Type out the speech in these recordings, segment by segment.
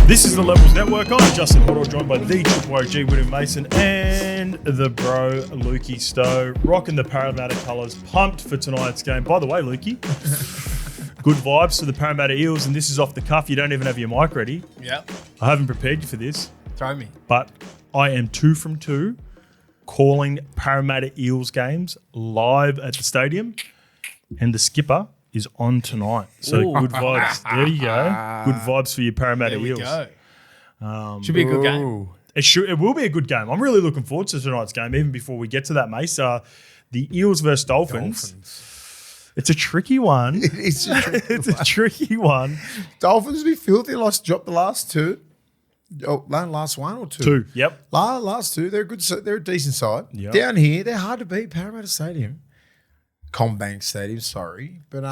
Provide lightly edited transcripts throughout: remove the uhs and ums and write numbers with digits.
This is the Levels Network. I'm Justin Horo, joined by the G Willie Mason and the bro Lukey Stowe, rocking the Parramatta colours, pumped for tonight's game. By the way, Lukey, good vibes for the Parramatta Eels, and this is off the cuff. You don't even have your mic ready. Yeah. I haven't prepared you for this. Throw me. But I am 2 from 2 calling Parramatta Eels games live at the stadium, and the skipper is on tonight. So good vibes. There you go. Good vibes for your Parramatta Eels. There we go. Should be a good game. It will be a good game. I'm really looking forward to tonight's game, even before we get to that, Mace. The Eels versus Dolphins. It's a tricky one. It is a tricky one. Dolphins be filthy. Dropped the last two. Oh, last one or two? Two, yep. Last two. They're good. They're a decent side. Yep. Down here, they're hard to beat. Parramatta Stadium. Combank Stadium, sorry. But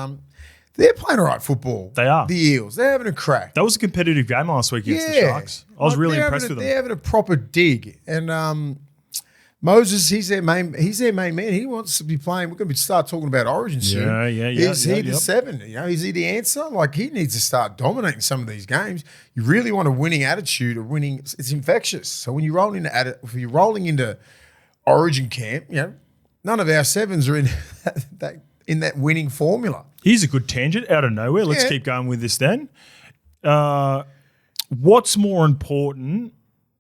they're playing all right football. They are. The Eels. They're having a crack. That was a competitive game last week against the Sharks. I was really impressed with them. They're having a proper dig. And Moses, he's their main man. He wants to be playing. We're going to start talking about Origin soon. Yeah. Is he the 7? Is he the answer? Like, he needs to start dominating some of these games. You really want a winning attitude. It's infectious. So when you're rolling into Origin camp, none of our 7s are in that winning formula. Here's a good tangent out of nowhere. Let's keep going with this then. What's more important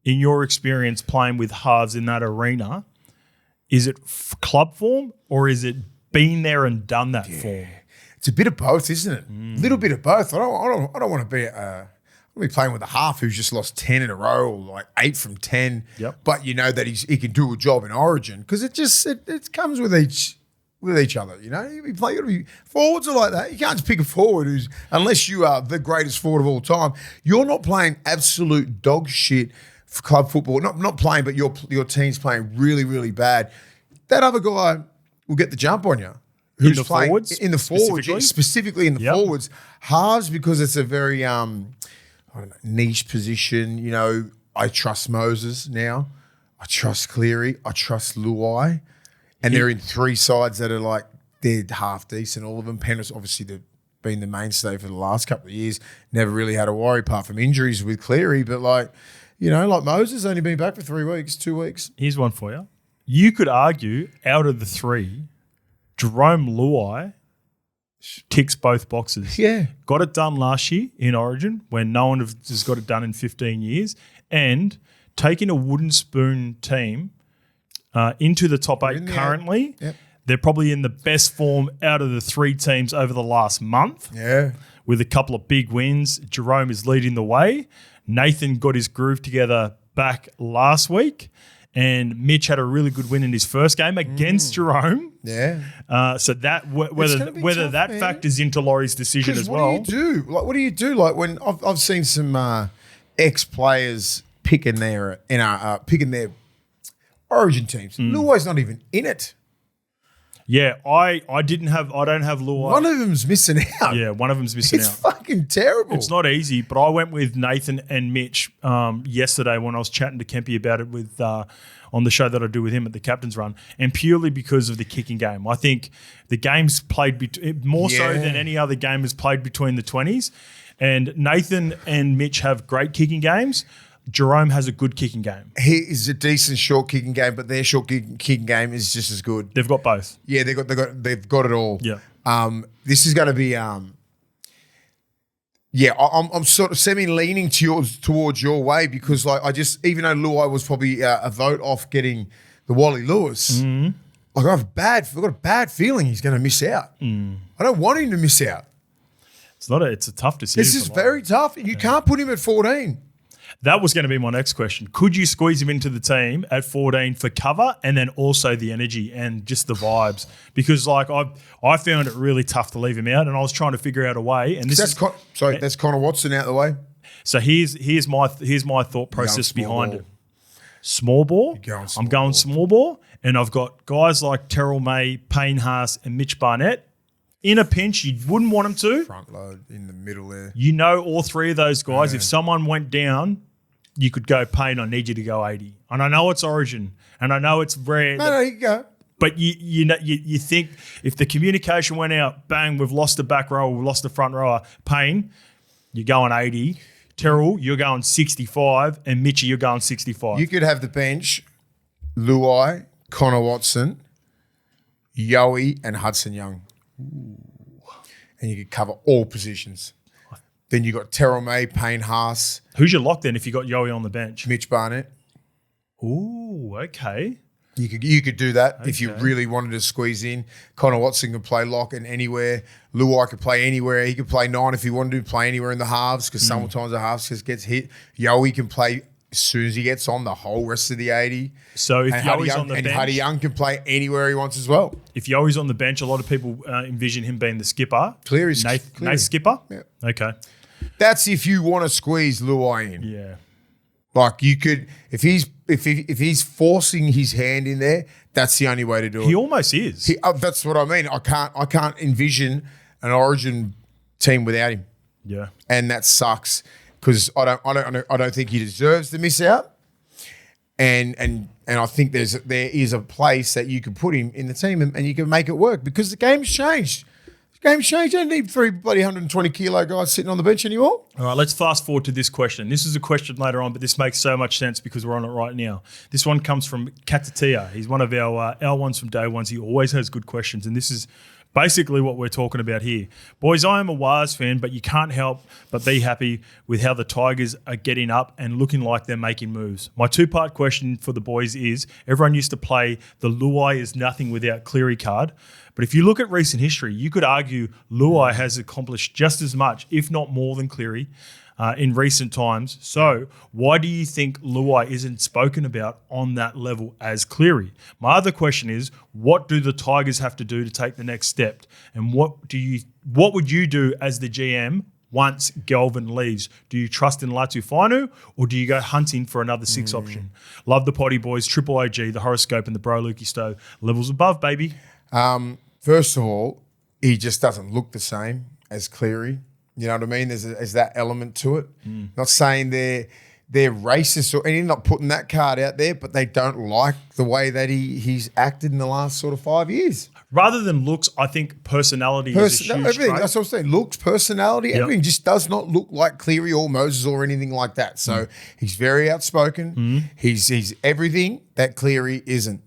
in your experience playing with halves in that arena? Is it club form or is it been there and done that form? It's a bit of both, isn't it? A little bit of both. I don't want to be playing with a half who's just lost 10 in a row or like 8 from 10. Yep. But you know that he can do a job in Origin because it comes with each other. You got to be forwards are like that. You can't just pick a forward unless you are the greatest forward of all time. You're not playing absolute dog shit for club football. Not playing, but your team's playing really, really bad. That other guy will get the jump on you. Who's playing in the forwards, specifically in the forwards. Halves, because it's a very niche position. I trust Moses now. I trust Cleary. I trust Luai. And they're in 3 sides that are like, they're half decent, all of them. Penrith, obviously, they've been the mainstay for the last couple of years. Never really had a worry apart from injuries with Cleary. But like Moses only been back for 3 weeks, 2 weeks. Here's one for you. You could argue out of the 3, Jerome Luai ticks both boxes. Yeah. Got it done last year in Origin when no one has got it done in 15 years. And taking a wooden spoon team into the top 8 currently. Yep. They're probably in the best form out of the 3 teams over the last month. Yeah. With a couple of big wins. Jerome is leading the way. Nathan got his groove together back last week. And Mitch had a really good win in his first game against Jerome. Yeah. So that whether that factors into Laurie's decision as well. What do you do? Like when I've seen some ex-players picking their Origin teams. Luai's not even in it. Yeah, I don't have Luai. One of them's missing out. Yeah, one of them's missing out. It's fucking terrible. It's not easy, but I went with Nathan and Mitch yesterday when I was chatting to Kempy about it with on the show that I do with him at the Captain's Run, and purely because of the kicking game. I think the game's played more so than any other game is played between the 20s, and Nathan and Mitch have great kicking games. Jerome has a good kicking game. He is a decent short kicking game, but their short kicking game is just as good. They've got both. Yeah, they've got it all. Yeah. This is going to be. I'm sort of semi-leaning towards your way because even though Luai was probably a vote off getting the Wally Lewis, I've got a bad feeling he's going to miss out. I don't want him to miss out. It's a tough decision. This is very tough. You can't put him at 14. That was going to be my next question. Could you squeeze him into the team at 14 for cover and then also the energy and just the vibes? Because I found it really tough to leave him out, and I was trying to figure out a way. And that's Connor Watson out the way. So here's my thought process behind it. Small ball. I'm going small ball, and I've got guys like Terrell May, Payne Haas, and Mitch Barnett. In a pinch, you wouldn't want them to. Front load in the middle there. All 3 of those guys, if someone went down, you could go, Payne, I need you to go 80. And I know it's Origin, and I know it's rare. No, you go. But you think if the communication went out, bang, we've lost the back row, we've lost the front rower, Payne, you're going 80. Terrell, you're going 65, and Mitchie, you're going 65. You could have the bench, Luai, Connor Watson, Yowie, and Hudson Young. Ooh. And you could cover all positions. Then you got Terrell May, Payne Haas. Who's your lock then if you got Yowie on the bench? Mitch Barnett. Ooh, okay. You could do that if you really wanted to squeeze in. Connor Watson could play lock and anywhere. Luai could play anywhere. He could play 9 if he wanted to play anywhere in the halves because sometimes the halves just gets hit. Yowie can play as soon as he gets on the whole rest of the 80. So if Yoey's on the bench. And Huddy Young can play anywhere he wants as well. If Yoey's on the bench, a lot of people envision him being the skipper. Cleary's Nath skipper? Yeah. Okay. That's if you want to squeeze Luai in. Yeah. Like you could, if he's forcing his hand in there, that's the only way to do it. He almost is. That's what I mean. I can't envision an Origin team without him. Yeah. And that sucks because I don't think he deserves to miss out. And I think there is a place that you can put him in the team and you can make it work because the game's changed. Game's changed. I don't need 3 bloody 120 kilo guys sitting on the bench anymore. All right, let's fast forward to this question. This is a question later on, but this makes so much sense because we're on it right now. This one comes from Katatia. He's one of our ones from day ones. He always has good questions, and this is basically what we're talking about here. Boys, I am a Wars fan, but you can't help but be happy with how the Tigers are getting up and looking like they're making moves. My 2-part question for the boys is, everyone used to play the Luai is nothing without Cleary card. But if you look at recent history, you could argue Luai has accomplished just as much, if not more than Cleary, in recent times. So why do you think Luai isn't spoken about on that level as Cleary? My other question is, what do the Tigers have to do to take the next step? And what would you do as the GM once Galvin leaves? Do you trust in Latu Fainu or do you go hunting for another 6 option? Love the potty boys, Triple OG, the horoscope and the bro Lukey Stowe. Levels above, baby. First of all, he just doesn't look the same as Cleary. You know what I mean? There's that element to it. Not saying they're racist or anything, not putting that card out there, but they don't like the way that he's acted in the last sort of 5 years. Rather than looks, I think personality is a huge everything. trait. That's what I'm saying. Looks, personality, everything just does not look like Cleary or Moses or anything like that. So he's very outspoken. He's everything that Cleary isn't.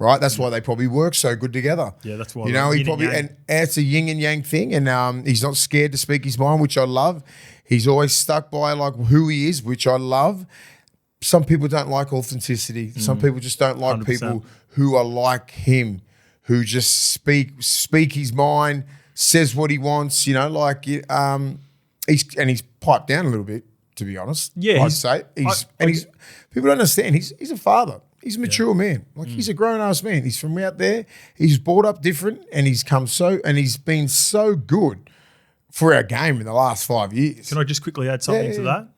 Right, that's why they probably work so good together. Yeah, that's why. You know, he probably and it's a yin and yang thing, and he's not scared to speak his mind, which I love. He's always stuck by like who he is, which I love. Some people don't like authenticity. Some people just don't like 100%. people who are like him, who just speak his mind, says what he wants. You know, like he's piped down a little bit, to be honest. Yeah, I'd say he's people don't understand. He's a father. He's a mature man. Like he's a grown-ass man. He's from out there. He's brought up different and he's been so good for our game in the last 5 years. Can I just quickly add something to that?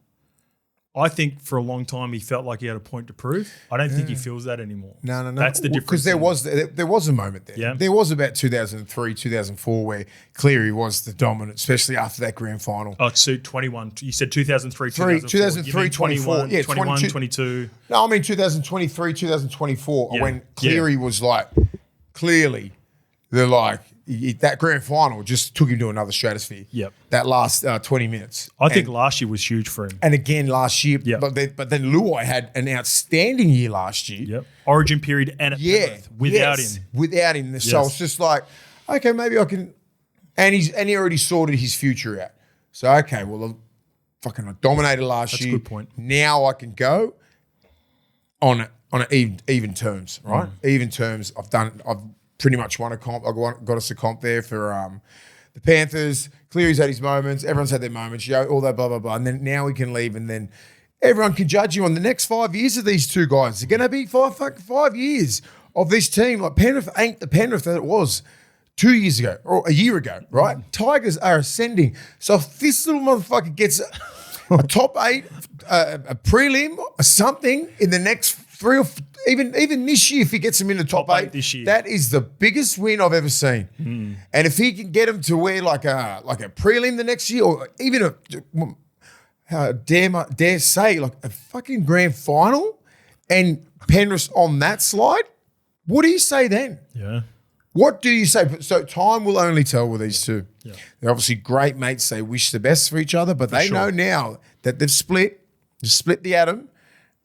I think for a long time he felt like he had a point to prove. I don't think he feels that anymore. No. That's the difference. Because there was a moment there. Yeah. There was about 2003, 2004 where Cleary was the dominant, especially after that grand final. Oh, so 21. You said 2003, 2003, 24. Yeah, 21, 22. No, I mean 2023, 2024 when Cleary was like, clearly, they're like, that grand final just took him to another stratosphere. Yep. That last 20 minutes. I think last year was huge for him. And again last year. Yep. But then Luai had an outstanding year last year. Yep. Origin period and PENRITH without him. Without him. So it's just like, okay, maybe I can. And he already sorted his future out. So, okay, well, I dominated last year. That's a good point. Now I can go on even terms, right? Even terms. I've pretty much won a comp. I got us a comp there for the Panthers. Cleary's had his moments. Everyone's had their moments. All that blah, blah, blah. And then now we can leave and then everyone can judge you on the next 5 years of these two guys. They're going to be 5 years of this team. Like Penrith ain't the Penrith that it was 2 years ago or a year ago, right? Tigers are ascending. So if this little motherfucker gets a top 8, a prelim or something in the next 3 or even this year, if he gets him in the top 8 this year, that is the biggest win I've ever seen. And if he can get him to wear like a prelim the next year, or even dare say like a fucking grand final, and Penrith on that slide, what do you say then? Yeah. What do you say? So time will only tell with these two. Yeah. They're obviously great mates. They wish the best for each other, but they know now that they've split the atom,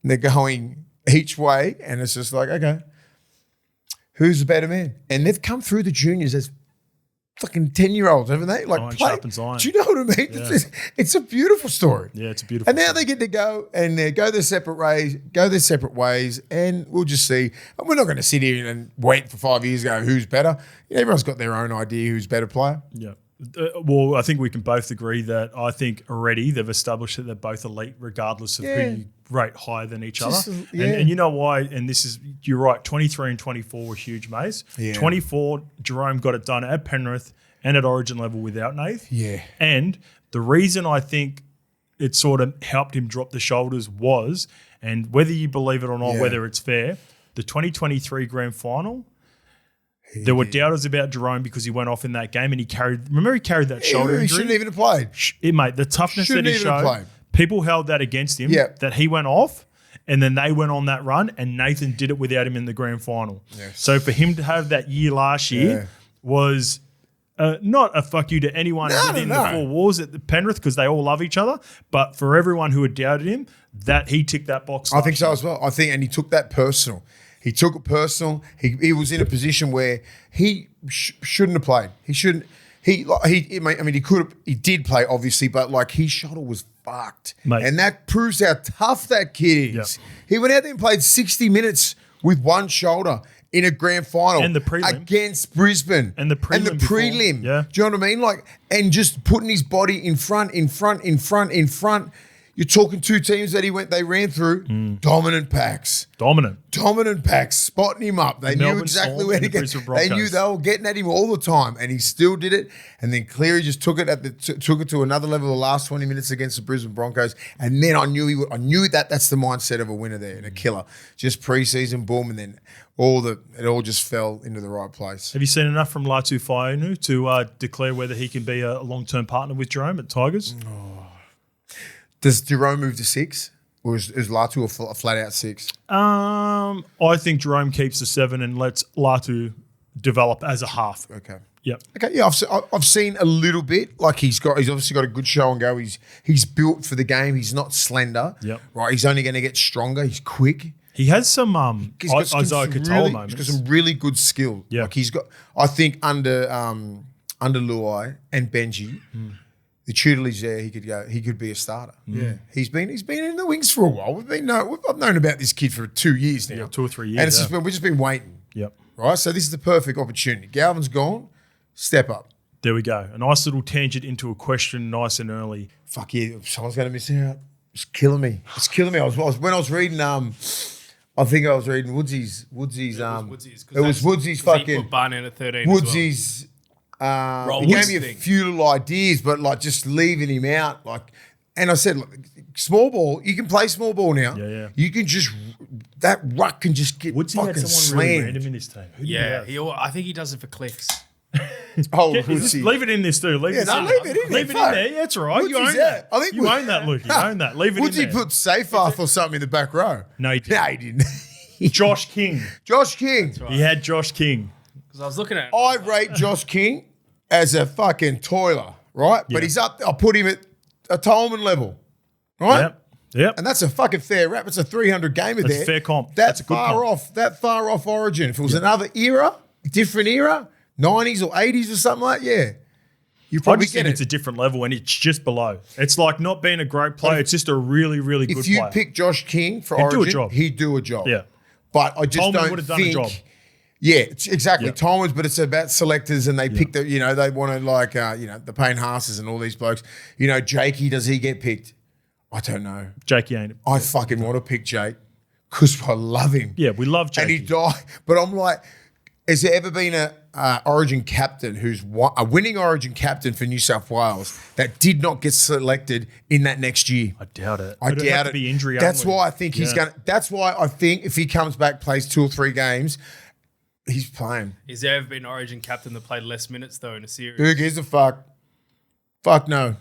and they're going each way, and it's just like, okay, who's the better man? And they've come through the juniors as fucking 10-year-olds, haven't they? Like, Iron sharpens iron. do you know what I mean? Yeah. It's a beautiful story. Yeah, it's a beautiful And now story. they get to go and go their separate ways, and we'll just see. And we're not going to sit here and wait for 5 years and go, who's better? Everyone's got their own idea who's better player. Yeah. Well, I think we can both agree that I think already they've established that they're both elite regardless of who you rate higher than each other. And you know why? And this is, you're right, 23 and 24 were huge, Mace. Yeah. 24, Jerome got it done at Penrith and at Origin level without Nath. Yeah. And the reason I think it sort of helped him drop the shoulders was, and whether you believe it or not, whether it's fair, the 2023 grand final, there were doubters about Jerome because he went off in that game and he carried that shoulder injury. He shouldn't even have played. Mate, the toughness that he showed, people held that against him, that he went off and then they went on that run and Nathan did it without him in the grand final. Yes. So for him to have that year last year was not a fuck you to anyone within the four walls at the Penrith because they all love each other, but for everyone who had doubted him, that he ticked that box. I think so as well. And he took that personal. He took it personal. He was in a position where he shouldn't have played. He shouldn't. He could have. He did play, obviously, but like his shoulder was fucked, Mate. And that proves how tough that kid is. Yep. He went out there and played 60 minutes with one shoulder in a grand final And the prelim. against Brisbane And the prelim before. prelim. Yeah. Do you know what I mean? Like, and just putting his body in front. You're talking two teams that they ran through dominant packs. Dominant packs, spotting him up. They knew Melbourne exactly Storm where and to the get. Brisbane They knew Broncos. they were getting at him all the time, and he still did it. And then Cleary just took it took it to another level the last 20 minutes against the Brisbane Broncos. And then I knew he would. I knew that's the mindset of a winner there and a killer. Just preseason, boom, and then it all just fell into the right place. Have you seen enough from Latu Faionu to declare whether he can be a long-term partner with Jerome at Tigers? Does Jerome move to 6? Or is Latu a flat out 6? I think Jerome keeps the 7 and lets Latu develop as a half. Okay. Yep. Okay, yeah, I've seen a little bit. Like he's obviously got a good show and go. He's built for the game. He's not slender. Yep. Right. He's only going to get stronger. He's quick. He has some Isaiah Katoa He's moments. got some really good skill. Yeah. Like he's got. I think under Luai and Benji, the tutelage there, he could be a starter. Yeah. He's been in the wings for a while. I've known about this kid for 2 years now. Yeah, 2 or 3 years. And it's we've just been waiting. Yep. Right. So this is the perfect opportunity. Galvin's gone. Step up. There we go. A nice little tangent into a question, nice and early. Fuck yeah, someone's going to miss out. It's killing me. When I was reading, I think I was reading Woodsy's. It was Woodsy's fucking. He put Barnett at 13. Woodsy's. He gave me a few little ideas, but like just leaving him out. Like, and I said, look, small ball. You can play small ball now. Yeah. You can just that ruck can just get Woodsy fucking had someone really slammed. random in his team. Who did he Yeah, have? I think he does it for clicks. Just leave it in this too. Leave it in there. Leave it in there. Yeah, that's all right. You Woodsy's own that. out. I think you own that, Luke. You own that. Leave it Woodsy in there. put Seyfarth or something in the back row. No, he didn't. No, he didn't. Josh King. Josh King. He had Josh King. Because I was looking at it. I rate Josh King as a fucking toiler, right? Yeah. But he's up. I put him at a Tolman level, right? Yep. And that's a fucking fair rap. It's a 300 gamer That's there. a fair comp. That's That's a good far comp. off. That far off Origin. If it was another era, different era, 90s or 80s or something like that, yeah, you I probably just get think it. it's a different level and it's just below. It's like not being a great player. It's just a really, really good If you player. pick Josh King for He'd do a Origin, job. he'd do a job. Yeah. But I just Tolman don't would have think. done a job. Yeah, it's exactly. Yeah. Tolman's, but it's about selectors and they pick the, they want to like, the Payne Haas's and all these blokes. Jakey, does he get picked? I don't know. Jakey ain't. I fucking want to pick Jake because I love him. Yeah, we love And he Jakey. died. But I'm like, has there ever been a Origin captain who's a winning Origin captain for New South Wales that did not get selected in that next year? I doubt it. I It'd doubt have it. to be injury That's only. why I think he's going to. That's why I think if he comes back, plays 2 or 3 games, he's playing. Is there ever been an Origin captain that played less minutes though in a series? Who gives a fuck? Fuck no.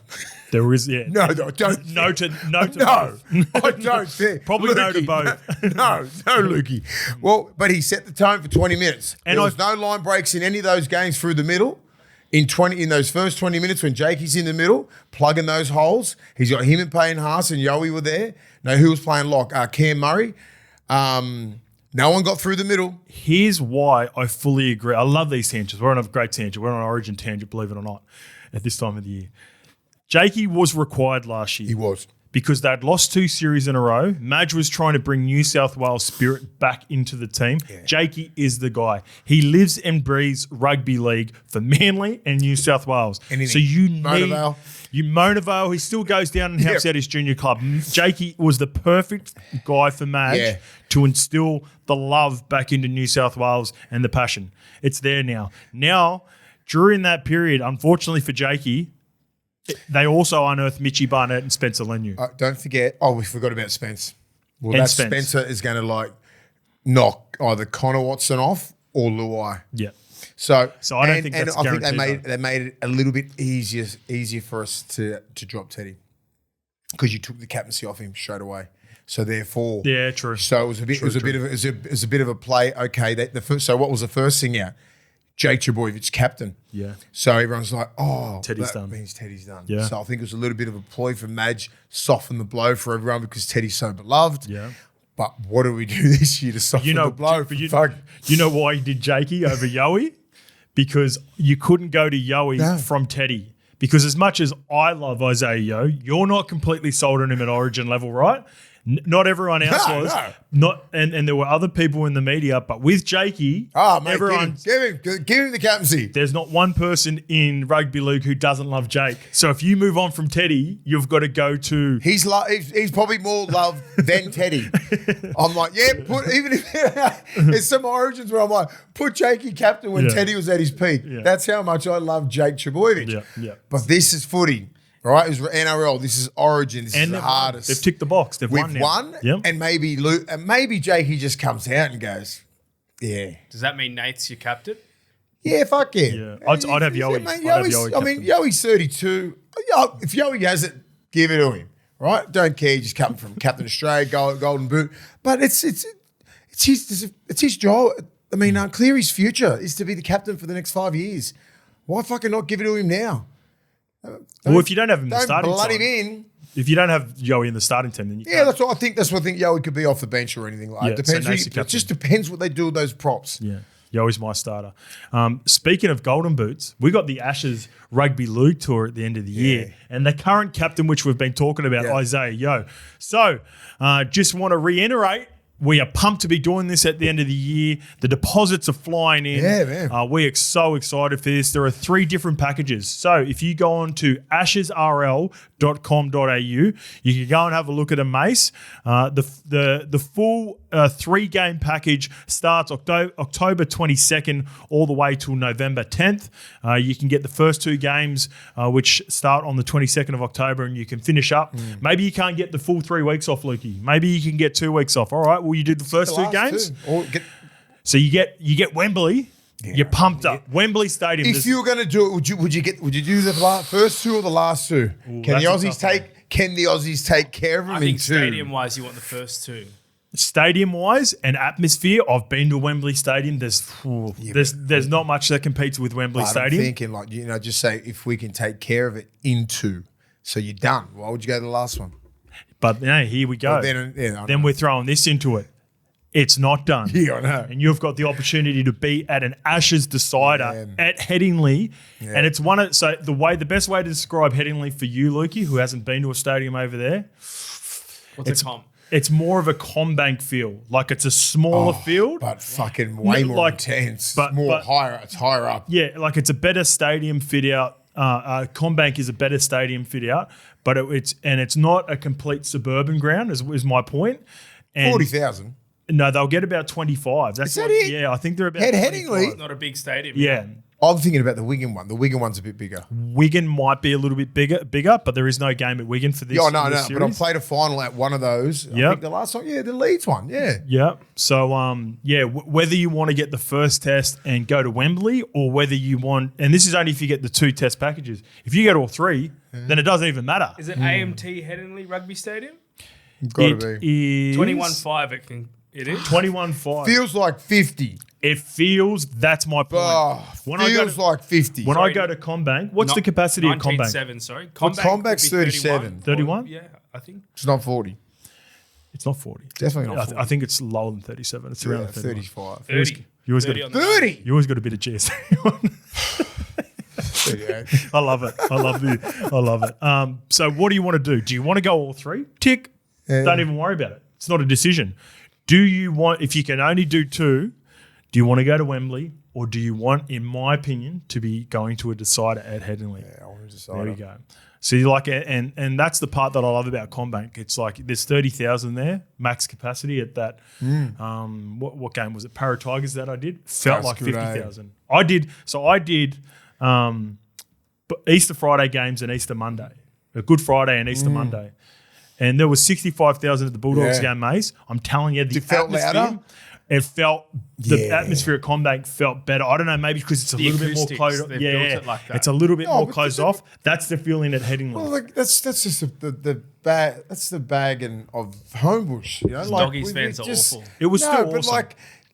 There is, yeah. No, I don't. No to both. I don't think. Probably no to both. No, Lukey. Well, but he set the tone for 20 minutes. And there was no line breaks in any of those games through the middle. In those first 20 minutes when Jakey's in the middle, plugging those holes, he's got him and Payne Haas and Yowie were there. No, who was playing lock? Cam Murray. No one got through the middle. Here's why I fully agree. I love these tangents. We're on a great tangent. We're on an origin tangent, believe it or not, at this time of the year. Jakey was required last year. He was. Because they'd lost 2 series in a row. Madge was trying to bring New South Wales spirit back into the team. Yeah. Jakey is the guy. He lives and breathes rugby league for Manly and New South Wales. Anything. So you Monavale. Mona Vale, he still goes down and helps out his junior club. Jakey was the perfect guy for Madge to instill the love back into New South Wales and the passion. It's there now. Now, during that period, unfortunately for Jakey, they also unearthed Mitchie Barnett and Spencer Leniu. Don't forget. We forgot about Spence. Well, And Spencer is going to knock either Connor Watson off or Luai. Yeah. So I don't think that's I think guaranteed. they made it a little bit easier for us to drop Teddy because you took the captaincy off him straight away. So therefore, yeah, true. So it was a bit. It was a bit of a play. Okay, so what was the first thing out? Jake Trbojevic, captain. Yeah. So everyone's like, Teddy's that done. means Teddy's done. Yeah. So I think it was a little bit of a ploy from Madge, soften the blow for everyone because Teddy's so beloved. Yeah. But what do we do this year to soften the blow? You know why you did Jakey over Yowie? Because you couldn't go to Yowie from Teddy. Because as much as I love Isaiah Yo, you're not completely sold on him at origin level, right? Not everyone else was. No. Not, and there were other people in the media, but with Jakey, everyone. Give him the captaincy. There's not one person in rugby league who doesn't love Jake. So if you move on from Teddy, you've got to go to. He's probably more loved than Teddy. I'm like, even if there's some origins where I'm like, put Jakey captain when Teddy was at his peak. Yeah. That's how much I love Jake Trbojevic. Yeah. But this is footy. All right, it was NRL. This is Origin. This is the hardest. They've ticked the box. We've won, and maybe Jakey just comes out and goes, yeah. Does that mean Nate's your captain? Yeah, fuck yeah. I'd have Yowie. Yoey's 32. If Yoey has it, give it to him. Right? Don't care. Just come from Captain Australia, Golden Boot. But it's his job. I mean, Cleary's future is to be the captain for the next 5 years. Why fucking not give it to him now? Well, if you don't have him in the starting blood team, him in. If you don't have Yowie in the starting team, then you can't. That's what I think. That's what I think. Yowie could be off the bench or anything like that. It just depends what they do with those props. Yeah, Yowie's my starter. Speaking of Golden Boots, we got the Ashes Rugby League Tour at the end of the year, and the current captain, which we've been talking about, Isaiah Yo. So, just want to reiterate. We are pumped to be doing this at the end of the year. The deposits are flying in. Yeah, man. We are so excited for this. There are 3 different packages. So if you go on to ashesrl.com.au, you can go and have a look at a Mace. The full 3-game package starts October 22nd all the way till November 10th. You can get the first 2 games, which start on the 22nd of October, and you can finish up. Maybe you can't get the full 3 weeks off, Lukey. Maybe you can get 2 weeks off. All right. Well, you did the first 2 games. So you get Wembley. Yeah, you're pumped up. Wembley Stadium. If you were going to do it, would you do the first 2 or the last 2? Can the Aussies take care of them? I think stadium wise, you want the first 2. Stadium wise and atmosphere, I've been to Wembley Stadium. There's not much that competes with Wembley Stadium. I'm thinking just say if we can take care of it in 2, so you're done. Why would you go to the last one? But here we go. Then we're throwing this into it. It's not done. Yeah, I know. And you've got the opportunity to be at an Ashes decider at Headingley. Yeah. And it's the best way to describe Headingley for you, Lukey, who hasn't been to a stadium over there. What's a comp? It's more of a CommBank feel. Like it's a smaller field. But fucking way more intense. Higher. It's higher up. Yeah, like it's a better stadium fit out. CommBank is a better stadium fit out, but it's not a complete suburban ground, is my point. 40,000. No, they'll get about 25. Is that it? Yeah, I think they're about Headingley? Not a big stadium. Yeah. I'm thinking about the Wigan one. The Wigan one's a bit bigger. Wigan might be a little bit bigger, but there is no game at Wigan for this. Yeah, no. Series. But I played a final at one of those. I think the last one, the Leeds one, Yeah. So, whether you want to get the first test and go to Wembley, or whether you want, and this is only if you get the 2 test packages. If you get all 3, then it doesn't even matter. Is it AMT Headingley Rugby Stadium? Got to be. Is 21.5. It is 21.5. Feels like 50. It feels. That's my point. Feels like 50. When I go to Combank, what's the capacity of Combank? 19.7, sorry. Combank's 37. 31? Yeah, I think. It's not 40. It's not 40. Definitely not 40. I think it's lower than 37. It's around 35. 30. You always got 30. You always got a bit of GSA on. 38. I love it. I love it. So what do you want to do? Do you want to go all 3? Tick. Don't even worry about it. It's not a decision. Do you want, if you can only do 2, do you want to go to Wembley, or do you want, in my opinion, to be going to a decider at Headingley? Yeah, I want to decide. There you go. So you like it, and that's the part that I love about Combank. It's like there's 30,000 there, max capacity at that. What game was it? Para Tigers that I did? Felt like 50,000. I did Easter Friday games and Easter Monday. A Good Friday and Easter Monday. And there was 65,000 at the Bulldogs game, Mace. I'm telling you, the atmosphere. Louder? It felt the atmosphere at Combank felt better. I don't know, maybe because it's a little bit more closed. Built it like that. It's a little bit more closed off. That's the feeling at Headingley. Well, that's just the bag. That's the bagging of Homebush. You know, Doggies fans are awful. It was still but awesome.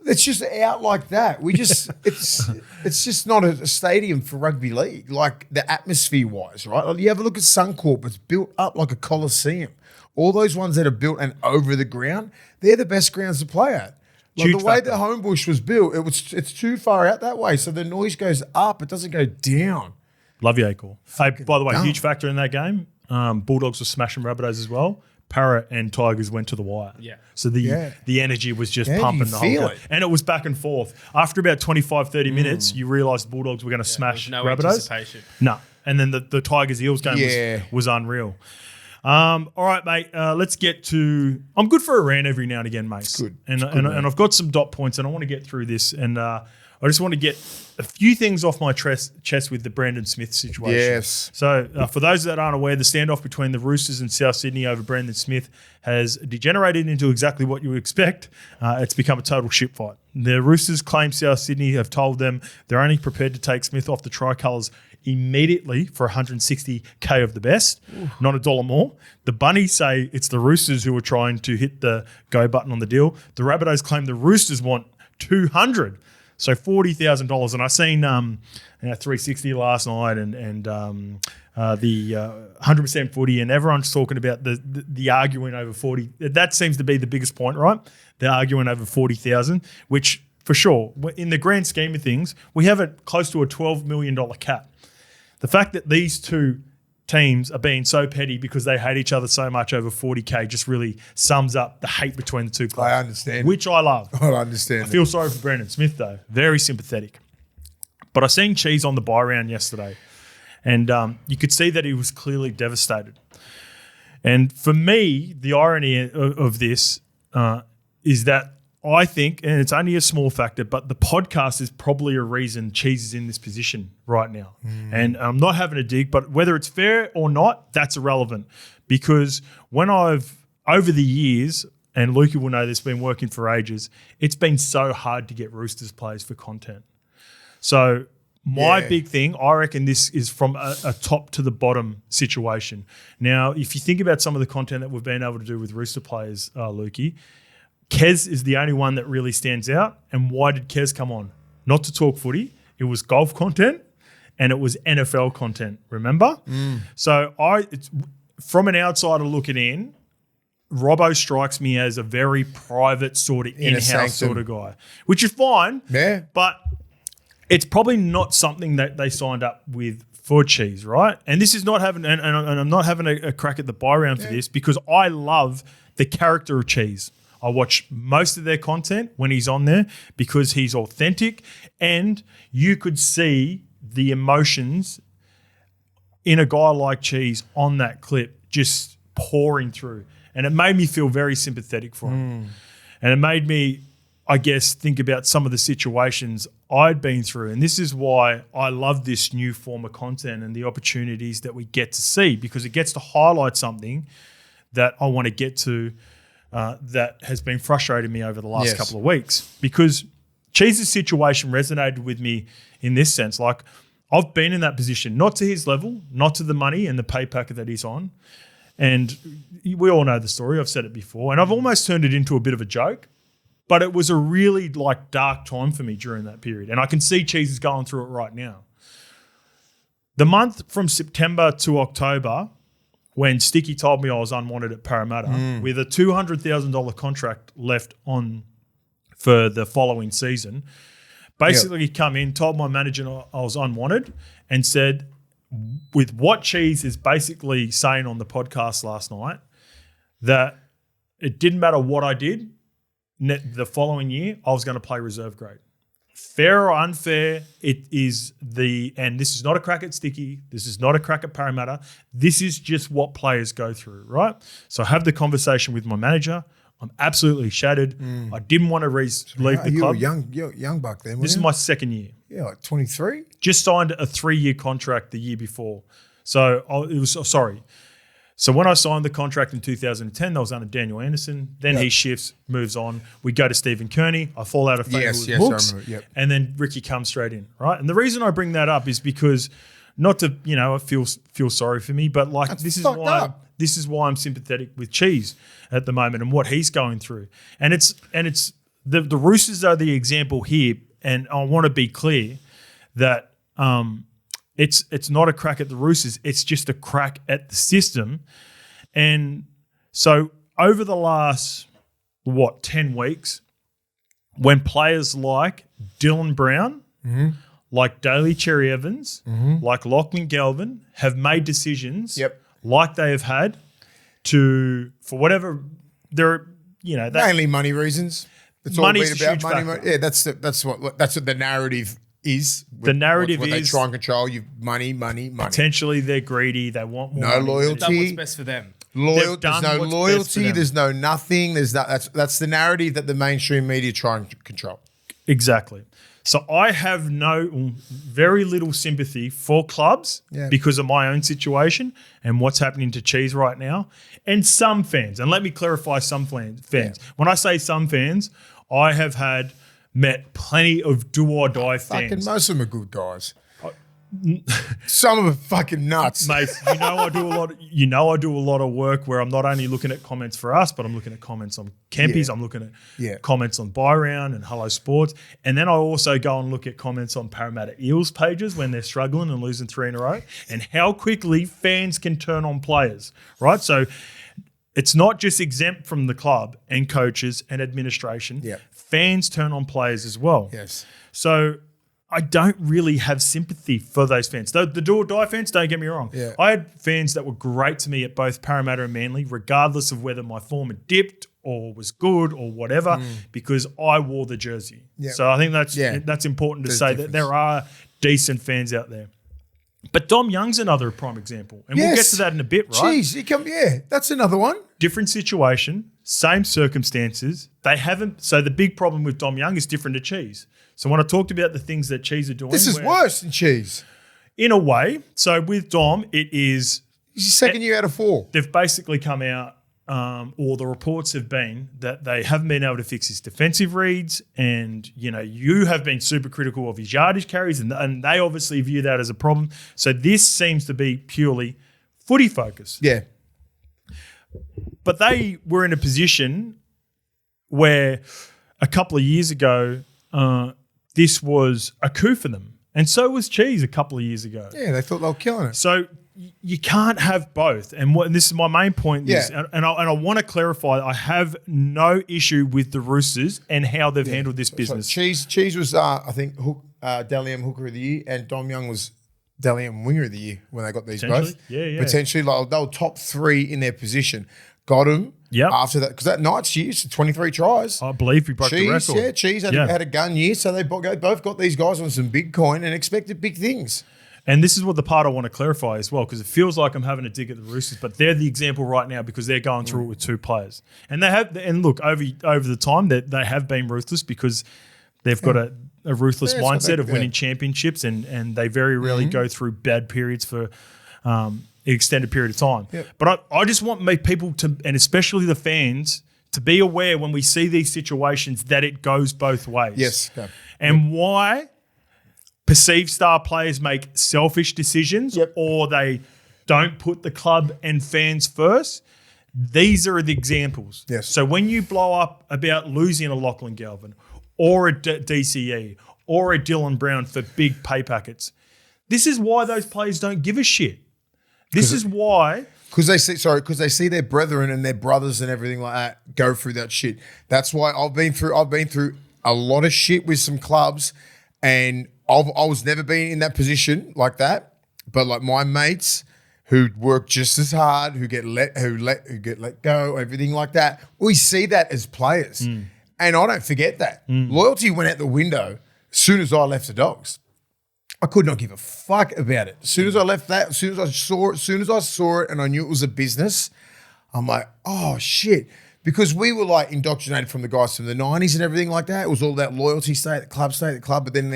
it's just out like that. We just it's just not a stadium for rugby league. Like the atmosphere wise, right? Like you have a look at Suncorp. It's built up like a coliseum. All those ones that are built and over the ground, they're the best grounds to play at. Like Huge the way factor. the Homebush was built, it's too far out that way, so the noise goes up. It doesn't go down. Love you, Akel. Hey, by the way, huge factor in that game. Bulldogs were smashing Rabbitohs as well. Para and Tigers went to the wire. Yeah. So the energy was just Yeah, pumping you the feel whole game. it. And it was back and forth. After about 25, 30 minutes, you realised the Bulldogs were going to smash no Rabbitohs. anticipation. No. And then the Tigers-Eels game was unreal. All right, mate. Let's get to. I'm good for a rant every now and again, mate. It's good. And I've got some dot points, and I want to get through this. And I just want to get a few things off my chest with the Brandon Smith situation. Yes. So for those that aren't aware, the standoff between the Roosters and South Sydney over Brandon Smith has degenerated into exactly what you would expect. It's become a total shit fight. The Roosters claim South Sydney have told them they're only prepared to take Smith off the Tricolours immediately for 160K of the best, not $1 more. The Bunnies say it's the Roosters who are trying to hit the go button on the deal. The Rabbitohs claim the Roosters want $200, so $40,000. And I seen 360 last night and the 100% footy, and everyone's talking about the arguing over 40. That seems to be the biggest point, right? They're arguing over 40,000, which for sure, in the grand scheme of things, we have it close to a $12 million cap. The fact that these two teams are being so petty because they hate each other so much over 40K just really sums up the hate between the two clubs. I understand. Which I love. I understand. I feel sorry for Brandon Smith, though. Very sympathetic. But I seen Cheese on the buy round yesterday, and you could see that he was clearly devastated. And for me, the irony of this is that I think, and it's only a small factor, but the podcast is probably a reason Cheese is in this position right now. And I'm not having a dig, but whether it's fair or not, that's irrelevant. Because when I've, over the years, and Lukey will know this, been working for ages, it's been so hard to get Roosters players for content. So my big thing, I reckon this is from a top to the bottom situation. Now, if you think about some of the content that we've been able to do with Rooster players, Lukey, Kez is the only one that really stands out. And why did Kez come on? Not to talk footy. It was golf content and it was NFL content, remember? So from an outsider looking in, Robbo strikes me as a very private sort of in-house sort of guy, which is fine. Yeah. But it's probably not something that they signed up with for Cheese, right? And this is not having, and I'm not having a crack at the buy round for this because I love the character of Cheese. I watch most of their content when he's on there because he's authentic and you could see the emotions in a guy like Cheese on that clip just pouring through. And it made me feel very sympathetic for him. And it made me I guess, think about some of the situations I'd been through. And this is why I love this new form of content and the opportunities that we get to see, because it gets to highlight something that I want to get to that has been frustrating me over the last couple of weeks. Because Cheese's situation resonated with me in this sense. Like, I've been in that position, not to his level, not to the money and the pay packet that he's on. And we all know the story. I've said it before. And I've almost turned it into a bit of a joke. But it was a really dark time for me during that period. And I can see Cheese is going through it right now. The month from September to October, when Sticky told me I was unwanted at Parramatta with a $200,000 contract left on for the following season, basically he come in, told my manager I was unwanted, and said, with what Cheese is basically saying on the podcast last night, that it didn't matter what I did, the following year, I was going to play reserve grade. Fair or unfair, it is and this is not a crack at Sticky. This is not a crack at Parramatta. This is just what players go through, right? So I have the conversation with my manager. I'm absolutely shattered. I didn't want to leave the club. You were young buck then, This is my second year. Yeah, like 23? Just signed a 3-year contract the year before. So So when I signed the contract in 2010, that was under Daniel Anderson. Then he shifts, moves on. We go to Stephen Kearney. I fall out of favour with Hooks. I remember. Yep. And then Ricky comes straight in, right? And the reason I bring that up is because, not to, I feel sorry for me, but this is why I'm sympathetic with Cheese at the moment and what he's going through. And it's the Roosters are the example here, and I want to be clear that it's not a crack at the Roosters. It's just a crack at the system. And so over the last, 10 weeks, when players like Dylan Brown, like Daly Cherry Evans, like Lachlan Galvin have made decisions like they have had for whatever they're, mainly money reasons. It's all been about money. Yeah, that's what the narrative is. The narrative is they try and control you. Money. Potentially they're greedy. They want more. No loyalty. They've done what's best for them. There's no loyalty. There's no nothing. That's the narrative that the mainstream media try and control. Exactly. So I have very little sympathy for clubs because of my own situation and what's happening to Cheese right now, and some fans. And let me clarify, some fans. Yeah. When I say some fans, I have met plenty of do or die fans. Most of them are good guys. Some of them are fucking nuts, mate. I do a lot of work where I'm not only looking at comments for us, but I'm looking at comments on Kempies. I'm looking at comments on Buy Round and Hello Sports, and then I also go and look at comments on Parramatta Eels pages when they're struggling and losing 3 in a row, and how quickly fans can turn on players. Right, so it's not just exempt from the club and coaches and administration. Yeah. Fans turn on players as well. Yes. So I don't really have sympathy for those fans. The do or die fans, don't get me wrong. Yeah. I had fans that were great to me at both Parramatta and Manly, regardless of whether my form had dipped or was good or whatever, because I wore the jersey. Yeah. So I think that's important to say that there are decent fans out there. But Dom Young's another prime example. And we'll get to that in a bit, right? Jeez, that's another one. Different situation, same circumstances. So the big problem with Dom Young is different to Cheese. So when I talked about the things that Cheese are doing. This is worse than Cheese. In a way. So with Dom, it is. He's his second year out of 4. They've basically come out, or the reports have been that they haven't been able to fix his defensive reads. And, you have been super critical of his yardage carries, and they obviously view that as a problem. So this seems to be purely footy focused. Yeah. But they were in a position where a couple of years ago, this was a coup for them. And so was Cheese a couple of years ago. Yeah, they thought they were killing it. So you can't have both. And this is my main point. And I want to clarify, I have no issue with the Roosters and how they've handled this business. So Cheese was, I think, Dally M Hooker of the Year, and Dom Young was Dally M Winger of the Year when they got these both. Yeah. Potentially, they were top 3 in their position. Got them. Yep. After that, because that Knights year, 23 tries. I believe he broke the record. Yeah, Cheese had a gun year, so they both got these guys on some big coin and expected big things. And this is what the part I want to clarify as well, because it feels like I'm having a dig at the Roosters, but they're the example right now because they're going through it with 2 players. And they have, and look, over the time they have been ruthless because they've got a ruthless mindset of winning championships, and they very rarely go through bad periods for an extended period of time. Yep. But I just want people to, and especially the fans, to be aware when we see these situations that it goes both ways. Yes. And why perceived star players make selfish decisions or they don't put the club and fans first. These are the examples. Yes. So when you blow up about losing a Lachlan Galvin or a DCE or a Dylan Brown for big pay packets, this is why those players don't give a shit. This is why. Because they see their brethren and their brothers and everything like that go through that shit. That's why I've been through a lot of shit with some clubs, and I was never been in that position like that. But like my mates who work just as hard, who get let go, everything like that, we see that as players, and I don't forget that. Loyalty went out the window as soon as I left the Dogs. I could not give a fuck about it. As soon as I left that, as soon as I saw it and I knew it was a business, I'm like, oh shit. Because we were like indoctrinated from the guys from the 90s and everything like that. It was all that loyalty, stay at the club. But then,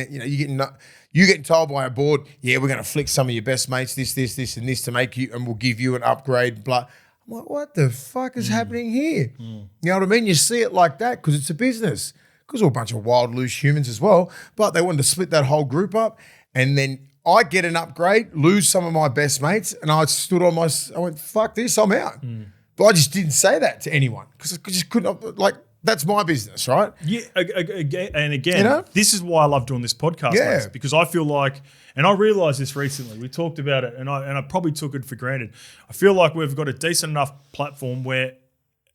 you getting told by a board, yeah, we're going to flick some of your best mates, this, and this to make you, and we'll give you an upgrade, blah. I'm like, what the fuck is happening here? You know what I mean? You see it like that because it's a business. Because we're a bunch of wild, loose humans as well. But they wanted to split that whole group up. And then I get an upgrade, lose some of my best mates, and I went, fuck this, I'm out. But I just didn't say that to anyone because I just couldn't, that's my business, right? Yeah, and again, this is why I love doing this podcast, mates, because I feel like, and I realised this recently, we talked about it, and I probably took it for granted. I feel like we've got a decent enough platform where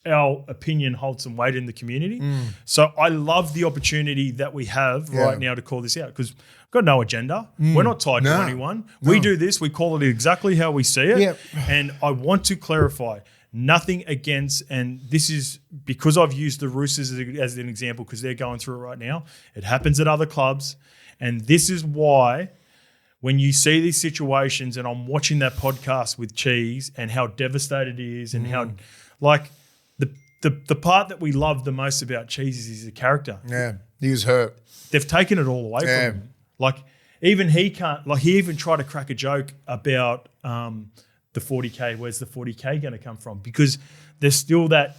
our opinion holds some weight in the community. So I love the opportunity that we have right now to call this out because we've got no agenda. We're not tied to anyone. No. We do this. We call it exactly how we see it. And I want to clarify, nothing against, and this is because I've used the Roosters as an example because they're going through it right now. It happens at other clubs. And this is why when you see these situations, and I'm watching that podcast with Cheese and how devastated he is and how, the part that we love the most about Cheese is he's a character. Yeah, he was hurt. They've taken it all away from him. Even he can't, he even tried to crack a joke about the 40K. Where's the 40K going to come from? Because there's still that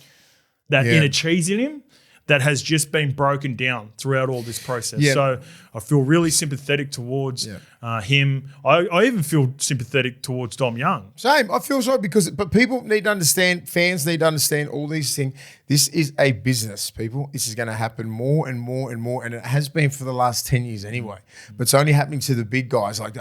inner Cheese in him that has just been broken down throughout all this process. So I feel really sympathetic towards him. I even feel sympathetic towards Dom Young. Same. I feel so but people need to understand, fans need to understand all these things. This is a business, people. This is going to happen more and more and more, and it has been for the last 10 years anyway. But it's only happening to the big guys like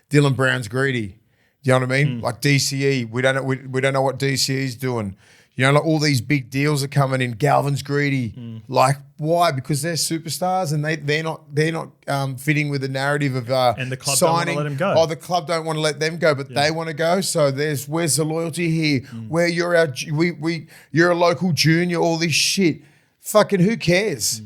Dylan Brown's greedy. You know what I mean? Like DCE, we don't know what DCE is doing. All these big deals are coming in. Galvin's greedy. Why? Because they're superstars and they're not fitting with the narrative of and the club signing. Don't want to let them go. Oh, the club don't want to let them go, but they want to go. So where's the loyalty here? Where you're you're a local junior. All this shit. Fucking who cares?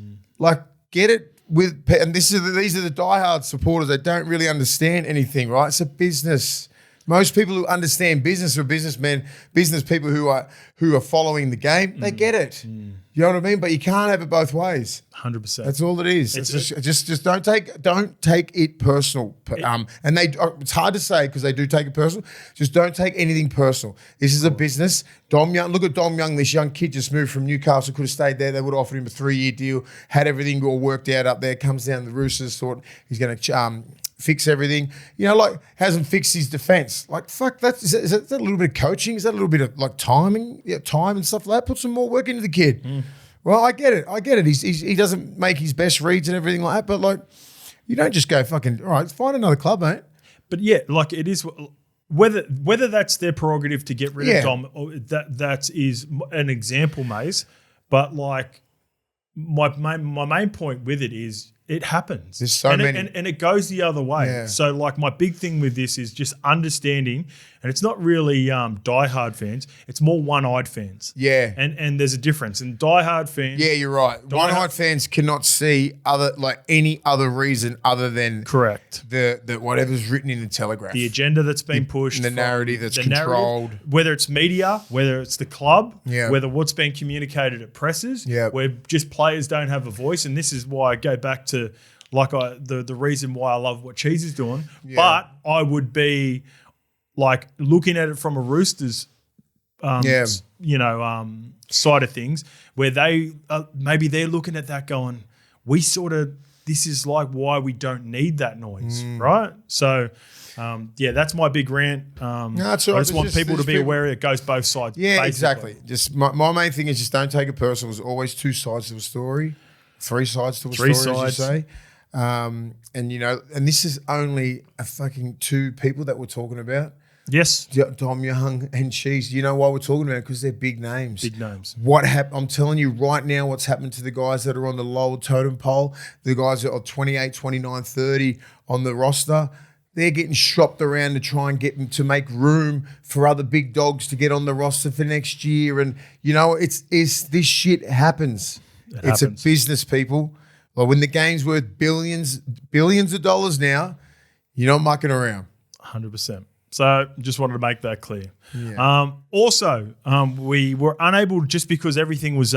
Get it with. And these are the diehard supporters that don't really understand anything. Right? It's a business. Most people who understand business are businessmen, business people who are following the game. They get it. You know what I mean? But you can't have it both ways. 100%. That's all it is. It's just don't take it personal. And it's hard to say because they do take it personal. Just don't take anything personal. This is a business. Dom Young, look at Dom Young. This young kid just moved from Newcastle. Could have stayed there. They would have offered him a 3-year deal. Had everything all worked out up there. Comes down to the Roosters. Thought he's going to fix everything, hasn't fixed his defense. Fuck, is that a little bit of coaching? Is that a little bit of timing, time and stuff like that? Put some more work into the kid. Well, I get it. He doesn't make his best reads and everything like that, but you don't just go fucking, all right, find another club, mate. But yeah, it is, whether that's their prerogative to get rid of Dom, or that is an example, Maze. But my main point with it is, it happens. There's so many. And it goes the other way. Yeah. So, like, my big thing with this is just understanding, and it's not really diehard fans, it's more one-eyed fans. Yeah. And there's a difference. And diehard fans... Yeah, you're right. One-eyed fans cannot see any other reason other than Correct. the whatever's written in the Telegraph. The agenda that's been pushed. the narrative that's the controlled. whether it's media, whether it's the club, Yeah. whether what's being communicated at presses, Yeah. where just players don't have a voice. And this is why I go back to the reason why I love what Cheese is doing. Yeah. But I would be like looking at it from a Roosters side of things, where they maybe they're looking at that going, this is like why we don't need that noise, right? So, that's my big rant. that's all right. I just want people to be aware it goes both sides. Yeah, basically. exactly. Just my main thing is just don't take it personal. There's always two sides to a story, three sides to a story, as you say. And this is only a fucking two people that we're talking about. Yes. Dom Young and Cheese. You know why we're talking about it? Because they're big names. Big names. What happened? I'm telling you right now what's happened to the guys that are on the lower totem pole, the guys that are 28, 29, 30 on the roster. They're getting shopped around to try and get them to make room for other big dogs to get on the roster for next year. And, it's this shit happens. It's a business, people. Like when the game's worth billions of dollars now, you're not mucking around. 100%. So just wanted to make that clear. Yeah. Also, we were unable, just because everything was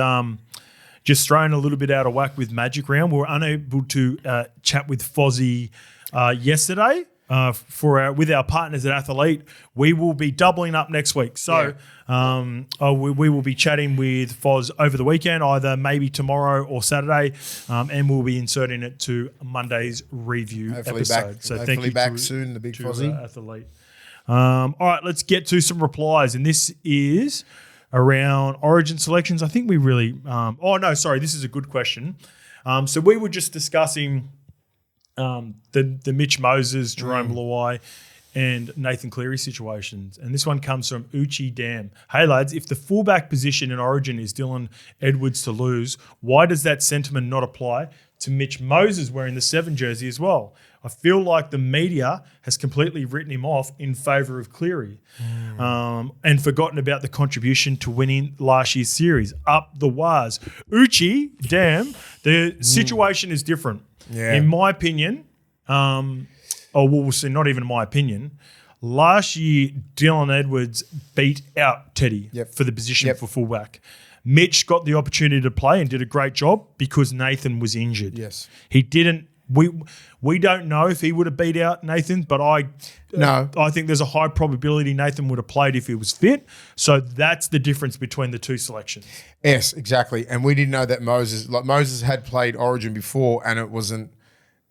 just thrown a little bit out of whack with Magic Round, we were unable to chat with Fozzie yesterday. With our partners at Athlete, we will be doubling up next week. So we will be chatting with Foz over the weekend, either maybe tomorrow or Saturday, and we'll be inserting it to Monday's review episode. So thank you back soon, the big Fozzie. Athlete. All right, let's get to some replies, and this is around Origin selections. I think we really. This is a good question. So we were just discussing. The Mitch Moses, Jerome Luai, and Nathan Cleary situations. And this one comes from Uchi Dam. Hey, lads, if the fullback position in Origin is Dylan Edwards to lose, why does that sentiment not apply to Mitch Moses wearing the 7 jersey as well? I feel like the media has completely written him off in favour of Cleary and forgotten about the contribution to winning last year's series. Up the waz. Uchi Dam, the situation is different. Yeah. In my opinion, we'll see, not even my opinion, last year Dylan Edwards beat out Teddy for the position for fullback. Mitch got the opportunity to play and did a great job because Nathan was injured. Yes. He didn't. We don't know if he would have beat out Nathan, but I think there's a high probability Nathan would have played if he was fit. So that's the difference between the two selections. Yes, exactly. And we didn't know that Moses had played Origin before, and it wasn't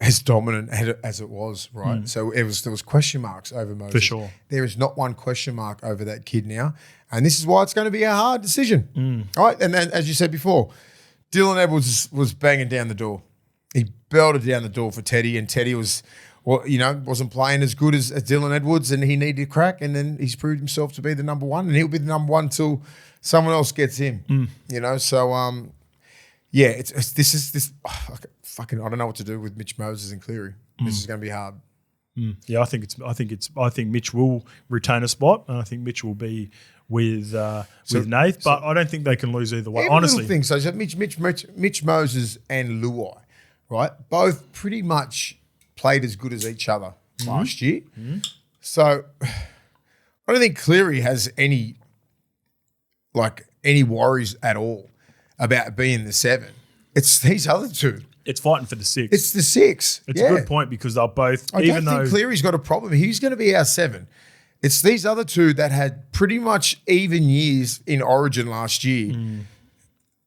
as dominant as it was, right? So there was question marks over Moses. For sure. There is not one question mark over that kid now. And this is why it's going to be a hard decision. All right. And then, as you said before, Dylan Edwards was banging down the door. He belted down the door for Teddy, and Teddy wasn't playing as good as Dylan Edwards, and he needed a crack, and then he's proved himself to be the number one, and he'll be the number one till someone else gets him. So I don't know what to do with Mitch Moses and Cleary. This is going to be hard. Yeah, I think Mitch will retain a spot, and I think Mitch will be with Nath, but I don't think they can lose either way. Honestly, little things. So Mitch Moses and Luai, right? Both pretty much played as good as each other last year. So I don't think Cleary has any worries at all about being the 7. It's these other two. It's fighting for the 6. It's the 6. It's a good point because they're both. I don't think Cleary's got a problem. He's going to be our 7. It's these other two that had pretty much even years in Origin last year.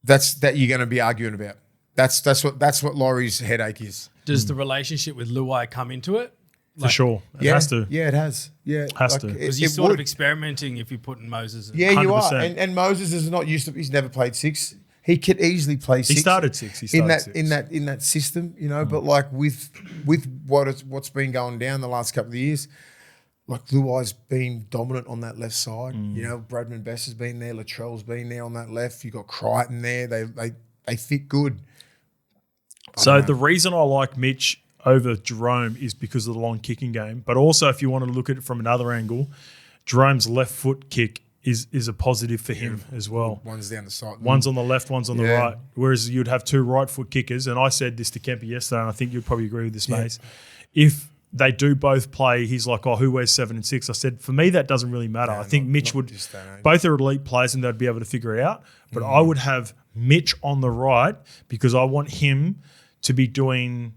That you're going to be arguing about. That's what Laurie's headache is. Does the relationship with Luai come into it? For sure. It has to. Yeah, it has. Yeah. Has to. Because you're sort of experimenting if you're putting Moses in. Yeah, 100%. You are. 100%. And Moses is not used to, he's never played 6. He could easily play 6. He started 6. In that system, but like with what's been going down the last couple of years, like Luai's been dominant on that left side. Bradman Best has been there, Latrell's been there on that left. You got Crichton there. They fit good. So the reason I like Mitch over Jerome is because of the long kicking game. But also, if you want to look at it from another angle, Jerome's left foot kick is a positive for him as well. One's down the side. One's on the left, one's on the right. Whereas you'd have two right foot kickers. And I said this to Kemper yesterday, and I think you'd probably agree with this, Mace. If they do both play, he's like, oh, who wears 7 and 6? I said, for me, that doesn't really matter. I think Mitch would, both are elite players and they'd be able to figure it out. But I would have Mitch on the right because I want him to be doing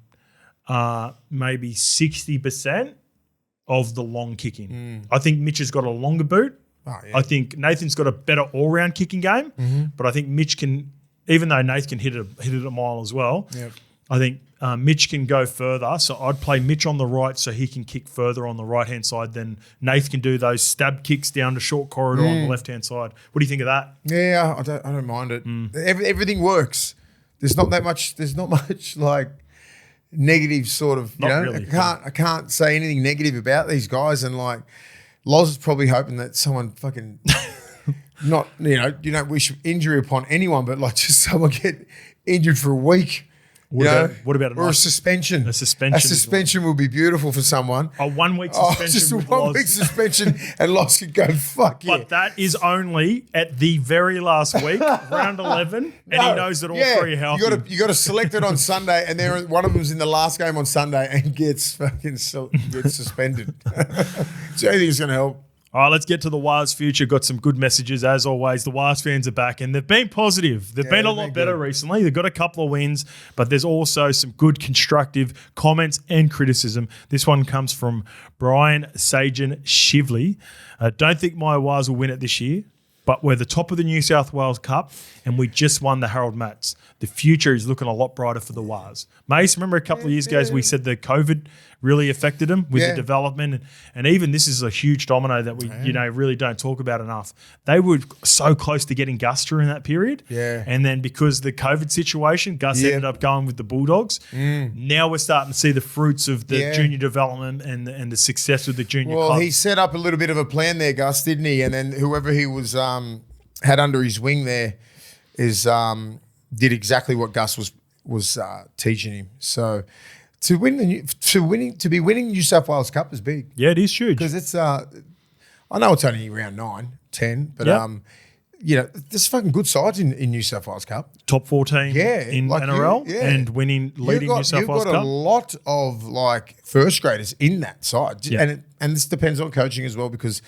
maybe 60% of the long kicking. I think Mitch has got a longer boot. Oh, yeah. I think Nathan's got a better all-round kicking game, but I think Mitch can, even though Nathan can hit it a mile as well, I think Mitch can go further. So I'd play Mitch on the right so he can kick further on the right-hand side. Then Nathan can do those stab kicks down the short corridor on the left-hand side. What do you think of that? Yeah, I don't mind it. Everything works. There's not much like negative sort of, you know. Really. I can't say anything negative about these guys, and like Loz is probably hoping that someone fucking not, you don't wish injury upon anyone, but like just someone get injured for a week. What about a suspension? A suspension would be beautiful for someone. A 1 week suspension. Just a 1 week suspension, and Loz could go fuck yeah. But that is only at the very last week, round 11, and he knows that all three are healthy. You got to select it on Sunday, and one of them's in the last game on Sunday and gets suspended. It's the only thing that's going to help. All right, let's get to the Wars future. Got some good messages as always. The Wars fans are back and they've been positive. They've been a lot better recently. They've got a couple of wins, but there's also some good constructive comments and criticism. This one comes from Brian Sajan Shively. Don't think my Wars will win it this year, but we're the top of the New South Wales Cup and we just won the Harold Matts. The future is looking a lot brighter for the Wars. Mace, remember a couple of years ago we said the COVID really affected them with the development, and even this is a huge domino that we really don't talk about enough. They were so close to getting Gus during that period, and then because the COVID situation, Gus ended up going with the Bulldogs. Now we're starting to see the fruits of the junior development and the success of the junior club. He set up a little bit of a plan there, Gus, didn't he? And then whoever he was had under his wing there did exactly what Gus was teaching him. So to be winning New South Wales Cup is big. Yeah, it is huge because it's I know it's only round 9, 10, but there's fucking good sides in New South Wales Cup. Top 14 in like NRL and leading New South Wales Cup. You've got a lot of like first graders in that side, and this depends on coaching as well because.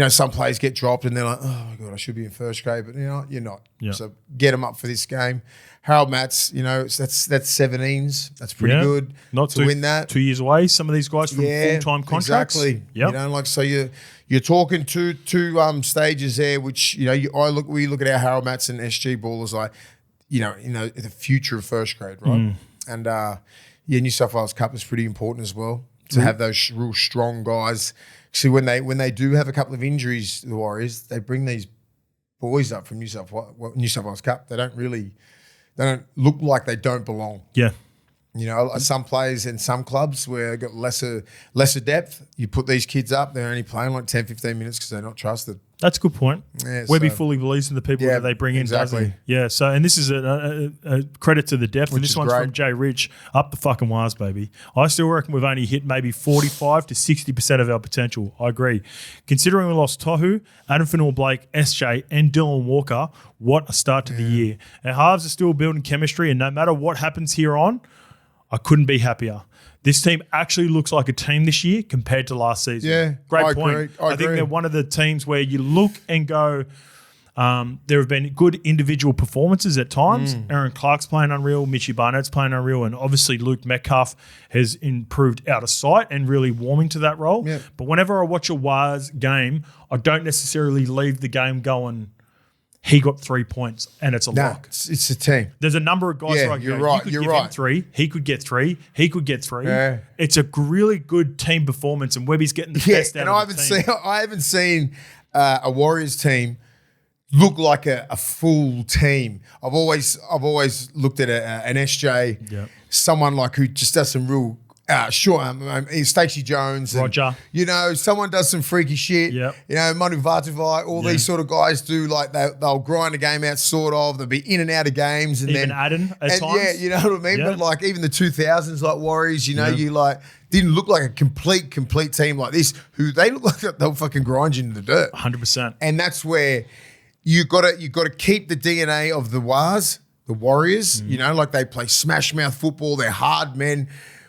Some players get dropped and they're like, oh, my God, I should be in first grade. But, you're not. Yep. So get them up for this game. Harold Matts, that's 17s. That's pretty good to win that. 2 years away, some of these guys from full-time contracts. Exactly. Yep. So you're talking two stages there, which, we look at our Harold Matts and SG ballers like, the future of first grade, right? And, New South Wales Cup is pretty important as well to have those real strong guys. See, when they do have a couple of injuries, the Warriors, they bring these boys up from New South Wales Cup. They don't look like they don't belong. Yeah. Some players in some clubs where they've got lesser depth, you put these kids up, they're only playing like 10, 15 minutes because they're not trusted. That's a good point. Yeah, Webby fully believes in the people that they bring in, doesn't he? Yeah, so, and this is a credit to the depth. And this one's from Jay Rich, up the fucking wires, baby. I still reckon we've only hit maybe 45 to 60% of our potential. I agree. Considering we lost Tohu, Adam Fanua-Blake, SJ, and Dylan Walker, what a start to the year. Our halves are still building chemistry, and no matter what happens here on, I couldn't be happier. This team actually looks like a team this year compared to last season. Yeah, great point. I think they're one of the teams where you look and go, there have been good individual performances at times. Aaron Clark's playing unreal, Mitchie Barnett's playing unreal, and obviously Luke Metcalf has improved out of sight and really warming to that role. Yeah. But whenever I watch a Wars game, I don't necessarily leave the game going, he got 3 points and it's a lock. It's a team. There's a number of guys where I you're go, right. he could give him 3, he could get 3, he could get 3. Yeah. It's a really good team performance, and Webby's getting the best out of the team. I haven't seen a Warriors team look like a full team. I've always looked at an SJ, someone like who just does some real Stacey Jones. And, Roger. you know, someone does some freaky shit. Yep. You know, Manu Vatuvai, all these sort of guys do, like, they'll grind a game out, sort of. They'll be in and out of games. And Even then Aden at times. Yeah, you know what I mean? Yeah. But, like, even the 2000s, like, Warriors, you know, you, like, didn't look like a complete team like this, who they look like they'll fucking grind you into the dirt. 100%. And that's where you got to keep the DNA of the Warriors. You know, like, they play smash mouth football. They're hard men,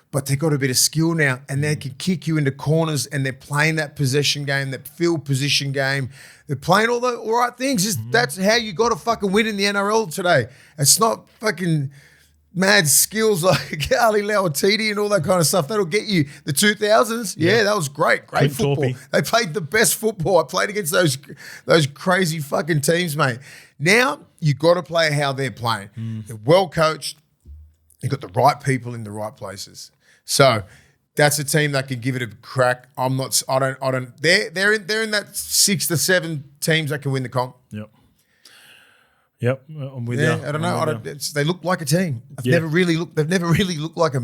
but they got a bit of skill now, and they can kick you into corners. And they're playing that possession game, that field position game. They're playing all the right things. That's how you got to fucking win in the NRL today. It's not fucking mad skills like Ali Lauatiti and all that kind of stuff. That'll get you the 2000s. Yeah, that was great football. Torpy. They played the best football. I played against those crazy fucking teams, mate. Now you got to play how they're playing. They're well coached. You've got the right people in the right places. So that's a team that can give it a crack. They're in that 6 to 7 teams that can win the comp. Yep, I'm with you. I don't know. They look like a team. They've never really looked like a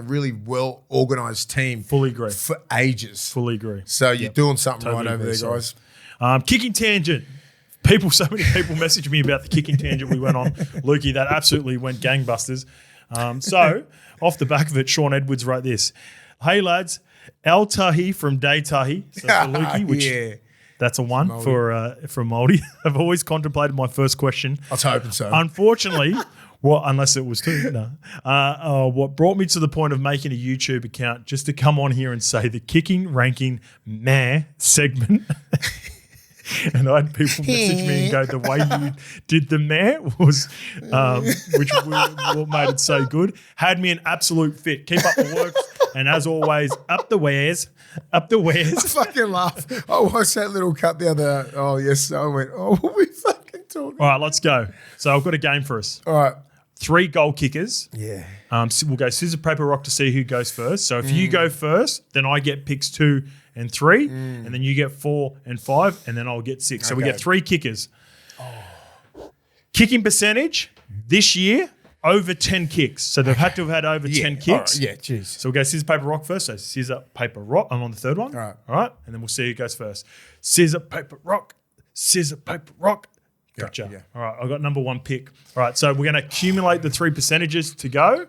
really well organized team. Fully agree. For ages. Fully agree. So you're doing something Totally right over agree, there, guys. Kicking tangent. So many people messaged me about the kicking tangent we went on. Lukey, that absolutely went gangbusters. So off the back of it, Sean Edwards wrote this. Hey, lads, Al Tahi from Day Tahi. So for Lukey, which that's a one for Māori. I've always contemplated my first question. I was hoping so. Unfortunately, unless it was two, no. What brought me to the point of making a YouTube account just to come on here and say the kicking ranking segment. And I had people message me and go, the way you did the mare was, what made it so good, had me an absolute fit. Keep up the work. And as always, up the wares. I fucking laugh. I watched that little cut the other. Oh, yes. I went, what are we fucking talking? All right, let's go. So I've got a game for us. All right. 3 goal kickers. Yeah. So we'll go scissors, paper, rock to see who goes first. So if you go first, then I get picks 2 and 3, and then you get 4 and 5, and then I'll get 6. So we get 3 kickers. Kicking percentage this year, over 10 kicks. So they've had to have had over 10 kicks. Right. Yeah, jeez. So we'll go scissors, paper, rock first. So scissors, paper, rock. I'm on the third one. All right. And then we'll see who goes first. Scissors, paper, rock. Scissors, paper, rock. Gotcha. Yeah. All right, I got number 1 pick. All right, so we're going to accumulate the 3 percentages to go.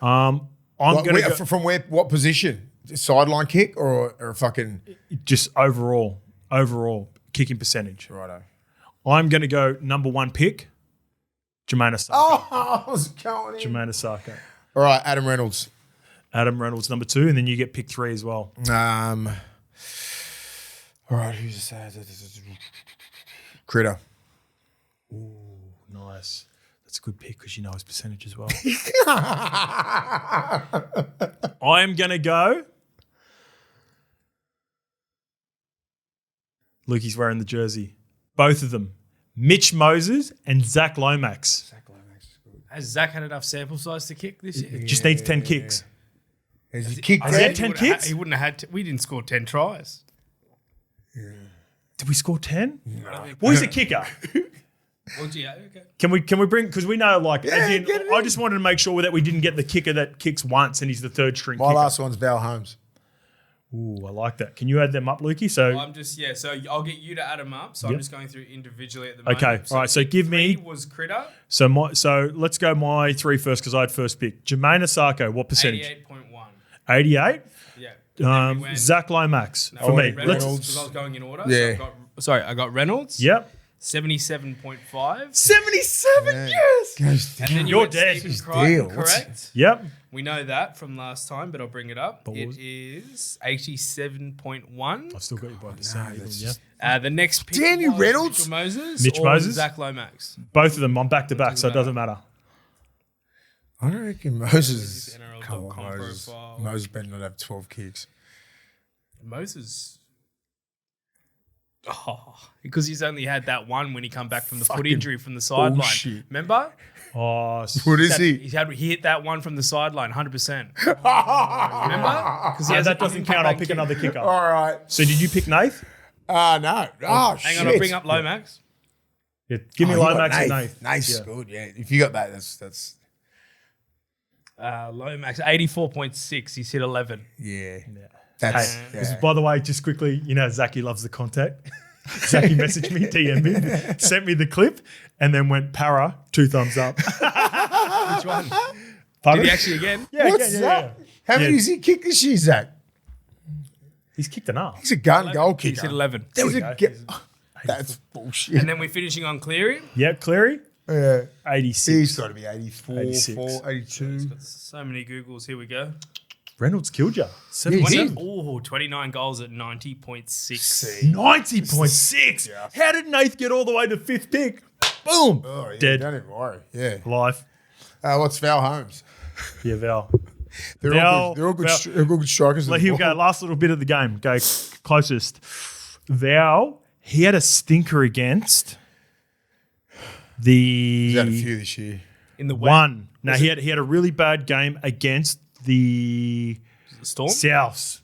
I'm going to from where? What position? Sideline kick or a fucking just overall kicking percentage. Righto. I'm going to go number 1 pick, Jermaine Asako. Oh, I was going in. Jermaine Asako. All right, Adam Reynolds. Adam Reynolds, number 2, and then you get pick 3 as well. All right, who's this? Critter. Ooh, nice. That's a good pick because you know his percentage as well. I am going to go. Lukey's wearing the jersey. Both of them. Mitch Moses and Zach Lomax. Has Zach had enough sample size to kick this year? Just needs 10 kicks. Has he kicked Has he had that? 10 kicks? He wouldn't have had to. We didn't score 10 tries. Did we score 10? No. Well, he's a kicker. Well, yeah, okay. Can we bring, because we know, like, as in, get it I in. just wanted to make sure that we didn't get the kicker that kicks once and he's the 3rd string My kicker. last one's Val Holmes. Ooh, I like that. Can you add them up, Lukey? So I'm just, so I'll get you to add them up. So I'm just going through individually at the moment. Okay, all right. So give me. 3 was Critter. So let's go my 3 first because I had first pick. Jermaine Asako, what percentage? 88.1. 88. Yeah. Zach Lomax for me. Reynolds, because I was going in order. Yeah. So I got Reynolds. Yep. 77.5. 77. Yes. Goes And then You're went dead. Stephen Deal. Crichton, What's- correct? Yep. We know that from last time, but I'll bring it up. What It was is 87.1. I've still got you by percent. that's Yeah. just- The next pick Damn you, was Reynolds. Mitchell Moses. Mitch or Moses? Zach Lomax. Both of them. I'm back to back, so it doesn't matter. I don't reckon Moses. NRL.com Come on, Moses. profile. Moses better not have 12 kicks. Moses. Oh, because he's only had that one when he come back from the foot Fucking injury from the sideline. bullshit. Remember? Oh, What is he? He hit that one from the sideline, 100%. Remember? Because that doesn't count. I'll pick another kicker. All right. So did you pick Nath? No. Oh, Hang shit. on, I'll bring up Lomax. Yeah. Give me Oh, you got Lomax and Nath. Nath. Nath's Yeah. good, yeah. If you got that, that's Lomax, 84.6. He's hit 11. Yeah. Hey, That's this is- by the way, just quickly, you know, Zachy loves the contact. Zachy messaged me, DM'd me, sent me the clip, and then went para, 2 thumbs up. Which one? Pardon? Did he actually again? Yeah, What's yeah, that? yeah. How many Yeah. has he kicked this year, Zach? He's kicked enough. He's a gun goal kicker. He's hit 11. There we we go. go. That's bullshit. And then we're finishing on Cleary. Yep, Cleary, Yeah. 86. He's got to be 84, 86. 4, 82. So many Googles. Here we go. Reynolds killed you. Yeah, he 20, did. 29 goals at 90.6. 90.6. How did Nath get all the way to 5th pick? Boom. Oh, yeah, Dead. Don't even worry. Yeah. Life. What's Val Holmes? Yeah, Val. They're all good strikers. Here we go. Last little bit of the game. Go closest. Val, he had a stinker against He's had a the few this year. In the wet. one. No, he had a really bad game against the Storm. Souths.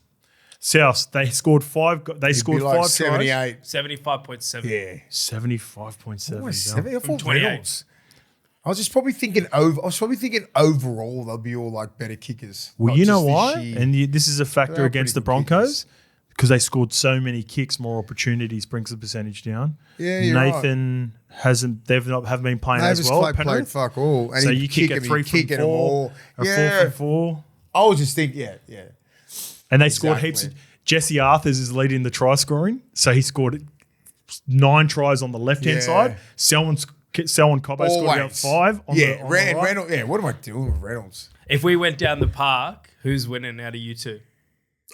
They scored 5. They It'd scored be 5 like tries. 78. 75.7. Yeah. 75.7. Almost Val. 70. I thought 28. Reynolds. I was probably thinking overall they'll be all like better kickers. Well, not you know just this why? year. And this is a factor They are against the pretty good Broncos because they scored so many kicks, more opportunities brings the percentage down. Yeah, you're right. Nathan haven't been playing Davis as well. played Penrith. fuck all. And So he'd you kick a him, 3 he'd kick from them 4, all. a 4 Yeah. from 4, I was just thinking, yeah. and they scored Exactly. heaps. Jesse Arthurs is leading the try scoring, so he scored 9 tries on the left hand Yeah. side. Selwyn Cobbo scored about Always. 5 on the on the right. Reynolds. Yeah, what am I doing with Reynolds? If we went down the park, who's winning out of you two?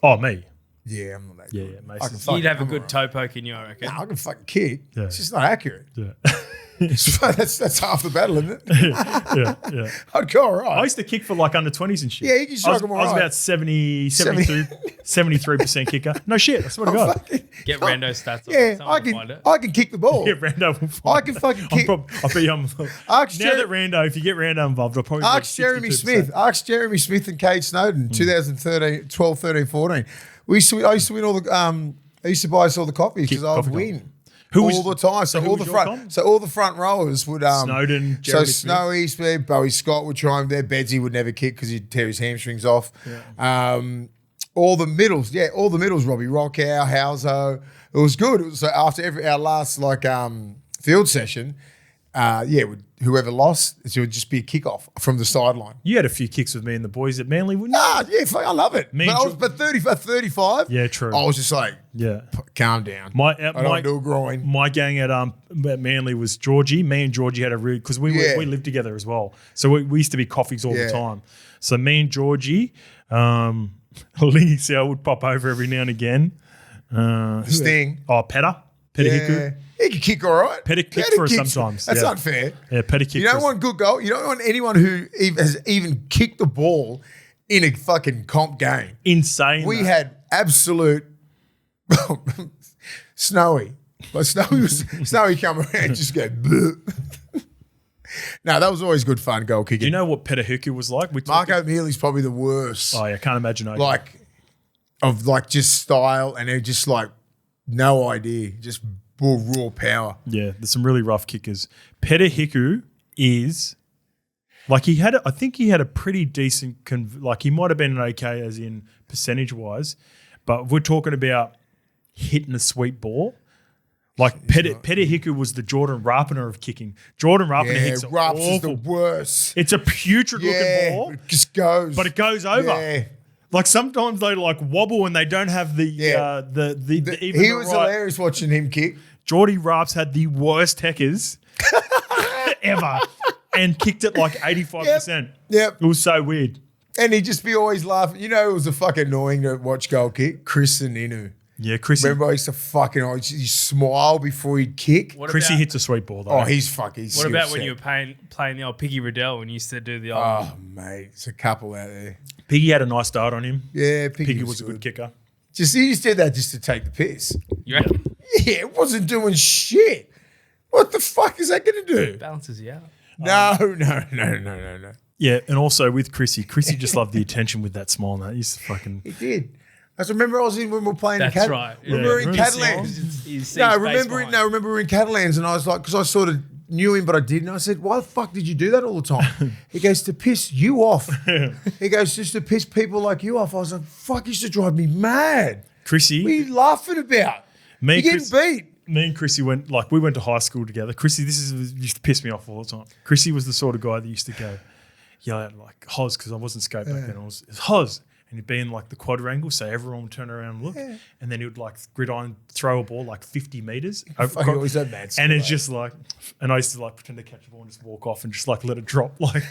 Oh, me. Yeah, I'm not that Yeah, good. yeah, I Mason. can fucking- You'd have a I'm good alright. toe poke in you, I reckon. Nah, I can fucking kick. Yeah. It's just not accurate. Yeah. that's half the battle, isn't it? yeah. I'd go all right. I used to kick for like under 20s and shit. Yeah, you can I was, chuck 'em I was alright. about 73% kicker. No shit, I swear to God. Get Rando stats. Yeah, Someone will find it. I can kick the ball. Yeah, Rando will find I can fucking it. kick. I bet you I'm. Ask Now that Rando, if you get Rando involved, I'll probably. be like Ask Jeremy 62%. Smith. Ask Jeremy Smith and Kate Snowden, 2013, 12, 13, 14. I used to win all the. I used to buy us all the coffees because I would coffee win. Who all was- the time. So who all was the your front. comp? So all the front rowers would. Snowden, So Jeremy Smith. Snowy Smith, Bowie Scott would try him there. Bedsy would never kick because he'd tear his hamstrings off. All the middles, Robbie Rockow, Hauso. It was good. It was so after our last field session, whoever lost, it would just be a kickoff from the sideline. You had a few kicks with me and the boys at Manly, wouldn't you? I love it. Me But, and 35, Yeah, true. I was just like, Yeah. calm down. My I don't do a groin. My gang at Manly was Georgie. Me and Georgie had a really because we lived together as well. So we used to be coffees all the Yeah. time. So me and Georgie, Lingy Sal would pop over every now and again. Sting. Petta Hiku. Yeah. He can kick all right. Petty kick Petty for us kicks- sometimes, That's yeah. unfair. Yeah, Petty kick. You don't was- want good goal. You don't want anyone who has even kicked the ball in a fucking comp game. insane. We though. had absolute Snowy. But Snowy come around and just go bleh. No, that was always good fun, goal kicking. Do you know what Petty Hiku was like? We Mark talked- O'Mealy's probably the worst. Oh, yeah, I can't imagine. Of just style and they're just like no idea. Just raw power. Yeah, there's some really rough kickers. Petty Hiku is like I think he had a pretty decent he might have been an okay as in percentage wise, but if we're talking about hitting a sweet ball. Like Petty Hiku was the Jordan Rapiner of kicking. Jordan Rapiner hits an Raps is the awful. worst. It's a putrid looking ball, it just goes. but it goes over. Yeah. Like sometimes they like wobble and they don't have the even He the was right. hilarious watching him kick. Geordie Raps had the worst heckers ever and kicked it like 85%. Yep. It was so weird. And he'd just be always laughing. You know, it was a fucking annoying to watch goal kick. Chrissy Inu. Yeah, Chrissy Remember, I used to fucking always smile before he'd kick. What Chrissy about, hits a sweet ball though. Oh, he's fucking. What about when you were playing the old Piggy Riddell when you used to do the old... Oh, mate, it's a couple out there. Piggy had a nice start on him. Yeah, Piggy was a good kicker. He just did that just to take the piss. You reckon? Yeah, it wasn't doing shit. What the fuck is that going to do? Balances you out. No. Yeah, and also with Chrissy just loved the attention with that smile. He used to fucking He did. I remember I was in when we were playing That's in right. Remember Yeah. in Remember Catalans? You see No, his face remember behind. in Catalans, and I was like, because I sort of knew him, but I didn't. I said, why the fuck did you do that all the time? He goes, to piss you off. He goes, just to piss people like you off. I was like, fuck, used to drive me mad. Chrissy. What are you laughing about? You're getting beat. Me and Chrissy we went to high school together. Chrissy, used to piss me off all the time. Chrissy was the sort of guy that used to go, yell out like Hoz, because I wasn't skate back then. It was Hoz. And he'd be in like the quadrangle, so everyone would turn around and look. Yeah. And then he would like gridiron throw a ball like 50 metres. Always so mad. And it's just like, and I used to like pretend to catch a ball and just walk off and just like let it drop. Like,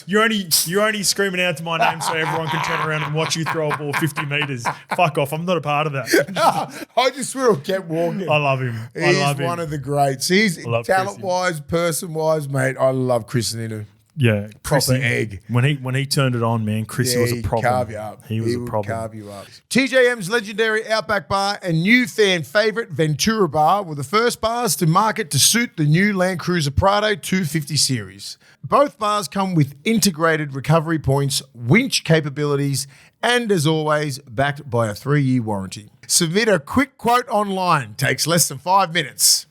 you're only screaming out to my name so everyone can turn around and watch you throw a ball 50 metres. Fuck off. I'm not a part of that. I just sort of kept walking. I love him. He's one of the greats. He's talent-wise, person-wise, mate. I love Chris Ninu. Yeah, proper egg. When he turned it on, man, Chris was a problem. Carve you up. He was a problem. Carve you up. TJM's legendary Outback Bar and new fan favourite Ventura Bar were the first bars to market to suit the new Land Cruiser Prado 250 series. Both bars come with integrated recovery points, winch capabilities, and as always, backed by a 3-year warranty. Submit a quick quote online. Takes less than 5 minutes.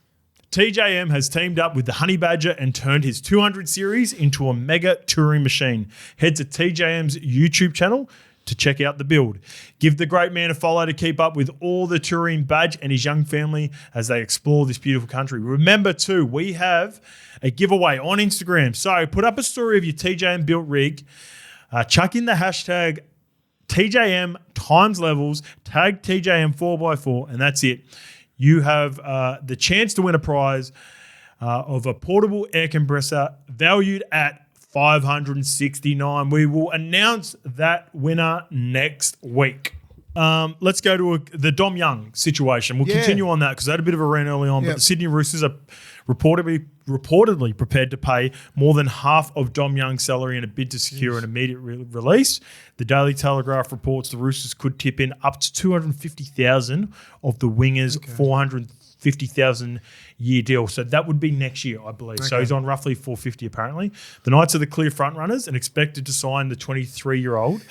TJM has teamed up with the Honey Badger and turned his 200 series into a mega touring machine. Head to TJM's YouTube channel to check out the build. Give the great man a follow to keep up with all the touring Badge and his young family as they explore this beautiful country. Remember too, we have a giveaway on Instagram. So put up a story of your TJM built rig, chuck in the hashtag TJM times levels, tag TJM 4x4, and that's it. You have the chance to win a prize of a portable air compressor valued at $569. We will announce that winner next week. Let's go to the Dom Young situation. We'll continue on that because I had a bit of a rant early on, but the Sydney Roosters are reportedly prepared to pay more than half of Dom Young's salary in a bid to secure an immediate release. The Daily Telegraph reports the Roosters could tip in up to $250,000 of the winger's $450,000 year deal. So that would be next year, I believe. So he's on roughly $450 apparently. The Knights are the clear front runners and expected to sign the 23-year-old.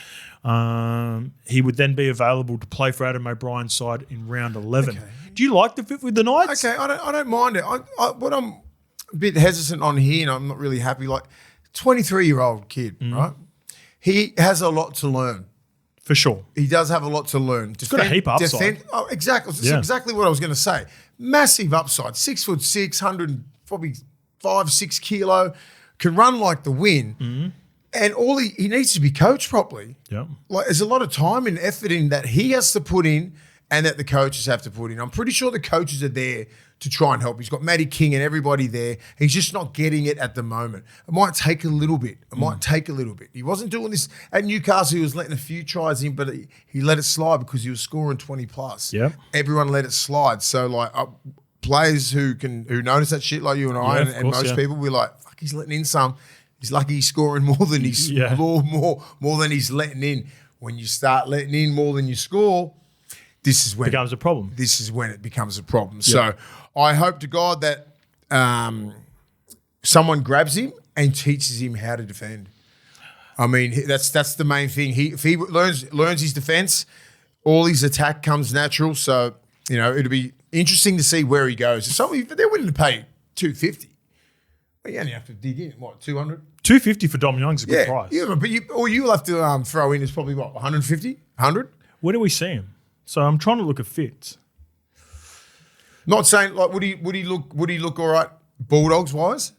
He would then be available to play for Adam O'Brien's side in round 11. Do you like the fit with the Knights? Okay, I don't mind it. What I'm a bit hesitant on here, and I'm not really happy, like 23-year-old kid, right? He has a lot to learn. For sure. He does have a lot to learn. He's got a heap of upside. Exactly. That's exactly what I was going to say. Massive upside. 6'6", 100, probably 5-6 kilo. Can run like the wind. And all he needs to be coached properly. Yeah. Like there's a lot of time and effort in that he has to put in and that the coaches have to put in. I'm pretty sure the coaches are there to try and help. He's got Matty King and everybody there. He's just not getting it at the moment. It might take a little bit. He wasn't doing this at Newcastle. He was letting a few tries in, but he let it slide because he was scoring 20 plus. Yeah. Everyone let it slide. So like players who notice that shit like you and I and most people, we're like, fuck, he's letting in some. He's lucky he's scoring more than he's more than he's letting in. When you start letting in more than you score, this is when becomes a problem. This is when it becomes a problem. So I hope to God that someone grabs him and teaches him how to defend. I mean, that's the main thing. If he learns his defense, all his attack comes natural. So it'll be interesting to see where he goes. If they're willing to pay $250. Well, you only have to dig in, what, 200? $250 for Dom Young's a good price. Yeah, but you'll have to throw in is probably what, 150, 100? Where do we see him? So I'm trying to look at fits. Not saying like would he look all right Bulldogs wise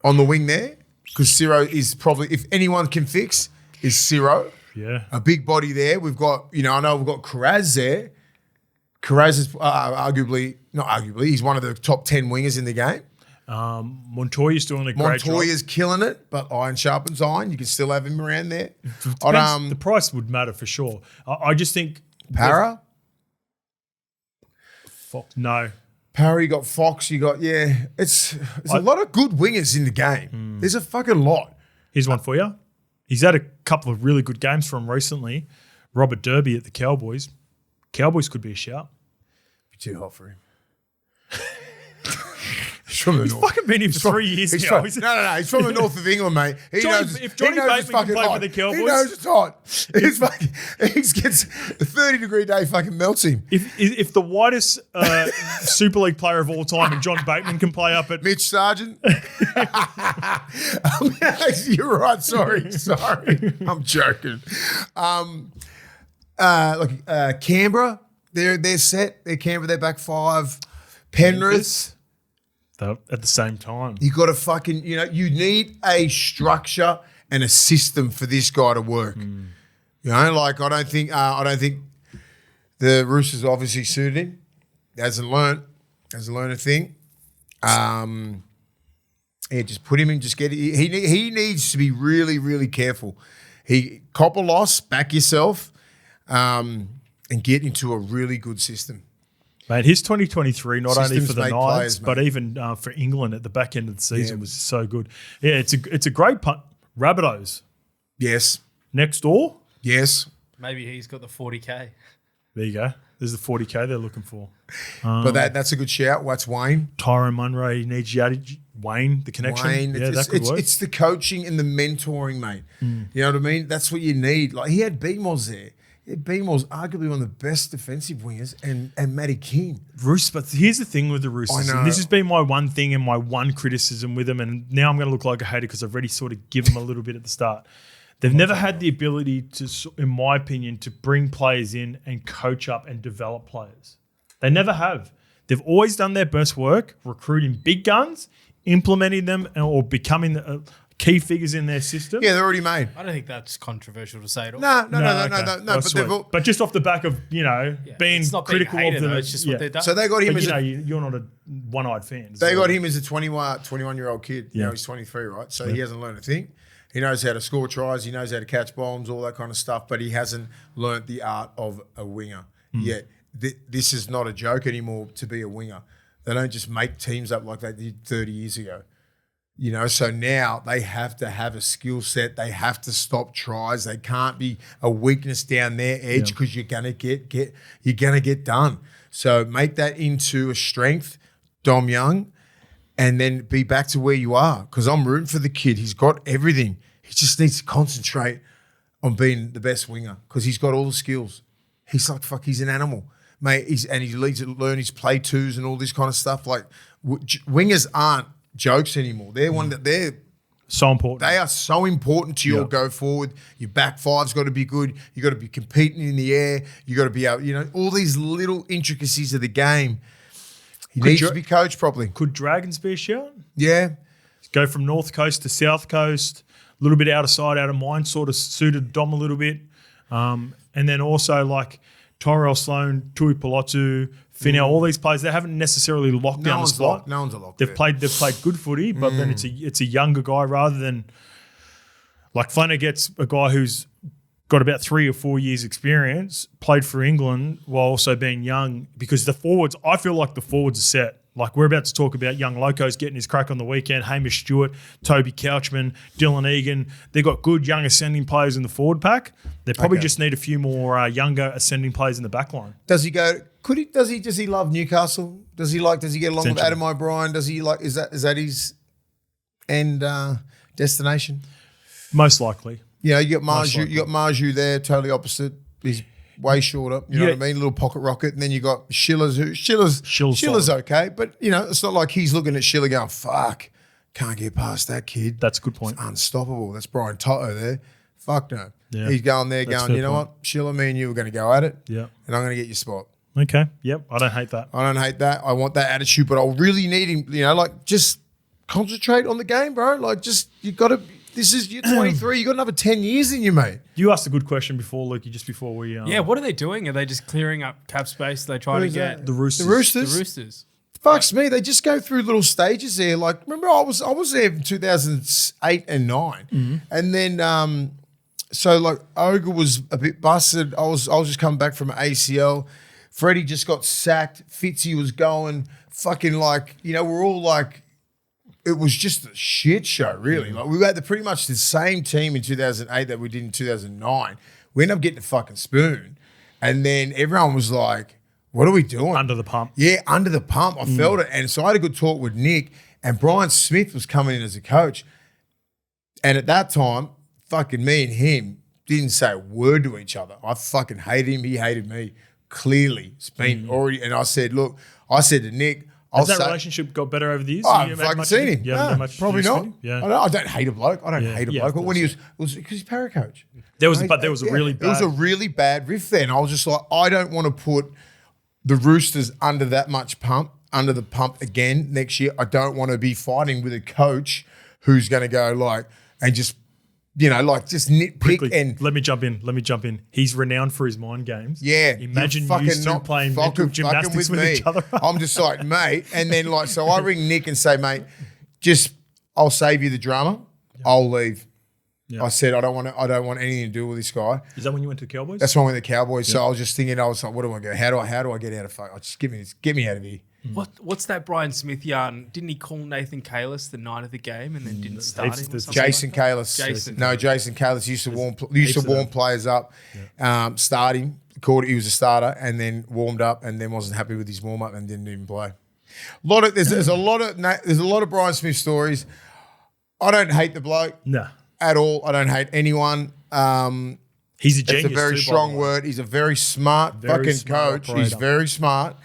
on the wing there? Because Ciro is probably, if anyone can fix, is Ciro. Yeah. A big body there. We've got, I know we've got Carraz there. Carraz is he's one of the top 10 wingers in the game. Montoya's doing a great job. Montoya's killing it, but iron sharpens iron. You can still have him around there. The price would matter for sure. I just think Para? Fox, no. Para, you got Fox, you got, it's a lot of good wingers in the game. There's a fucking lot. Here's one for you. He's had a couple of really good games from recently. Robert Derby at the Cowboys. Cowboys could be a shout. Be too hot for him. from the He's north. fucking been here for 3 years He's now. from, no. He's from the north of England, mate. He knows. If Johnny he knows Bateman it's can fucking play hot. for the Cowboys. He knows it's hot. He's fucking. He gets a 30-degree day. Fucking melts him. If the whitest Super League player of all time and John Bateman can play up at Mitch Sargent. You're right. Sorry. I'm joking. Canberra. They're set. They're Canberra. They're back 5. Penrith. at the same time. You got to fucking, you need a structure and a system for this guy to work. I don't think the Roosters obviously suited him. Hasn't learned a thing. Just put him in. Just get it. He needs to be really, really careful. Cop a loss, back yourself, and get into a really good system. Mate, his 2023, not only for the Knights, players, but even for England at the back end of the season was so good. Yeah, it's a great punt. Rabbitohs. Yes. Next door. Yes. Maybe he's got the 40K. There you go. There's the 40K they're looking for. But that's a good shout. What's Wayne? Tyrone Munro, he needs yardage. Wayne, the connection. Wayne, that could work. it's the coaching and the mentoring, mate. You know what I mean? That's what you need. Like, he had BMOS there. BMOS arguably one of the best defensive wingers, and Matty King. But here's the thing with the Roosters. I know. And this has been my one thing and my one criticism with them, and now I'm going to look like a hater because I've already sort of given them a little bit at the start. They've never had the ability to, in my opinion, to bring players in and coach up and develop players. They never have. They've always done their best work recruiting big guns, implementing them, or becoming key figures in their system. Yeah, they're already made. I don't think that's controversial to say at all. No. Okay. But they've all, But just off the back of being it's not critical being a hater, of them, though, it's just what they've done. so they got him But as you're not a one-eyed fan. they got him as a 21-year-old kid. Yeah. Now he's 23, right? So he hasn't learned a thing. He knows how to score tries. He knows how to catch bombs, all that kind of stuff. But he hasn't learnt the art of a winger yet. This is not a joke anymore to be a winger. They don't just make teams up like they did 30 years ago. So now they have to have a skill set. They have to stop tries. They can't be a weakness down their edge because you're gonna get done. So make that into a strength, Dom Young, and then be back to where you are. Because I'm rooting for the kid. He's got everything. He just needs to concentrate on being the best winger because he's got all the skills. He's like, fuck, he's an animal, mate. He needs to learn his play twos and all this kind of stuff. Like, wingers aren't jokes anymore. They're so important. They are so important to your go forward. Your back five's got to be good. You got to be competing in the air. You got to be able, all these little intricacies of the game. He needs to be coached properly. Could Dragons be a shout? Yeah. Go from North Coast to South Coast, a little bit out of sight, out of mind, sort of suited Dom a little bit. And then also like Tyrell Sloan, Tui Palatu, Finau, all these players, they haven't necessarily locked down the spot. No one's a lock. They've played good footy, but then it's a younger guy rather than like Flanner gets a guy who's got about 3 or 4 years experience, played for England while also being young, because the forwards, I feel like the forwards are set. Like we're about to talk about young Locos getting his crack on the weekend, Hamish Stewart, Toby Couchman, Dylan Egan. They've got good young ascending players in the forward pack. They probably just need a few more younger ascending players in the back line. Does he go? Does he love Newcastle? Does he get along with Adam O'Brien? Does he like? Is that his end destination? Most likely. You got Marju there, totally opposite. He's way shorter. You know what I mean? A little pocket rocket. And then you got Schiller's okay. But, it's not like he's looking at Schiller going, fuck, can't get past that kid. That's a good point. It's unstoppable. That's Brian Toto there. Fuck no. Yeah. He's going there going, you know what? Schiller, me and you are going to go at it. Yeah. And I'm going to get your spot. Okay. Yep. I don't hate that. I want that attitude, but I'll really need him, just concentrate on the game, bro. Like, you got to... This is you're 23. You got another 10 years in you, mate. You asked a good question before, Lukey, just before we. What are they doing? Are they just clearing up cap space? They trying to get the Roosters. The Roosters. Fucks me. They just go through little stages there. Like, remember, I was there in 2008 and 9, and then so like Ogre was a bit busted. I was just coming back from an ACL. Freddie just got sacked. Fitzy was going fucking like we're all like. It was just a shit show, really. Like we had pretty much the same team in 2008 that we did in 2009. We ended up getting the fucking spoon, and then everyone was like, "What are we doing?" Under the pump. Yeah, under the pump. I felt it, and so I had a good talk with Nick, And Brian Smith was coming in as a coach. And at that time, fucking me and him didn't say a word to each other. I fucking hated him. He hated me. Clearly. It's been already. And I said, look, I said to Nick, has that relationship got better over the years? I haven't fucking seen him. No, probably not. Yeah. I don't hate a bloke. I don't hate a bloke. But when he was because he's para coach. There was a really bad. It was a really bad riff there. And I was just like, I don't want to put the Roosters under that much pump, under the pump again next year. I don't want to be fighting with a coach who's going to go like, and just, just nitpick. Quickly, and let me jump in. He's renowned for his mind games. Yeah. Imagine you two playing mental gymnastics with each other. I'm just like, mate. And then so I ring Nick and say, mate, I'll save you the drama. Yeah. I'll leave. Yeah. I said, I don't want anything to do with this guy. Is that when you went to the Cowboys? That's when I went to the Cowboys. Yeah. So I was just thinking, I was like, what do I go? How do I get out of fuck? Just get me out of here. What's that Brian Smith yarn? Didn't he call Nathan Kalis the night of the game and then didn't start him? Jason Kalis. Jason Kalis used to warm players up, start him. He was a starter and then warmed up and then wasn't happy with his warm up and didn't even play. There's a lot of Brian Smith stories. I don't hate the bloke. No. At all. I don't hate anyone. He's a genius. It's a very strong word. He's a very smart coach. Operator. He's very smart.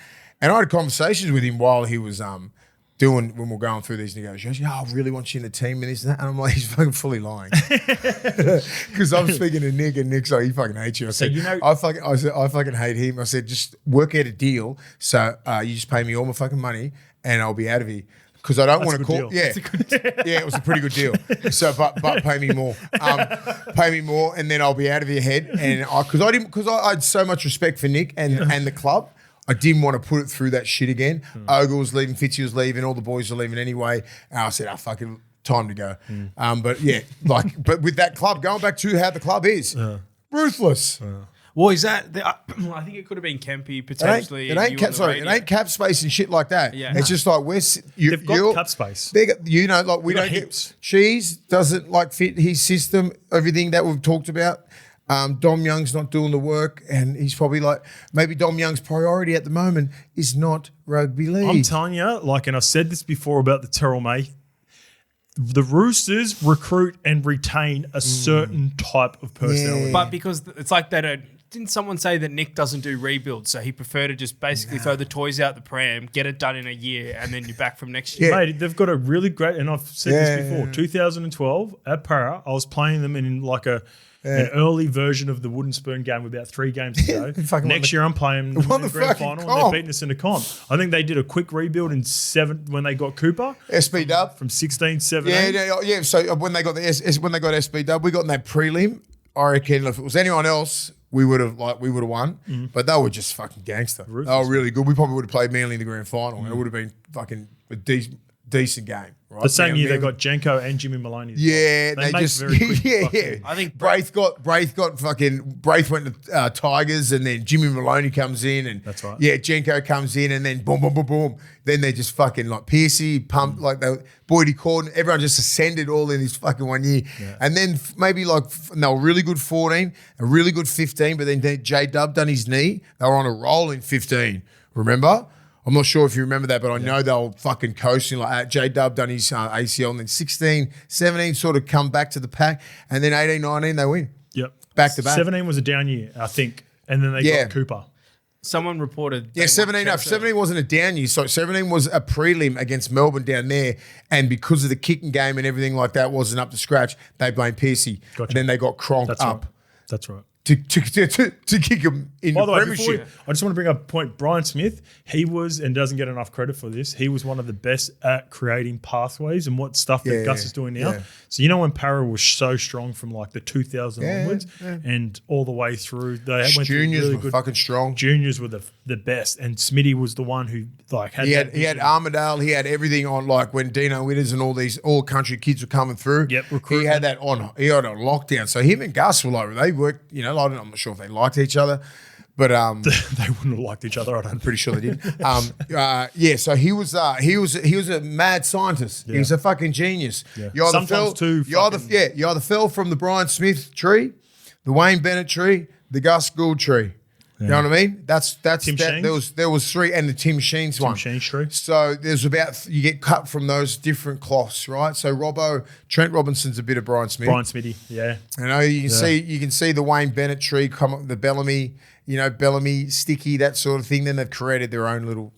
And I had conversations with him while he was when we were going through these negotiations. I really want you in the team and this and that. And I'm like, he's fucking fully lying. Because I'm speaking to Nick and Nick's like, he fucking hates you. I said, I fucking hate him. I said, just work out a deal. So you just pay me all my fucking money and I'll be out of here. Because I don't want to call. Yeah, it was a pretty good deal. So, but pay me more. Pay me more, and then I'll be out of your head. And because I had so much respect for Nick and the club, I didn't want to put it through that shit again. Ogle was leaving, Fitzy was leaving, all the boys were leaving anyway. And I said, fucking time to go. But with that club, going back to how the club is, ruthless. Well, is that? I think it could have been Kempy potentially. It ain't cap space and shit like that. Yeah. It's just like they've got cap space. We don't hips. Cheese doesn't fit his system. Everything that we've talked about. Dom Young's not doing the work, and he's probably maybe Dom Young's priority at the moment is not rugby league. I'm telling you, and I've said this before about the Terrell May. The Roosters recruit and retain a certain type of personality. But because it's like they don't. Didn't someone say that Nick doesn't do rebuilds, so he preferred to just basically throw the toys out the pram, get it done in a year, and then you're back from next year? Mate, they've got a really great, and I've said this before, 2012 at Para, I was playing them in an early version of the Wooden Spoon game about 3 games ago. Next year I'm playing them in the grand final and they're beating us in the comp. I think they did a quick rebuild in 7 when they got Cooper. SB Dub. From 16, 17. Yeah. So when they got SB Dub, we got in that prelim. I reckon if it was anyone else, we would have won. But they were just fucking gangster. Ruthless. They were really good. We probably would have played Manly in the grand final. It would have been fucking a decent game. Right? The same year they got Jenko and Jimmy Maloney. Yeah, they just very quick I think Braith went to Tigers, and then Jimmy Maloney comes in, and that's right. Yeah, Jenko comes in, and then boom, boom, boom, boom. Then they just fucking Piercy pumped Boydie Corden. Everyone just ascended all in this fucking 1 year, and then maybe they were really good 14, a really good 15, but then J Dub done his knee. They were on a roll in 15. Remember? I'm not sure if you remember that, but I know they were fucking coasting like that. J-Dub done his ACL, and then 16, 17 sort of come back to the pack, and then 18, 19 they win. Yep. Back to back. 17 was a down year, I think, and then they got Cooper. Someone reported. Yeah, 17. No, 17 wasn't a down year. So 17 was a prelim against Melbourne down there, and because of the kicking game and everything like that wasn't up to scratch, they blamed Piercy. Gotcha. And then they got Cronk up. Right. That's right. To kick him in the premiership. I just want to bring up a point. Brian Smith, he was, and doesn't get enough credit for this, he was one of the best at creating pathways and what stuff that Gus is doing now. Yeah. So when Para was so strong from the 2000 onwards and all the way through, they went juniors really were good. Fucking strong. Juniors were the best, and Smitty was the one who had. He had Armadale. He had everything on. When Dino Witters and all these all country kids were coming through. Yep, he had that on. He had a lockdown. So him and Gus were they worked. I'm not sure if they liked each other, but they wouldn't have liked each other. I'm pretty sure they did. So he was a mad scientist. Yeah. He was a fucking genius. Yeah. You either fell from the Brian Smith tree, the Wayne Bennett tree, the Gus Gould tree. You know what I mean? That's Tim that. There was 3, and the Tim Sheens one. Tim Sheen's true. So there's about you get cut from those different cloths, right? So Trent Robinson's a bit of Brian Smith. Brian Smithy, yeah. You know, you can see the Wayne Bennett tree come up, the Bellamy, Bellamy sticky, that sort of thing. Then they've created their own little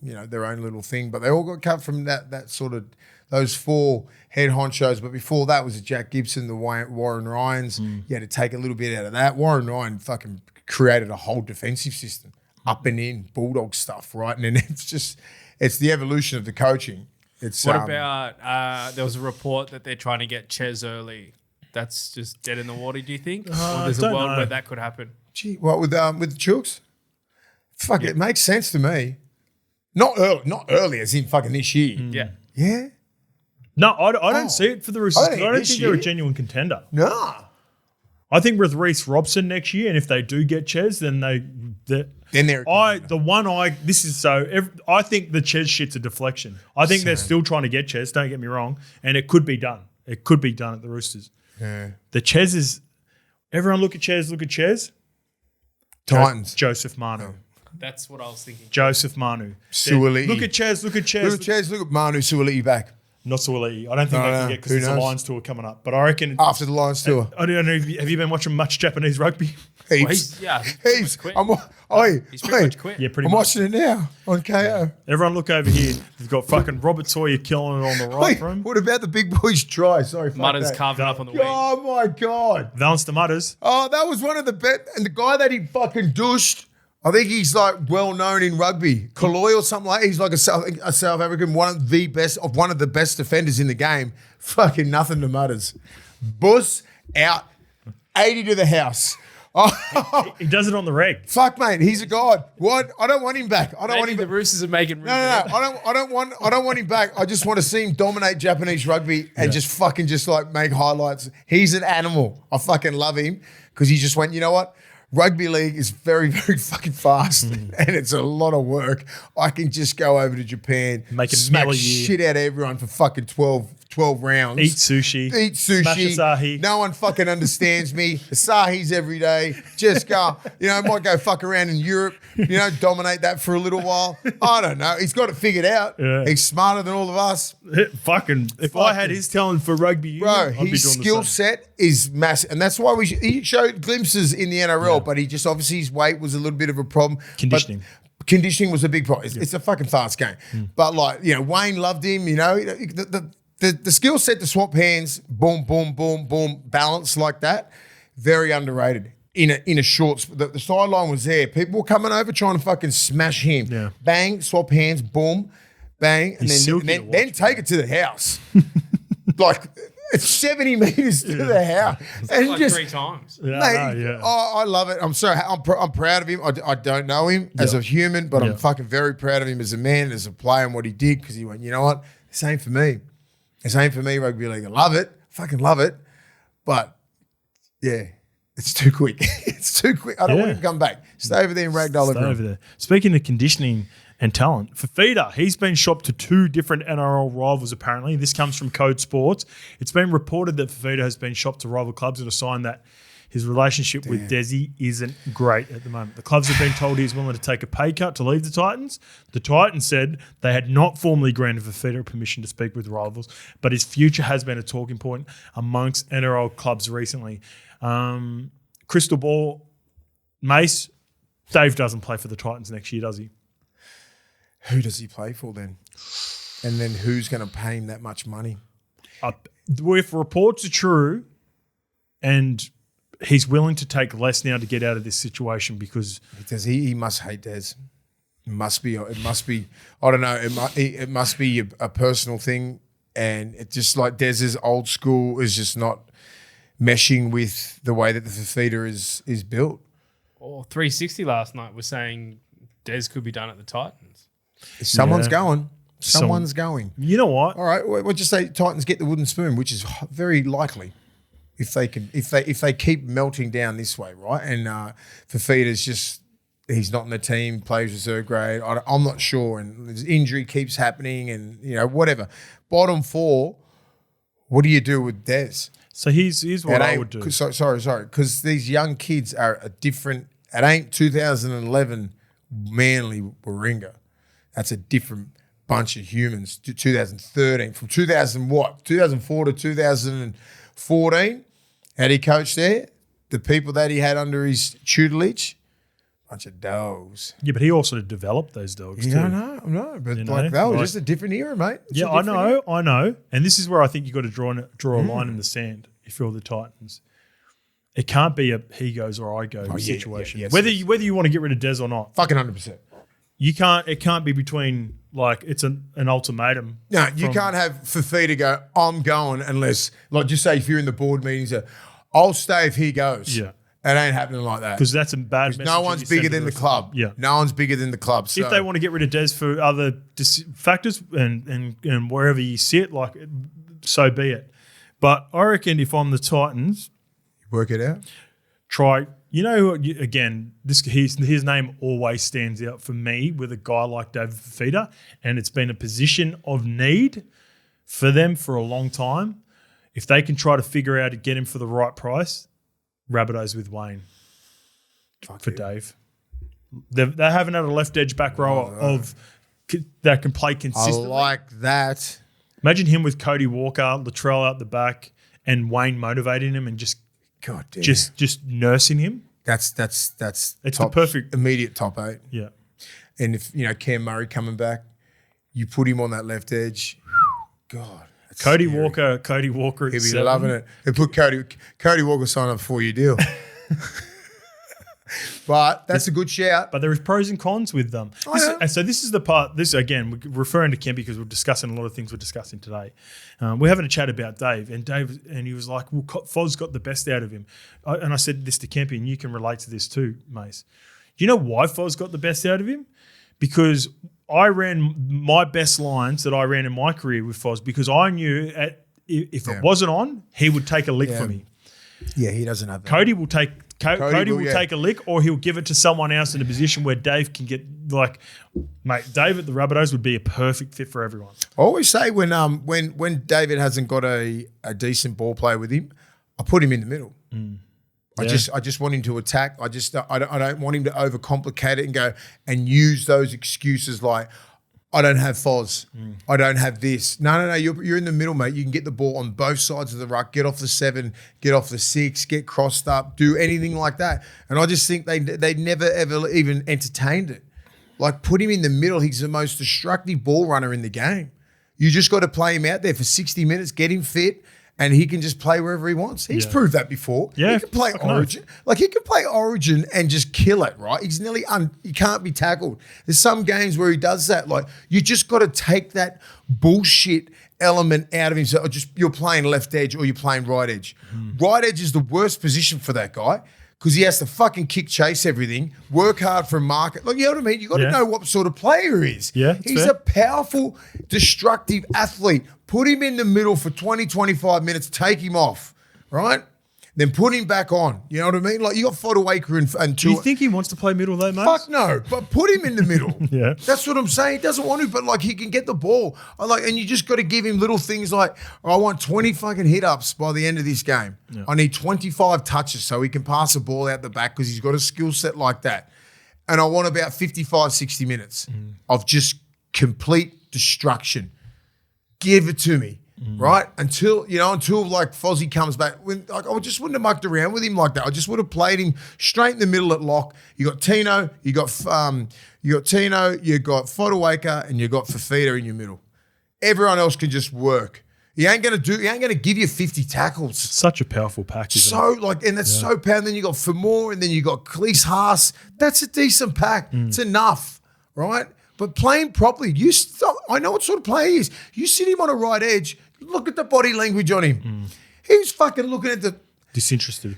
thing, but they all got cut from that sort of those 4 head honchos. But before that was Jack Gibson, the Warren Ryans. You had to take a little bit out of that. Warren Ryan fucking created a whole defensive system, up and in, bulldog stuff, right? And then it's the evolution of the coaching. What about there was a report that they're trying to get Ches early. That's just dead in the water, do you think? Or there's a world where that could happen? Gee, what with the Chooks? Fuck, it makes sense to me. Not early as in fucking this year. Yeah. Yeah? No, I don't see it for the Roosters. I don't think this they're a year. genuine contender. Nah. I think with Reece Robson next year, and if they do get Ches, then I think the Ches shit's a deflection. I think they're still trying to get Ches, don't get me wrong, and it could be done. It could be done at the Roosters. Yeah. The Ches is everyone look at Ches. Titans. Joseph Manu. That's what I was thinking. Joseph Manu. Suoliti. Look at Ches. Look at Manu Suoliti back. Not Suoliti. I don't think they can get because there's a Lions tour coming up. But I reckon after the Lions tour. I don't know. Have you been watching much Japanese rugby? Heaps. He's pretty much quit. Yeah, pretty I'm much. watching it now on KO. Everyone look over here. You've got fucking Robert Sawyer killing it on the right for him. What about the big boys try? Sorry, fuck Mutters that. carving up on the wing. Oh my God. Valence the Mutters. Oh, that was one of the best. And the guy that he fucking douched, I think he's like well known in rugby. Kaloy or something like that. He's like a South African, one of the best defenders in the game. Fucking nothing to Mutters. Bus out, 80 to the house. Oh, He does it on the reg. fuck, mate. He's a god. What? I don't want him back. I don't want Maybe him the Roosters are making room. No. I don't want him back. I just want to see him dominate Japanese rugby and just like make highlights. He's an animal. I fucking love him because he just went, you know what? Rugby league is very, very fucking fast and it's a lot of work. I can just go over to Japan, Make a smack meal a year. shit out of everyone for fucking 12 rounds. Eat sushi. Smash Asahi. No one fucking understands me. Asahi's every day. Just go, might go fuck around in Europe, dominate that for a little while. I don't know. He's got it figured out. Yeah. He's smarter than all of us. If I had his talent for rugby union, Bro, I'd be doing his the skill same. set is massive. And that's why he showed glimpses in the NRL, but he just obviously his weight was a little bit of a problem. Conditioning. But conditioning was a big problem. It's a fucking fast game. But Wayne loved him, the skill set to swap hands, boom, boom, boom, boom, balance like that, very underrated. In a short, the sideline was there. People were coming over trying to fucking smash him. Yeah. Bang, swap hands, boom, bang, and He's silky to then watch, take it to the house. Like it's 70 meters to the house, and Like just 3 times. Yeah, mate, I know, yeah. I love it. I'm sorry. I'm proud of him. I don't know him as a human, but I'm fucking very proud of him as a man, as a player, and what he did because he went. You know what? This ain't for me. This ain't for me. Rugby league. I love it. Fucking love it. But yeah, it's too quick. It's too quick. I don't want him to come back. Stay over there and ragdoll Stay everyone. over there. Speaking of conditioning and talent, FIFITA, he's been shopped to 2 different NRL rivals apparently. This comes from Code Sports. It's been reported that FIFITA has been shopped to rival clubs and a sign that his relationship with Desi isn't great at the moment. The clubs have been told he's willing to take a pay cut to leave the Titans. The Titans said they had not formally granted FIFITA permission to speak with rivals, but his future has been a talking point amongst NRL clubs recently. Crystal ball, Mace, Dave doesn't play for the Titans next year, does he? Who does he play for then? And then who's going to pay him that much money? If reports are true and he's willing to take less now to get out of this situation because He must hate Des. It must be. I don't know. It must be a personal thing, and it's just like Des's old school is just not meshing with the way that the FIFITA is built. Or 360 last night was saying Des could be done at the Titans. Someone's going. Someone's going. You know what? All right. We'll just say Titans get the wooden spoon, which is very likely. If they keep melting down this way, right? And FIFITA's just he's not in the team, plays reserve grade. I'm not sure, and his injury keeps happening, and whatever. Bottom 4, what do you do with Des? So here's what I would do. Sorry, because these young kids are a different It ain't 2011 Manly Warringah. That's a different bunch of humans. 2013, from 2004 to 2014, had he coached there? The people that he had under his tutelage, bunch of dogs. Yeah, but he also developed those dogs too. I know. But like that was just a different era, mate. It's I know. And this is where I think you've got to draw a line in the sand if you're the Titans. It can't be a he goes or I go situation. Yes, whether you want to get rid of Des or not. Fucking 100%. It can't be between, like, it's an ultimatum. No, you can't have FIFITA go, I'm going, unless, like, just say if you're in the board meetings, I'll stay if he goes. Yeah. It ain't happening like that. Because that's a bad message. No one's bigger than the club. Yeah. No one's bigger than the club. So. If they want to get rid of Des for other factors and wherever you sit, like, so be it. But I reckon if I'm the Titans, work it out. Try. Again, his name always stands out for me with a guy like David Fifita, and it's been a position of need for them for a long time. If they can try to figure out to get him for the right price, Rabbitohs with Wayne for Dave. They haven't had a left edge back row that can play consistently. I like that. Imagine him with Cody Walker, Latrell out the back, and Wayne motivating him and just nursing him. That's it's top, the perfect immediate top 8. Yeah. And if Cam Murray coming back, you put him on that left edge. God, Cody scary. Walker. He'd be 7. Loving it. They put Cody Walker sign up before you deal. But that's a good shout. But there is pros and cons with them. And so this is the part. This again, we're referring to Kempy because we're discussing a lot of things we're discussing today. We're having a chat about Dave, and he was like, "Well, Foz got the best out of him." And I said this to Kempy, and you can relate to this too, Mace. Do you know why Foz got the best out of him? Because I ran my best lines that I ran in my career with Foz because I knew if it wasn't on, he would take a lick from me. Yeah, he doesn't have that. Cody will take a lick, or he'll give it to someone else in a position where Dave can get Dave at the Rabbitohs would be a perfect fit for everyone. I always say when David hasn't got a decent ball player with him, I put him in the middle. I just want him to attack. I don't want him to overcomplicate it and go and use those excuses like, I don't have Foz. I don't have this. No. You're in the middle, mate. You can get the ball on both sides of the ruck, get off the 7, get off the 6, get crossed up, do anything like that. And I just think they never, ever even entertained it. Like, put him in the middle. He's the most destructive ball runner in the game. You just got to play him out there for 60 minutes, get him fit, and he can just play wherever he wants. He's proved that before. Yeah, he can play Origin. Like, he can play Origin and just kill it, right? He's nearly he can't be tackled. There's some games where he does that. Like, you just got to take that bullshit element out of him. So you're playing left edge or you're playing right edge. Right edge is the worst position for that guy because he has to fucking kick chase everything, work hard for a market. Like, you know what I mean? You got to know what sort of player he is. Yeah, he's a powerful, destructive athlete. Put him in the middle for 20, 25 minutes, take him off, right? Then put him back on. You know what I mean? Like, you got Fodawaker and Do you think he wants to play middle though, mate? Fuck no, but put him in the middle. Yeah. That's what I'm saying. He doesn't want to, but like, he can get the ball. And you just got to give him little things like, I want 20 fucking hit-ups by the end of this game. Yeah. I need 25 touches so he can pass the ball out the back because he's got a skill set like that. And I want about 55, 60 minutes of just complete destruction. Give it to me. Right? Until like Fozzie comes back. I just wouldn't have mucked around with him like that. I just would have played him straight in the middle at lock. You got Tino, you got Fodawaker, and you got FIFITA in your middle. Everyone else can just work. He ain't gonna give you 50 tackles. Such a powerful pack, isn't it? And that's so powerful. And then you got Famore, and then you got Cleese Haas. That's a decent pack. It's enough, right? But playing properly, I know what sort of player he is. You sit him on a right edge, look at the body language on him. He's fucking looking at the... Disinterested.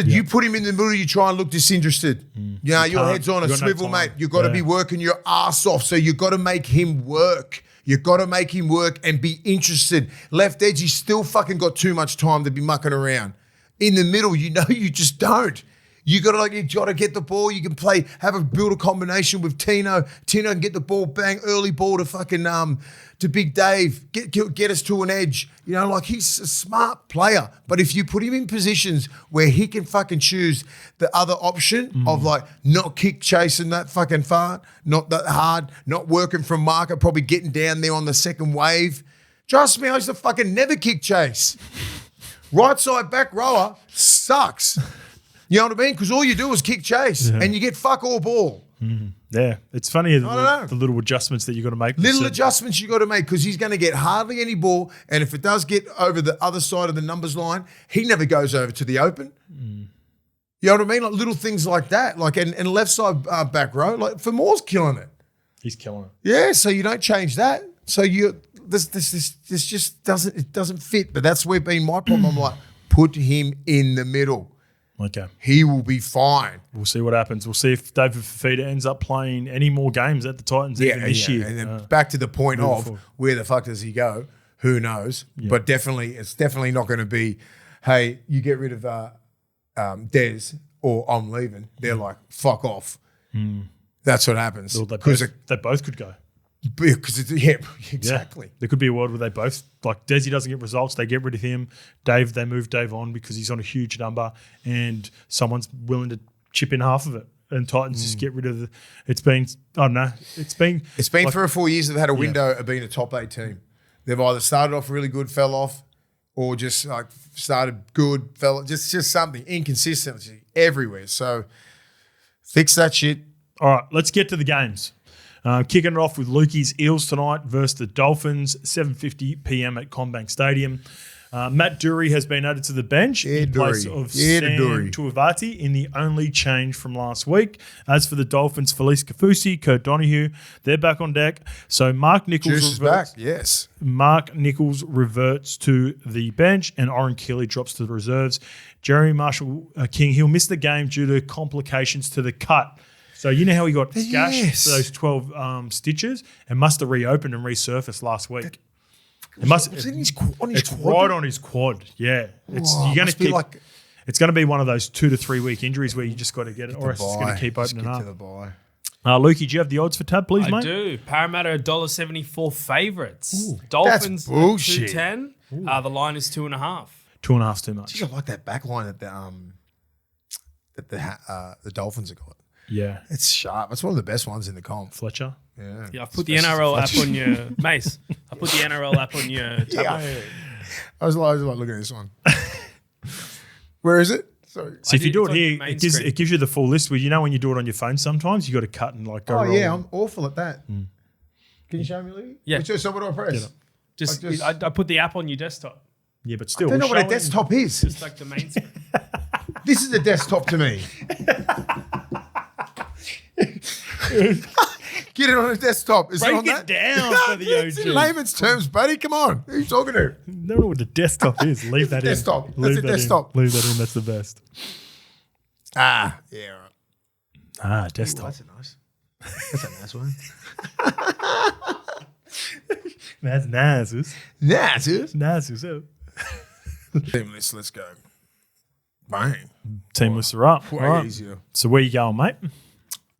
Yeah. You put him in the middle, you try and look disinterested. Your head's on a swivel, mate. You've got to be working your ass off, so you've got to make him work. You've got to make him work and be interested. Left edge, he's still fucking got too much time to be mucking around. In the middle, you just don't. You got to get the ball. You can build a combination with Tino. Tino can get the ball, bang, early ball to fucking to Big Dave. Get us to an edge. You know, like he's a smart player. But if you put him in positions where he can fucking choose the other option of like not kick chasing that fucking far, not that hard, not working from marker, probably getting down there on the second wave. Trust me, I used to fucking never kick chase. Right side back rower sucks. You know what I mean? Because all you do is kick chase and you get fuck all ball. Yeah, it's funny the little adjustments that you got to make. Little adjustments you got to make because he's going to get hardly any ball, and if it does get over the other side of the numbers line, he never goes over to the open. You know what I mean? Like little things like that, like and left side back row, like Famore's killing it. He's killing it. Yeah, so you don't change that. So this just doesn't fit. But that's where been my problem. I'm like, put him in the middle. Okay. He will be fine. We'll see what happens. We'll see if David Fifita ends up playing any more games at the Titans even this year. And then back to the point of where the fuck does he go? Who knows? Yeah. But it's definitely not going to be, hey, you get rid of Des or I'm leaving. They're like, fuck off. That's what happens. Well, they both could go. Because exactly. Yeah. There could be a world where they both, like Desi doesn't get results, they get rid of him. Dave, they move Dave on because he's on a huge number and someone's willing to chip in half of it. And Titans just get rid of it. It's been, I don't know, it's been like, 3 or 4 years they've had a window of being a top 8 team. They've either started off really good, fell off, or just like started good, fell, just something, inconsistency everywhere. So fix that shit. All right, let's get to the games. Kicking it off with Lukey's Eels tonight versus the Dolphins, 7:50 p.m. at CommBank Stadium. Matt Dury has been added to the bench in place of Sam Tuivati in the only change from last week. As for the Dolphins, Felice Kafusi, Kurt Donahue, they're back on deck. So Mark Nichols reverts. Yes. Mark Nichols reverts to the bench and Oren Keeley drops to the reserves. Jeremy Marshall King, he'll miss the game due to complications to the cut. So you know how he got gashed for those 12 stitches and must have reopened and resurfaced last week. It's right on his quad. Yeah, it's going to be one of those 2 to 3 week injuries where you just got to get it, or it's going to keep opening up. Lukey, do you have the odds for Tab, please, mate? I do. Parramatta $1.74 favourites. Dolphins that's bullshit. 2.10. The line is 2.5. 2.5's too much. Jeez, I like that back line that the Dolphins have got. Yeah. It's sharp. It's one of the best ones in the comp. Fletcher. Yeah, I've put the NRL app on your Mace. I put the NRL app on your tablet. I was like looking at this one. Where is it? Sorry. So if you do it here, it gives you the full list. Where you know when you do it on your phone, sometimes you got to cut and like go. Oh yeah, I'm awful at that. Can you show me, Lee? Yeah. So what do I press? I put the app on your desktop. Yeah, but still, I don't know what a desktop is. Just like the main screen. This is a desktop to me. Get it on a desktop. Is Break it on it that? down for the OG. It's in layman's terms, buddy. Come on. Who are you talking to? Don't know what the desktop is. Leave that in. Desktop. That's a desktop. Leave that in. That's the best. Yeah. Right. Desktop. That's a nice one. That's nice. Nice. Team list, let's go. Bang. Team lists are up. Way right. easier. So where you going, mate?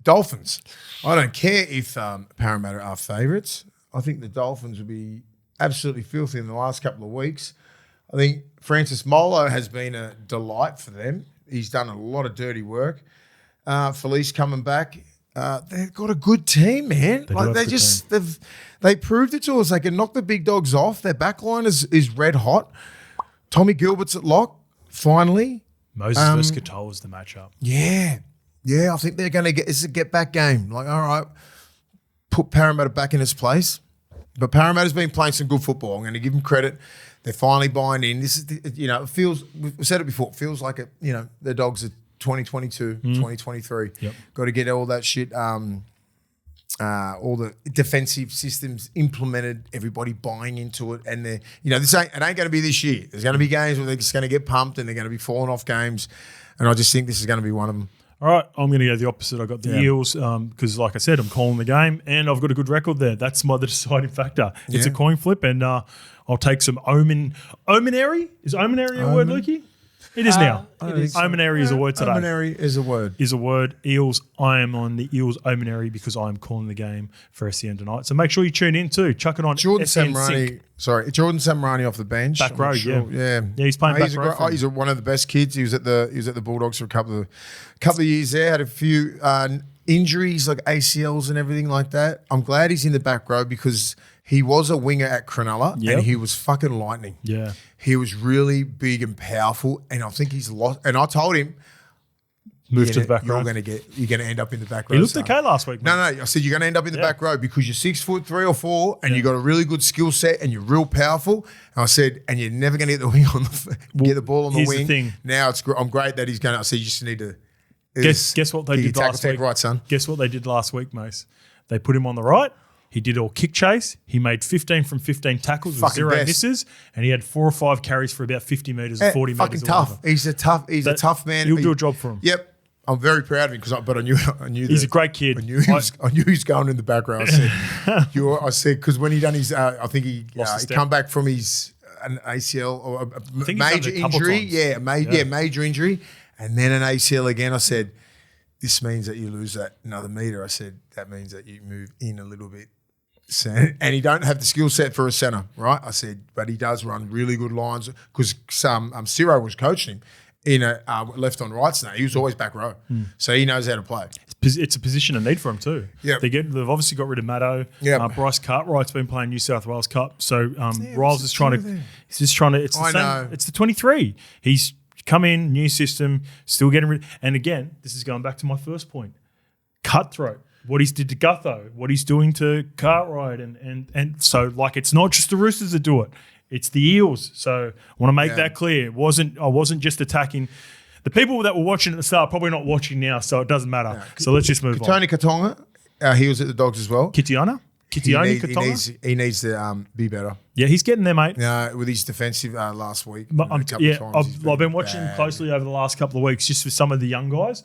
Dolphins. I don't care if Parramatta are favourites. I think the Dolphins will be absolutely filthy in the last couple of weeks. I think Francis Molo has been a delight for them. He's done a lot of dirty work. Felice coming back. They've got a good team, man. They proved it to us. They can knock the big dogs off. Their back line is red hot. Tommy Gilbert's at lock, finally. Moses versus Katoa is the matchup. Yeah, I think they're going to get – it's a get-back game. Like, all right, put Parramatta back in its place. But Parramatta's been playing some good football. I'm going to give them credit. They're finally buying in. This is, it feels – we've said it before. It feels like, the Dogs are 2022, 2023. Yep. Got to get all that shit, all the defensive systems implemented, everybody buying into it. And it ain't going to be this year. There's going to be games where they're just going to get pumped and they're going to be falling off games. And I just think this is going to be one of them. All right, I'm going to go the opposite. I got the Eels because, like I said, I'm calling the game and I've got a good record there. That's the deciding factor. It's a coin flip, and I'll take some omenary. Is omenary a word, Lukey? It is now. It is. Omenary is a word today. Omenary is a word. Is a word. Eels, I am on the Eels Omenary because I am calling the game for SEN tonight. So make sure you tune in too. Chuck it on Jordan SEN Samarani. Sync. Sorry, Jordan Samarani off the bench. Back row, yeah. Yeah, he's playing back row for him. He's one of the best kids. He was at the Bulldogs for a couple of years there. Had a few injuries like ACLs and everything like that. I'm glad he's in the back row because he was a winger at Cronulla and he was fucking lightning. Yeah. He was really big and powerful, and I think he's lost. And I told him, move to the back row. You're going to end up in the back row. He looked son. okay last week. No, I said you're going to end up in the back row because you're 6'3" or 4", and you got a really good skill set, and you're real powerful. And I said, and you're never going to get the wing on get the ball on the wing. The thing. Now I'm great that he's going to. I said you just need to. Guess what they did last week? Right, son. Guess what they did last week, Mace? They put him on the right. He did all kick chase. He made 15 from 15 tackles with Fucking 0 best. misses, and he had 4 or 5 carries for about 50 metres or 40 fucking metres. tough. Whatever. He's a tough man. He'll do a job for him. Yep. I'm very proud of him but I knew He's a great kid. I knew he was going in the back row. I said because when he done his I think he come back from his an ACL or a major injury. Yeah, major injury, and then an ACL again. I said, this means that you lose that another meter. I said that means that you move in a little bit. And he don't have the skill set for a centre, right? I said, but he does run really good lines because Ciro was coaching him in a left on right snare. He was always back row, so he knows how to play. It's a position of need for him too. Yeah, they've obviously got rid of Maddo. Yeah, Bryce Cartwright's been playing New South Wales Cup, so Riles is trying to. He's just trying to. It's the same. It's the 23. He's come in, new system, still getting rid. And again, this is going back to my first point. Cutthroat. What he's did to Gutho, what he's doing to Cartwright, and so like it's not just the Roosters that do it; it's the Eels. So I want to make that clear. I wasn't just attacking the people that were watching at the start. Probably not watching now, so it doesn't matter. No. So let's just move on. Tony Katonga, he was at the Dogs as well. Kitiona, Katonga. He needs to be better. Yeah, he's getting there, mate. With his defensive last week. I've been watching him closely over the last couple of weeks, just with some of the young guys.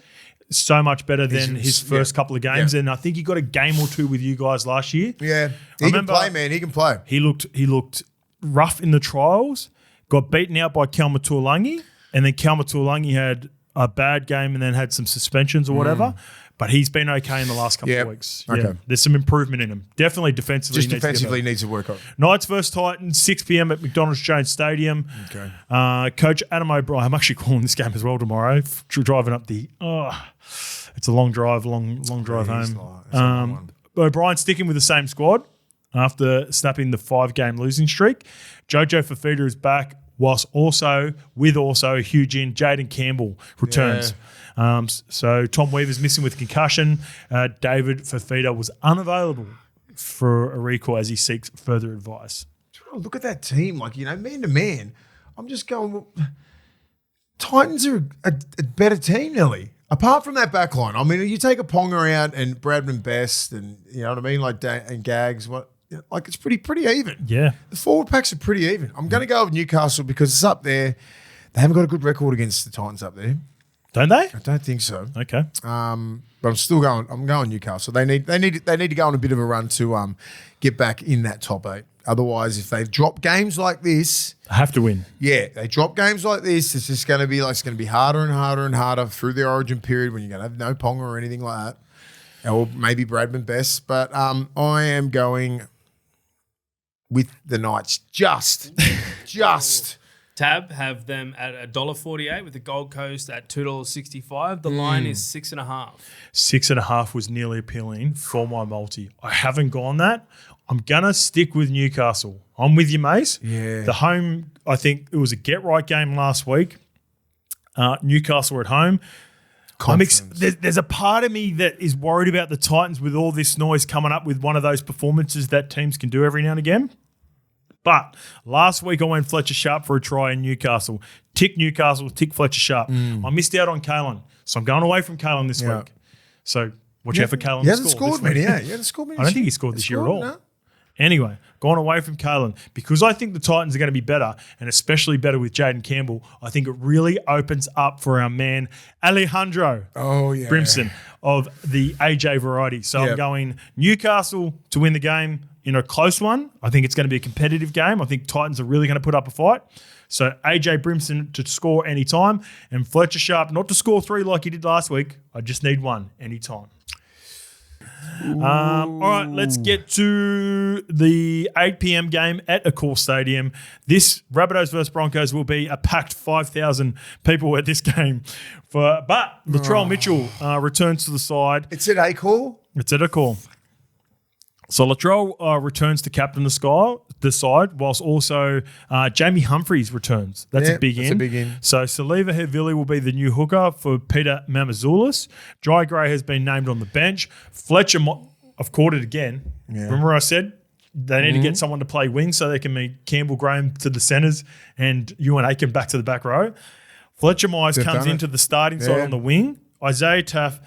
So much better than his first couple of games, and I think he got a game or two with you guys last year. Yeah, he can play, man. He can play. He looked rough in the trials, got beaten out by Kelma Tuolangi, and then Kelma Tuolangi had a bad game and then had some suspensions or whatever. But he's been okay in the last couple of weeks. Okay. Yeah, there's some improvement in him. Definitely defensively. Just defensively needs to work on. Knights versus Titans, 6 p.m. at McDonald's Jones Stadium. Okay. Coach Adam O'Brien. I'm actually calling this game as well tomorrow. Driving up it's a long drive, long drive home. O'Brien sticking with the same squad after snapping the 5-game losing streak. Jojo Fifita is back, whilst also a huge in. Jaden Campbell returns. Yeah. So Tom Weaver's missing with concussion. David Fifita was unavailable for a recall as he seeks further advice. Look at that team, man to man. I'm just going. Titans are a better team, Nelly. Apart from that back line, I mean, you take a Ponga out and Bradman Best, and you know what I mean, and Gags. It's pretty even. Yeah, the forward packs are pretty even. I'm going to go with Newcastle because it's up there. They haven't got a good record against the Titans up there. Don't they? I don't think so. Okay. But I'm still going. I'm going Newcastle. They need to go on a bit of a run to get back in that top 8. Otherwise, if they've dropped games like this, I have to win. Yeah, they drop games like this. It's just going to be harder and harder and harder through the Origin period when you're going to have no Ponga or anything like that, or maybe Bradman Best. But I am going with the Knights. Just. Tab have them at $1.48 with the Gold Coast at $2.65. The line is 6.5. 6.5 was nearly appealing for my multi. I haven't gone that. I'm gonna stick with Newcastle. I'm with you, Mace. Yeah. The home, I think it was a get right game last week. Newcastle were at home. There's a part of me that is worried about the Titans with all this noise coming up with one of those performances that teams can do every now and again. But last week I went Fletcher Sharp for a try in Newcastle. Tick Newcastle, tick Fletcher Sharp. I missed out on Kalen, so I'm going away from Kalen this week. So watch out for Kalen. He hasn't scored many, He hasn't scored many. I don't think he scored this year at all. No. Anyway, gone away from Kalen because I think the Titans are going to be better, and especially better with Jaden Campbell. I think it really opens up for our man Alejandro Brimson of the AJ variety. So I'm going Newcastle to win the game. in a close one. I think it's going to be a competitive game. I think Titans are really going to put up a fight. So AJ Brimson to score anytime and Fletcher Sharp not to score 3 like he did last week. I just need 1 anytime. All right, let's get to the 8 p.m. game at Accor Stadium. This Rabbitohs versus Broncos will be a packed 5,000 people at this game. But Latrell Mitchell returns to the side. It's at Accor? It's at Accor. So Latrell returns to captain the side, whilst also Jamie Humphries returns. That's a big in. So Saliva Hevili will be the new hooker for Peter Mamazoulis. Jai Gray has been named on the bench. Fletcher, I've caught it again. Yeah. Remember I said they need to get someone to play wing so they can meet Campbell Graham to the centres and Ewan Aiken back to the back row. Fletcher Myers comes into the starting side on the wing. Isaiah Taff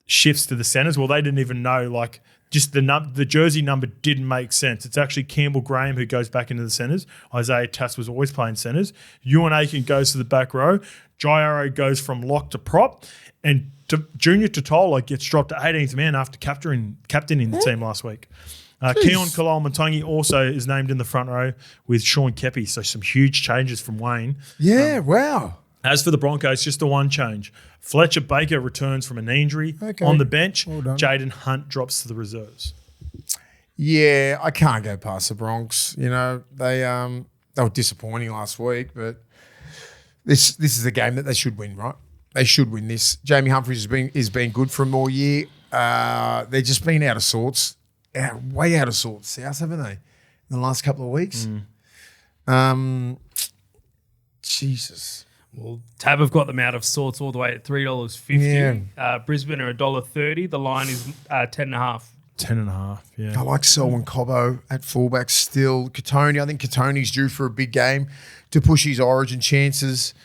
shifts to the centres. Well, they didn't even know, just the jersey number didn't make sense. It's actually Campbell Graham who goes back into the centres. Isaiah Tass was always playing centres. Ewan Aiken goes to the back row. Jai Arrow goes from lock to prop. And Junior Totola gets dropped to 18th man after captaining the team last week. Keon Kalal-Matangi also is named in the front row with Sean Kepi. So some huge changes from Wayne. Yeah, wow. As for the Broncos, just the one change. Fletcher Baker returns from an injury on the bench. Well done. Jaden Hunt drops to the reserves. Yeah, I can't go past the Bronx. You know, they were disappointing last week, but this is a game that they should win, right? They should win this. Jamie Humphries has been good for them all year. They've just been out of sorts. Way out of sorts, South, haven't they? In the last couple of weeks. Jesus. Well, Tab have got them out of sorts all the way at $3.50. Yeah. Brisbane are $1.30. The line is 10.5. 10.5, yeah. I like Selwyn Cobbo at fullback still. Katoni, I think Katoni's due for a big game to push his origin chances.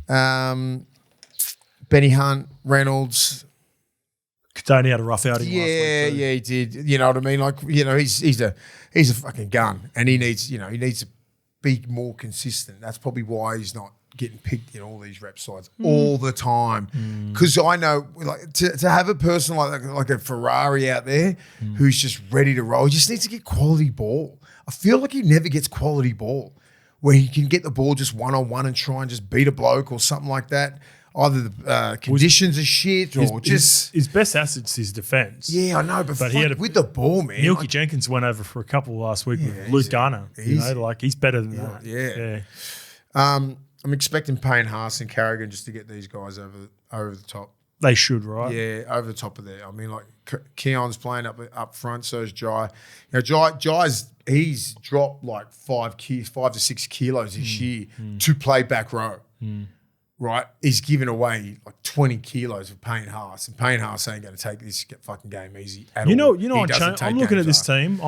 Benny Hunt, Reynolds. Katoni had a rough outing last week. Yeah, he did. You know what I mean? He's a fucking gun, and he needs to be more consistent. That's probably why he's not getting picked in all these rep sides all the time. Because I know, to have a person like a Ferrari out there who's just ready to roll, he just needs to get quality ball. I feel like he never gets quality ball where he can get the ball just one-on-one and try and just beat a bloke or something like that. Either the conditions are shit or his best asset's his defence. Yeah, I know, but he had with the ball, man. Milky Jenkins went over for a couple last week with Luke Garner. He's better than that. Yeah. I'm expecting Payne Haas and Carrigan just to get these guys over the top. They should, right? Yeah, over the top of there. I mean, Keon's playing up front, so is Jai. Jai's he's dropped 5 to 6 kilos this year to play back row. Right, he's given away 20 kilos of Payne Haas, and Payne Haas ain't going to take this fucking game easy at all. I'm looking at this team.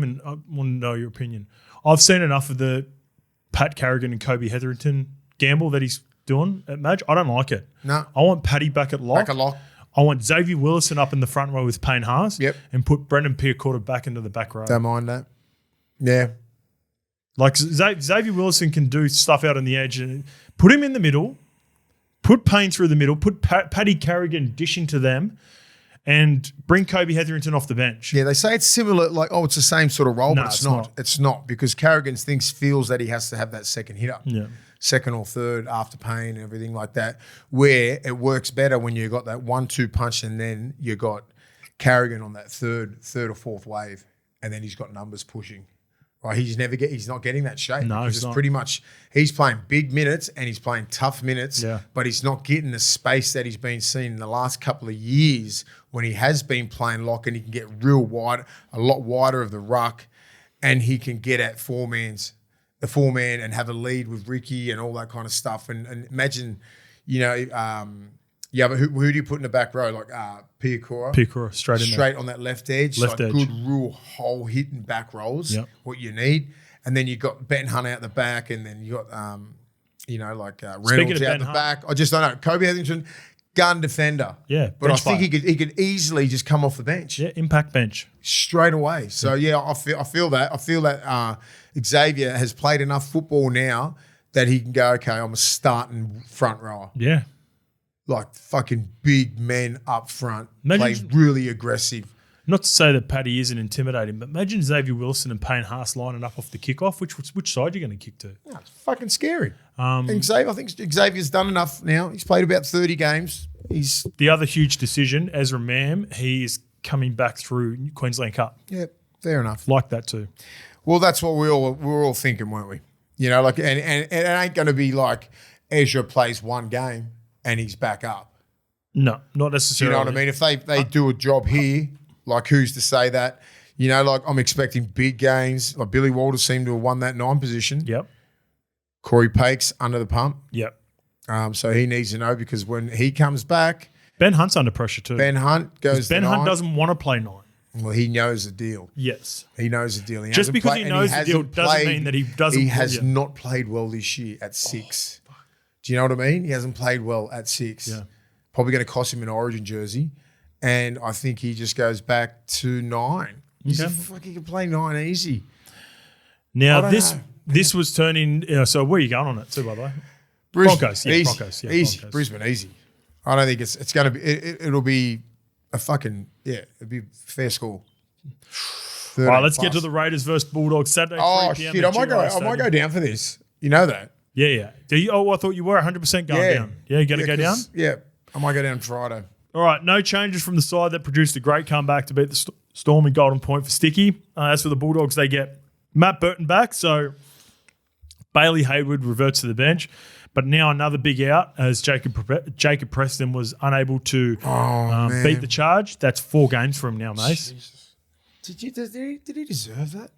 And I want to know your opinion. I've seen enough of the Pat Carrigan and Kobe Hetherington gamble that he's doing at Madge. I don't like it. No, I want Paddy back at lock. I want Xavier Willison up in the front row with Payne Haas. Yep, and put Brendan Piacotta back into the back row. Don't mind that. Yeah. Xavier Willison can do stuff out on the edge and put him in the middle, put Payne through the middle, put Paddy Carrigan dishing to them, and bring Kobe Hetherington off the bench. Yeah, they say it's similar, it's the same sort of role, but it's not. It's not because Carrigan feels that he has to have that second hitter, second or third after Payne and everything like that, where it works better when you got that 1-2 punch and then you got Carrigan on that third or fourth wave, and then he's got numbers pushing. Right, he's not getting that shape. No, it's pretty much he's playing big minutes and he's playing tough minutes, but he's not getting the space that he's been seeing in the last couple of years when he has been playing lock and he can get real wide, a lot wider of the ruck, and he can get at the 4-man and have a lead with Ricky and all that kind of stuff. And imagine, but who do you put in the back row? Piacora, straight on that left edge. Left edge. Good, real hole hitting back rolls, what you need. And then you got Ben Hunt out the back, and then you got, Reynolds out the back. I just don't know. Kobe Hetherington, gun defender. Yeah, but I think he could easily just come off the bench. Yeah, impact bench. Straight away. So, I feel that. I feel that Xavier has played enough football now that he can go, okay, I'm a starting front rower. Yeah. Fucking big men up front, play really aggressive. Not to say that Paddy isn't intimidating, but imagine Xavier Wilson and Payne Haas lining up off the kickoff. Which side are you going to kick to? No, it's fucking scary. I think Xavier's done enough now. He's played about 30 games. He's The other huge decision, Ezra Mam, he is coming back through Queensland Cup. yeah, fair enough. Like that too. Well, that's what we were all thinking, weren't we? You know, like, and it ain't going to be like Ezra plays one game and he's back up. No, not Do necessarily. you know what I mean? If they do a job here, like who's to say that? You know, like I'm expecting big gains. Like Billy Walters seemed to have won that 9 position. Yep. Corey Pake's under the pump. Yep. So he needs to know because when he comes back, Ben Hunt's under pressure too. Ben Hunt goes Ben to Hunt 9. doesn't want to play 9. Well, he knows the deal. Yes. He knows the deal. He Just hasn't because played- he and knows the deal hasn't doesn't played- mean that he doesn't. He has yeah. not played well this year at 6. Do you know what I mean? He hasn't played well at 6. Yeah. Probably going to cost him an Origin jersey. And I think he just goes back to 9. He's Okay. he can play 9 easy. I Now don't this know. this was turning. So where are you going on it too, by the way? Brisbane, Broncos, yeah, easy, Broncos, yeah, easy. Broncos. Brisbane, easy. I don't think it's going to be. It'll be a fucking it'll be a fair score. All right, let's get to the Raiders versus Bulldogs Saturday. Oh 3 p.m. shit! at I might Stadium. go down for this. You know that? Yeah. Do you, I thought you were 100% going down. Yeah, you got to go down. Yeah, I might go down Friday. All right, no changes from the side that produced a great comeback to beat the Storm in Golden Point for Sticky. As for the Bulldogs, they get Matt Burton back, so Bailey Hayward reverts to the bench. But now another big out as Jacob Preston was unable to beat the charge. That's 4 games for him now, mate. Did he deserve that?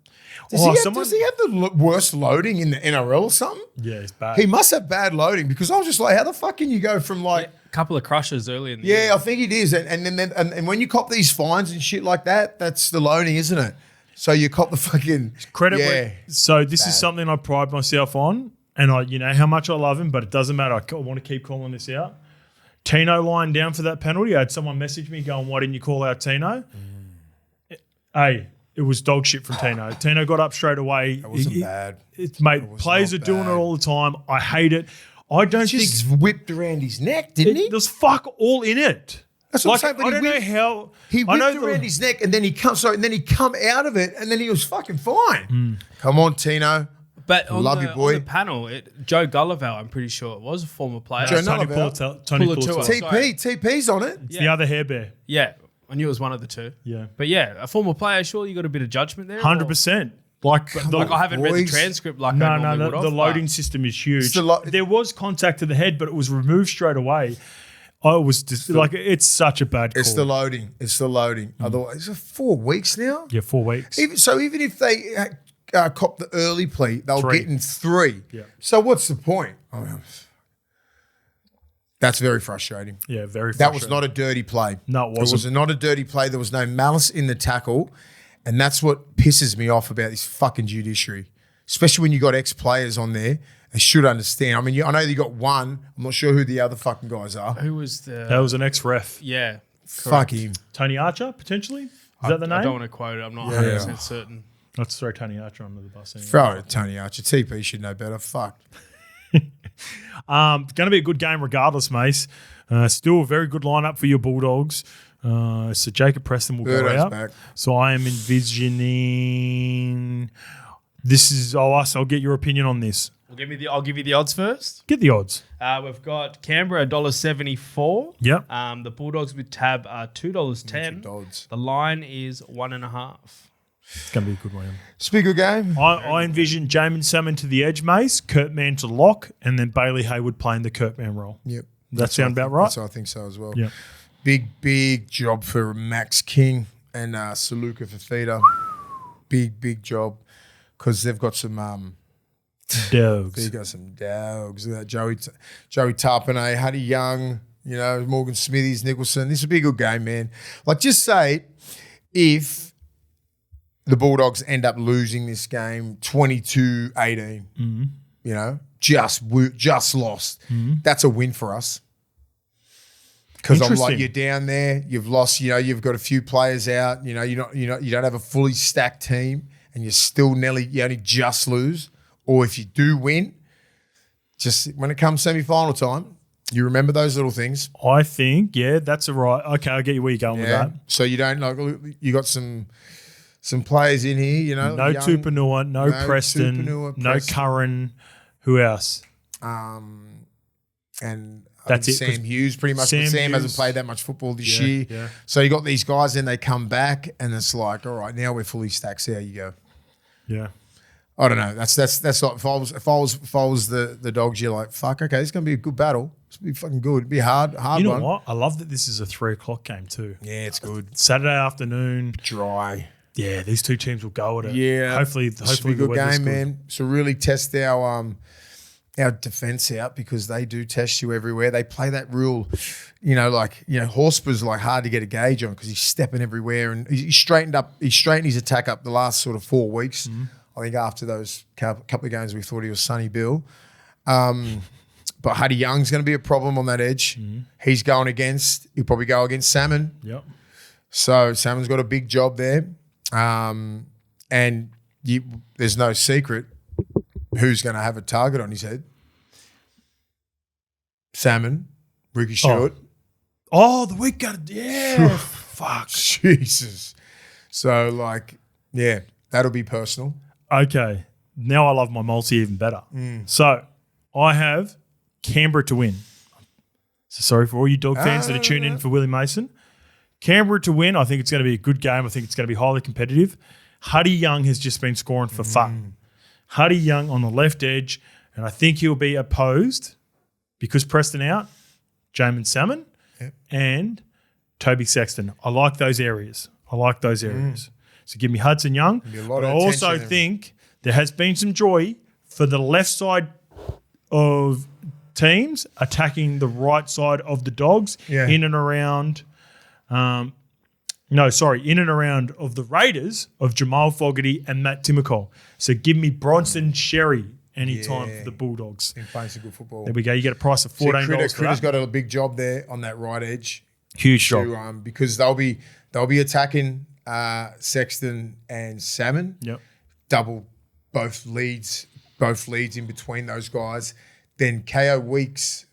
Oh, Does he have the worst loading in the NRL or something? Yeah, it's bad. He must have bad loading because I was just like, how the fuck can you go from like? A couple of crushes early in the year. Yeah, I think it is, and when you cop these fines and shit like that, that's the loading, isn't it? So you cop the fucking Credit. Yeah, So this is something I pride myself on, and I, you know how much I love him, but it doesn't matter. I want to keep calling this out. Tino lying down for that penalty. I had someone message me going, "Why didn't you call out Tino?" Hey, it was dog shit from Tino. Tino got up straight away. That wasn't bad. Mate, was players are not doing bad. it all the time. I hate it. I don't think just whipped around his neck, didn't he? there's fuck all in it. That's what I'm saying, but I he don't know whipped- how He I know whipped around his neck, and then he come out of it, and then he was fucking fine. Come on, Tino. But on Love the, you, boy. on the panel, Joe Gulliver, I'm pretty sure it was a former player. Joe Tony Nullarbor. Tony Pulatua. Pulatua. Sorry. TP's on it. It's the other hair bear. Yeah, I knew it was one of the two. Yeah. But yeah, a former player, sure, you got a bit of judgment there. or- 100%. Like, Like I haven't read the boys. transcript like No, I normally would have. the loading system is huge. It's the there was contact to the head, but it was removed straight away. I was just like, it's such a bad call. It's the loading. It's the loading. Otherwise, it's 4 weeks now. Yeah, 4 weeks. Even if they cop the early plea, they'll 3. get in 3. Yeah. So what's the point? I mean, that's very frustrating. Yeah, very That was frustrating. not a dirty play. No, it wasn't. It was not a dirty play. There was no malice in the tackle. And that's what pisses me off about this fucking judiciary. Especially when you got ex-players on there. They should understand. I mean, I know you got one. I'm not sure who the other fucking guys are. Who was the? That was an ex-ref. Yeah. Fuck him. Tony Archer, potentially? Is that the name? I don't want to quote it. I'm not Yeah. 100% certain. Let's throw Tony Archer under the bus. Anyway. Throw it, Tony Archer. TP should know better. Fuck. Going to be a good game regardless, Mace. Still a very good lineup for your Bulldogs. So Jacob Preston will go Birdo's out. back. So I am envisioning. This is us. I'll get your opinion on this. I'll give you the odds first. Get the odds. We've got Canberra $1.74. Yep. The Bulldogs with tab are $2.10. Odds. The line is 1.5. It's going to be a good one. Speak a game. I envision Jamin Salmon to the edge, Mace, Kurtman to lock, and then Bailey Hayward playing the Kurtman role. Yep. That sound about right? I think so as well. Yeah. Big job for Max King and Saluka FIFITA. Big job because they've got some Dogs. they've got some dogs. Joey Tarpanay, Huddy Young, Morgan Smithies, Nicholson. This will be a good game, man. Like, just say if the Bulldogs end up losing this game 22-18, just lost. That's a win for us. Because I'm like, Interesting. you're down there, you've lost, you've got a few players out, you don't have a fully stacked team, and you only just lose. Or if you do win, just when it comes semi-final time, You remember those little things? I think, yeah, that's a right. Okay, I get you where you're going with that. So you don't like you got some players in here, you know. No young, Tupanua, no Preston, Tupanua, no Curran. Who else? And That's it, Sam Hughes, pretty much. Sam Sam hasn't Hughes. played that much football this year. Yeah. So you got these guys, then they come back, and it's like, all right, now we're fully stacked. See how you go. Yeah. I don't know. That's like if I was the Dogs, you're like, fuck, okay, it's gonna be a good battle. It's gonna be fucking good. It'd be hard You know one. what? I love that this is a 3 o'clock game too. Yeah, it's good. Saturday afternoon. Dry. Yeah, these two teams will go at it. Yeah. Hopefully It's the a good weather's game, man. So really test our defense out because they do test you everywhere. They play that rule, Horsburgh's like hard to get a gauge on because he's stepping everywhere and he straightened his attack up the last sort of 4 weeks. Mm-hmm. I think after those couple of games we thought he was Sonny Bill. But Huddy Young's going to be a problem on that edge. Mm-hmm. He'll probably go against Salmon. Yep. So Salmon's got a big job there. There's no secret who's going to have a target on his head. Salmon, Ricky Stewart. Oh, the week got it. Yeah. Fuck. Jesus. So, that'll be personal. Okay. Now I love my multi even better. So I have Canberra to win. So sorry for all you dog fans that are tuning in for Willie Mason. Canberra to win. I think it's going to be a good game. I think it's going to be highly competitive. Huddy Young has just been scoring for fun. Huddy Young on the left edge, and I think he'll be opposed because Preston out, Jamin Salmon, and Toby Sexton. I like those areas. So give me Hudson Young. But I also think there has been some joy for the left side of teams attacking the right side of the Dogs in and around in and around of the Raiders of Jamal Fogarty and Matt Timokol. So give me Bronson Sherry anytime for the Bulldogs. Been playing some good football. There we go. You get a price of $14 for that. Critter's got a big job there on that right edge. Huge job. Because they'll be attacking Sexton and Salmon. Yep. Double both leads in between those guys. Then KO Weeks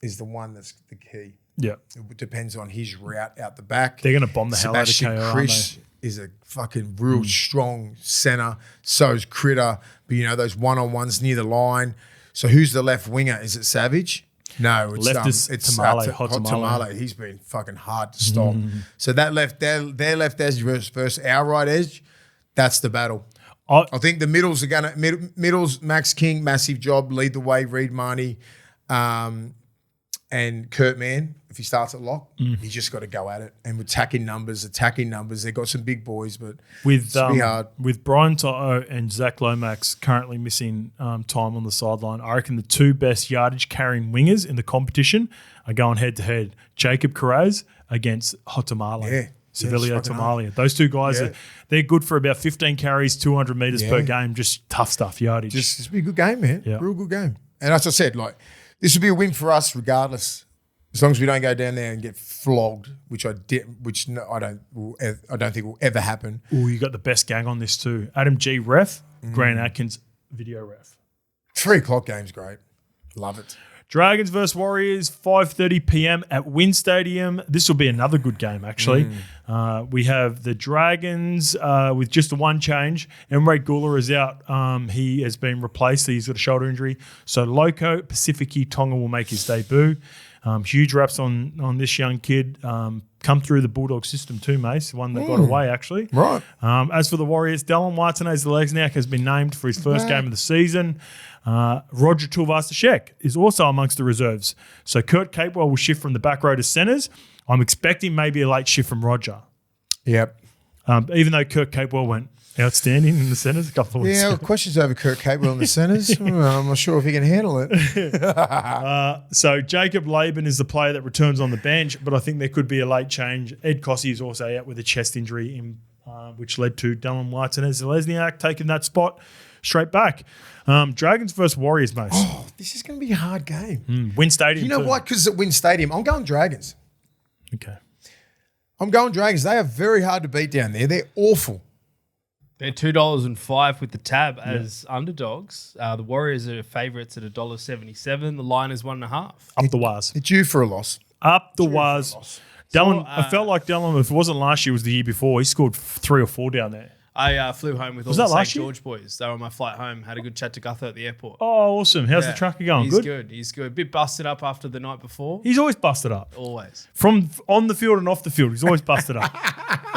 is the one that's the key. Yeah. It depends on his route out the back. They're going to bomb the hell out of Sebastian KO, Chris is a fucking real strong centre. So is Critter. But, those one-on-ones near the line. So who's the left winger? Is it Savage? No, it's Tamale, Hot Tamale. He's been fucking hard to stop. So that their left edge versus our right edge, that's the battle. I think the middles are gonna middles. Max King, massive job, lead the way. Reed Marnie, and Kurt Mann. If he starts at lock, he's just got to go at it. And attacking numbers. They've got some big boys, but with be hard. With Brian Toto and Zach Lomax currently missing time on the sideline, I reckon the two best yardage carrying wingers in the competition are going head to head. Jacob Carraz against Hotamale. Yeah. Sevilio Tamalia. Those two guys, they're good for about 15 carries, 200 metres per game, just tough stuff, yardage. Just be a good game, man. Yeah. Real good game. And as I said, this would be a win for us regardless. As long as we don't go down there and get flogged, which I don't think will ever happen. Oh, you got the best gang on this too. Adam G ref, Grant Atkins video ref. 3 o'clock game's great. Love it. Dragons versus Warriors, 5:30 p.m. at Wynn Stadium. This will be another good game, actually. We have the Dragons with just the one change. Emre Gula is out. He has been replaced. He's got a shoulder injury. So Loco Pacifici Tonga will make his debut. Huge raps on this young kid. Come through the Bulldog system too, Mace. One that got away, actually. Right. As for the Warriors, Dallin Martinez-Lesniak has been named for his first game of the season. Roger Tulvasashek is also amongst the reserves. So Kurt Capewell will shift from the back row to centres. I'm expecting maybe a late shift from Roger. Yep. Even though Kurt Capewell went outstanding in the centres a couple of weeks ago. Questions over Kurt Capewell in the centres. I'm not sure if he can handle it. So Jacob Laban is the player that returns on the bench, but I think there could be a late change. Ed Cossey is also out with a chest injury, which led to Dallin Martinez-Lesniak taking that spot straight back. Dragons versus Warriors, mate. Oh, this is going to be a hard game. Wynn Stadium. You know what? Because at Wynn Stadium, I'm going Dragons. Okay. I'm going Dragons. They are very hard to beat down there. They're awful. They're $2.05 with the tab as underdogs. The Warriors are favourites at $1.77. The line is 1.5. Up the waz. It's due for a loss. Up the waz. Dallin, I felt like Dallin, if it wasn't last year, it was the year before. He scored 3 or 4 down there. I flew home with all that the last St. year? George boys. They were on my flight home. Had a good chat to Gutho at the airport. Oh, awesome. How's Yeah. the trucker going? He's Good? good. He's good. A bit busted up after the night before. He's always busted up. Always. From on the field and off the field, he's always busted up.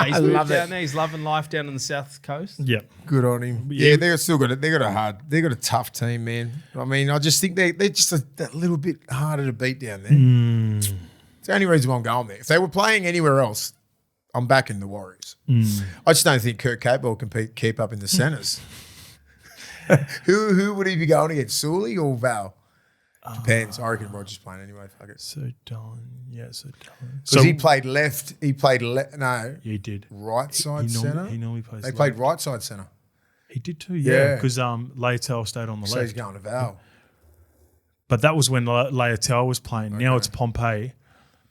He's moved down there. He's loving life down on the south coast. Yeah. Good on him. Yeah. Yeah, they're still got it. They got a tough team, man. I mean, I just think they're just that little bit harder to beat down there. It's the only reason why I'm going there. If they were playing anywhere else, I'm backing the Warriors. I just don't think Kurt Capewell can keep up in the centres. Who would he be going against, Sully or Val? Depends. I reckon Roger's playing anyway. Fuck it. So Dallin. Yeah, so Dallin. Because he played left. He played no. Yeah, he did. Right side centre. He normally plays They left. played right side centre. He did too, Yeah. yeah. Because Leotel stayed on the So left. he's going to Val. But that was when Leotel was playing. Now it's Pompey.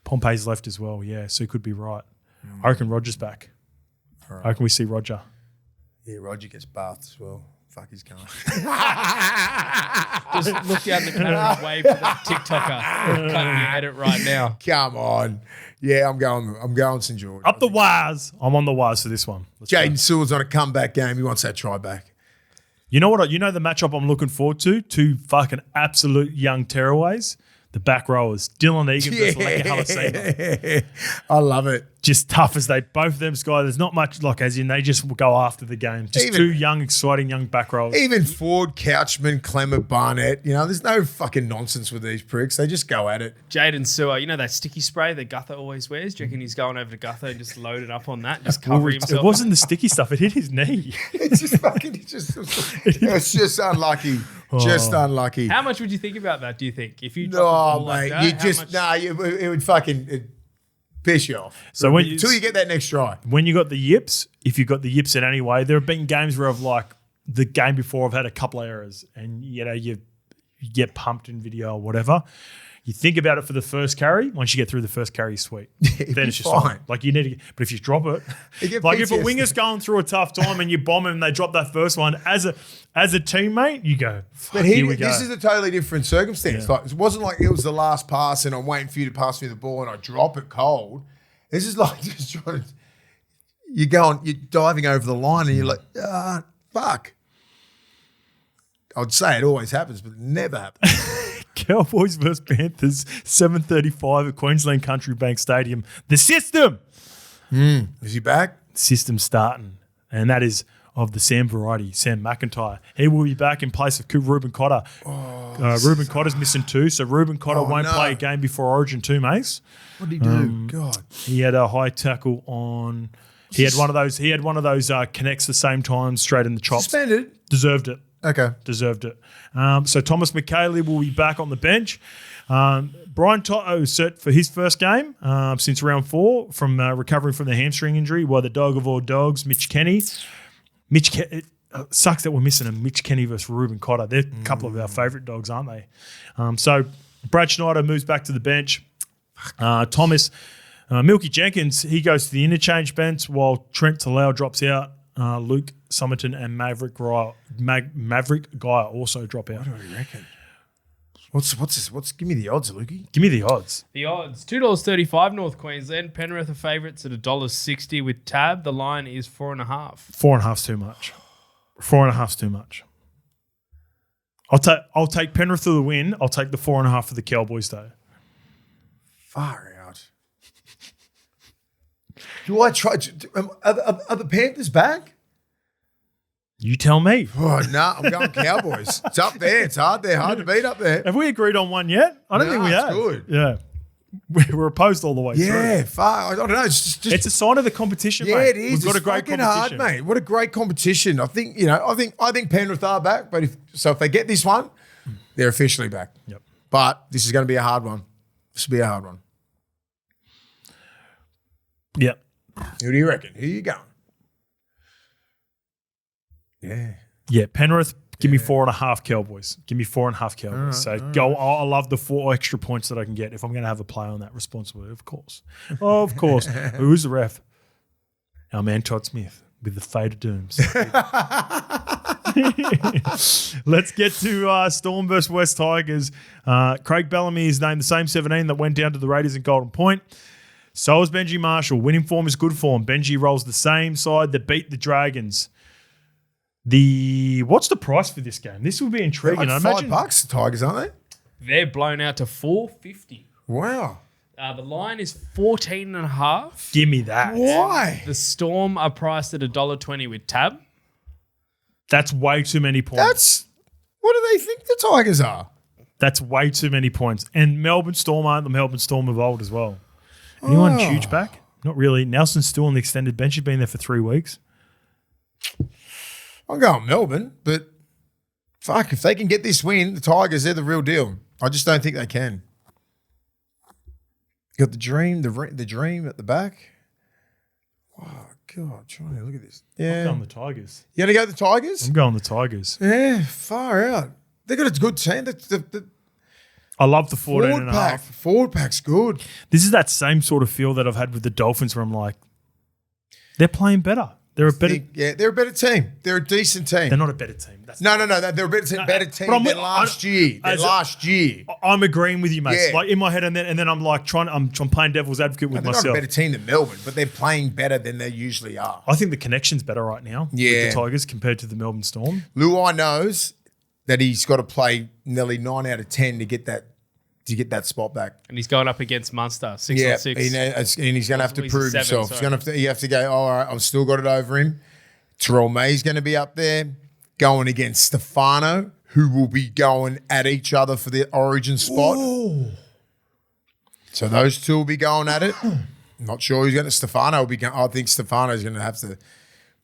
Pompey's left as well, yeah. So he could be right. I reckon Roger's back. Right. I reckon we see Roger. Yeah, Roger gets bathed as well. Fuck, he's going. Just look down the camera and wave to that TikToker. Cutting your edit right now. Come on. Yeah, I'm going St. George. Up the wires. I'm on the wires for this one. Let's go. Jaden Sewell's on a comeback game. He wants that try back. You know what? You know the matchup I'm looking forward to? 2 fucking absolute young tearaways. The back rowers. Dylan Egan versus Leka Halasima. I love it. Just tough as they both of them guys. There's not much like as in they just go after the game. Just 2 young, exciting young back rowers. Even Ford, Couchman, Clement, Barnett, there's no fucking nonsense with these pricks. They just go at it. Jaden Sewer, you know that sticky spray that Gutho always wears? Do you reckon he's going over to Gutho and just loaded up on that, just cover himself? It wasn't the sticky stuff. It hit his knee. It's just fucking, it's just unlucky. Just unlucky. How much would you think about that, do you think? If you No, dropped the ball mate. like that, It would fucking piss you off. So until you get that next try. When you got the yips, if you got the yips in any way, there have been games where I've like the game before I've had a couple of errors and you get pumped in video or whatever. You think about it for the first carry. Once you get through the first carry, you're sweet. Then it's just fine. Like you need to, but if you drop it, like if a winger's going through a tough time and you bomb him and they drop that first one, as a teammate, you go. But here we go. This is a totally different circumstance. Yeah. Like it wasn't like it was the last pass and I'm waiting for you to pass me the ball and I drop it cold. This is like just trying to. You're diving over the line and you're like, fuck. I'd say it always happens, but it never happens. Cowboys versus Panthers, 7:35 at Queensland Country Bank Stadium. The system. Is he back? System starting, and that is of the Sam variety, Sam McIntyre. He will be back in place of Ruben Cotter. Ruben Cotter's missing 2, so Ruben Cotter won't play a game before Origin 2, Mace. What did he do? God. He had a high tackle on. He had one of those. He had one of those connects the same time straight in the chops. Suspended. Deserved it. Okay. Deserved it. So Thomas McKaylee will be back on the bench. Brian Toto set for his first game since round 4 from recovering from the hamstring injury. While the dog of all dogs, Mitch Kenny. It sucks that we're missing a Mitch Kenny versus Ruben Cotter. They're a couple of our favourite dogs, aren't they? So Brad Schneider moves back to the bench. Thomas Milky Jenkins, he goes to the interchange bench while Trent Talau drops out. Luke Summerton and Maverick Guy also drop out. What do you reckon? What's this? Give me the odds, Lukey. Give me the odds. The odds, $2.35 North Queensland. Penrith are favourites at $1.60 with tab. The line is 4.5. 4.5's too much. 4.5's too much. I'll take Penrith to the win. I'll take the 4.5 for the Cowboys though. Far out. Do I try? Are the Panthers back? You tell me. Oh, no, I'm going Cowboys. It's up there. It's hard there. Hard to beat up there. Have we agreed on one yet? I don't think we have. Good. Yeah. We're opposed all the way through. Yeah, far. I don't know. It's just It's a sign of the competition, yeah, mate. it is. We've got It's a great fucking competition. hard, mate. What a great competition. I think I think Penrith are back, but if they get this one, they're officially back. Yep. But this is going to be a hard one. This will be a hard one. Yep. Who do you reckon? Who are you going? Yeah. Yeah, Penrith, give me 4.5 Cowboys. Give me 4.5 Cowboys. I love the 4 extra points that I can get if I'm going to have a play on that responsibly, of course. Of course. Who's the ref? Our man Todd Smith. with the fate of dooms. Let's get to Storm versus West Tigers. Craig Bellamy is named the same 17 that went down to the Raiders in Golden Point. So is Benji Marshall. Winning form is good form. Benji rolls the same side that beat the Dragons. What's the price for this game? This will be intriguing. Like $5, the Tigers, aren't they? They're blown out to $4.50. Wow. The line is 14.5. Give me that. Why? The Storm are priced at $1.20 with tab. That's way too many points. What do they think the Tigers are? That's way too many points. And Melbourne Storm aren't the Melbourne Storm of old as well. Anyone huge back? Not really. Nelson's still on the extended bench. He's been there for 3 weeks. I'm going Melbourne, but fuck, if they can get this win, the Tigers, they're the real deal. I just don't think they can. Got the dream, the dream at the back. Oh, God, trying to look at this. I'm Yeah. going the Tigers. You going to go the Tigers? I'm going the Tigers. Yeah, far out. They got a good team. The I love the 14 forward and a pack. half. Forward pack's good. This is that same sort of feel that I've had with the Dolphins where I'm like, they're playing better. They're a better. Yeah, they're a better team. They're a decent team. They're not a better team. That's No. They're a better team but I'm- than last year. as a- Last year. I'm agreeing with you, mate. Yeah. Like in my head, and then I'm like I'm playing devil's advocate with They're myself. not a better team than Melbourne, but they're playing better than they usually are. I think the connection's better right now with Yeah. the Tigers compared to the Melbourne Storm. Luai knows that he's got to play nearly 9 out of 10 to get that spot back. And he's going up against Munster, 6 on 6. And he's going to have to He's prove 7, himself. sorry. He's going to you have to go, all right, I've still got it over him. Terrell May's going to be up there going against Stefano, who will be going at each other for the origin spot. Ooh. So those two will be going at it. I'm not sure who's going to. Stefano will be going. I think Stefano's going to have to.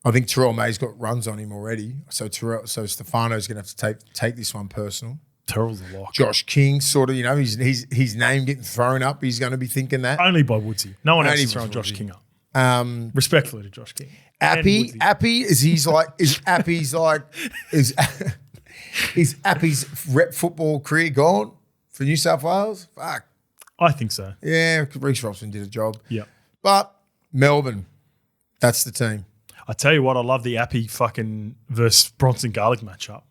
I think Terrell May's got runs on him already. So Stefano's going to have to take this one personal. Terrell's a lock. Josh King, sort of, his name getting thrown up. He's going to be thinking that. Only by Woodsy. No one else Only is throwing by Josh Woodsy. King up. Respectfully to Josh King. Appy, is Appy's rep football career gone for New South Wales? Fuck. I think so. Yeah, Reece Robson did a job. Yeah. But Melbourne, that's the team. I tell you what, I love the Appy fucking versus Bronson Garlic matchup.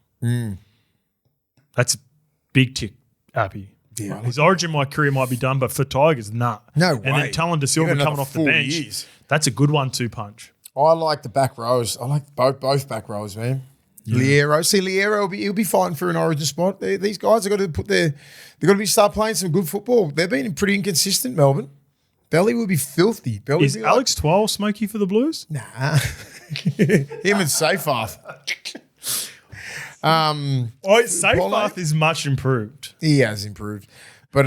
That's a big tick, Appy. Yeah, His origin, my career might be done, but for Tigers, nah. No And way. then Talon De Give Silva it another coming off the 4 bench. years. That's a good 1-2 punch. I like the back rows. I like both back rows, man. Liero. See, Liero he'll be fighting for an origin spot. These guys have got to start playing some good football. They've been pretty inconsistent, Melbourne. Belly will be filthy. Belly Is will be Alex Twal smoky for the Blues? Nah. Him and Seyfarth. Seyfarth is much improved. He has improved. But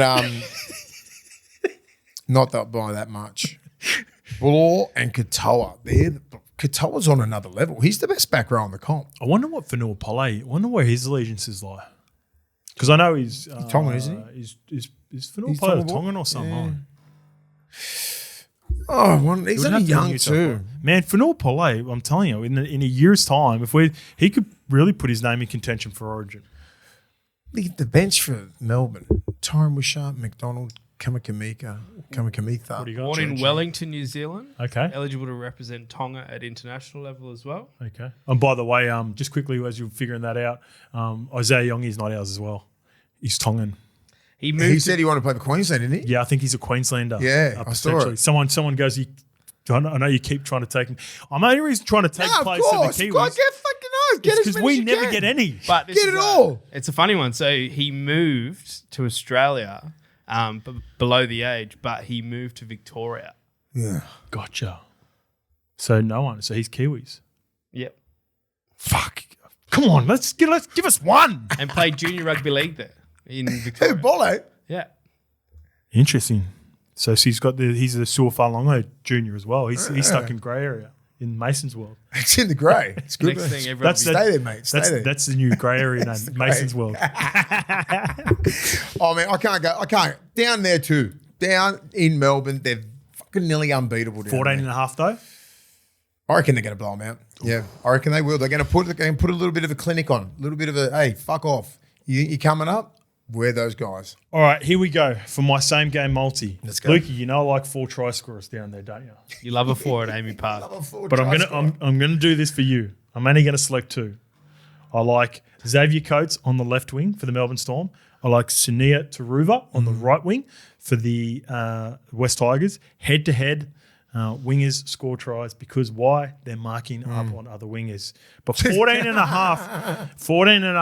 not that by that much. Buller and Katoa. Katoa's on another level. He's the best back row on the comp. I wonder what Fanua Pole, I wonder where his allegiances lie. Because I know he's Tongan, isn't he? Is Fanua He's Pole Tongan Tongan or something? Oh, he's Would only have to young New South Wales. too. Man, Fanua Pole, I'm telling you, in a year's time, he could really put his name in contention for Origin. The bench for Melbourne. Tyron Wishart, McDonald, Kamakamika. What do you got? Born in Wellington, New Zealand. Okay. Eligible to represent Tonga at international level as well. Okay. And by the way, just quickly as you're figuring that out, Isaiah Yongi's not ours as well. He's Tongan. He said he wanted to play for Queensland, didn't he? Yeah, I think he's a Queenslander. Yeah, I saw potentially. it. Someone goes, I know you keep trying to take him. I'm only reason trying to take No, place of of the course. Kiwis. God, get fucking on. Get as Because many we as you never can. get any. But this Get is it all. It's a funny one. So he moved to Australia below the age, but he moved to Victoria. Yeah. Gotcha. So no one. So he's Kiwis. Yep. Fuck. Come on, let's give us one. And played junior rugby league there in Who, Victoria. Bolo? Yeah. Interesting. So he's a Suafalongo junior as well. He's stuck in grey area in Mason's world. It's in the grey. It's good. Next thing, everyone Stay there, mate. Stay there. That's the new grey area name, Mason's world. Oh, man, I can't. Down there too. Down in Melbourne, they're fucking nearly unbeatable down 14 there. and a half though. I reckon they're going to blow them out. Yeah, I reckon they will. They're going to put a little bit of a clinic on. A little bit of a, hey, fuck off. You coming up? We're those guys. All right, here we go for my same game multi. Let's go. Lukey, you know I like 4 try scorers down there, don't you? You love a forward, Amy Park. But I'm gonna do this for you. I'm only gonna select 2. I like Xavier Coates on the left wing for the Melbourne Storm. I like Sunia Taruva on the right wing for the West Tigers. Head to head, wingers score tries because why? They're marking up on other wingers. But 14 and a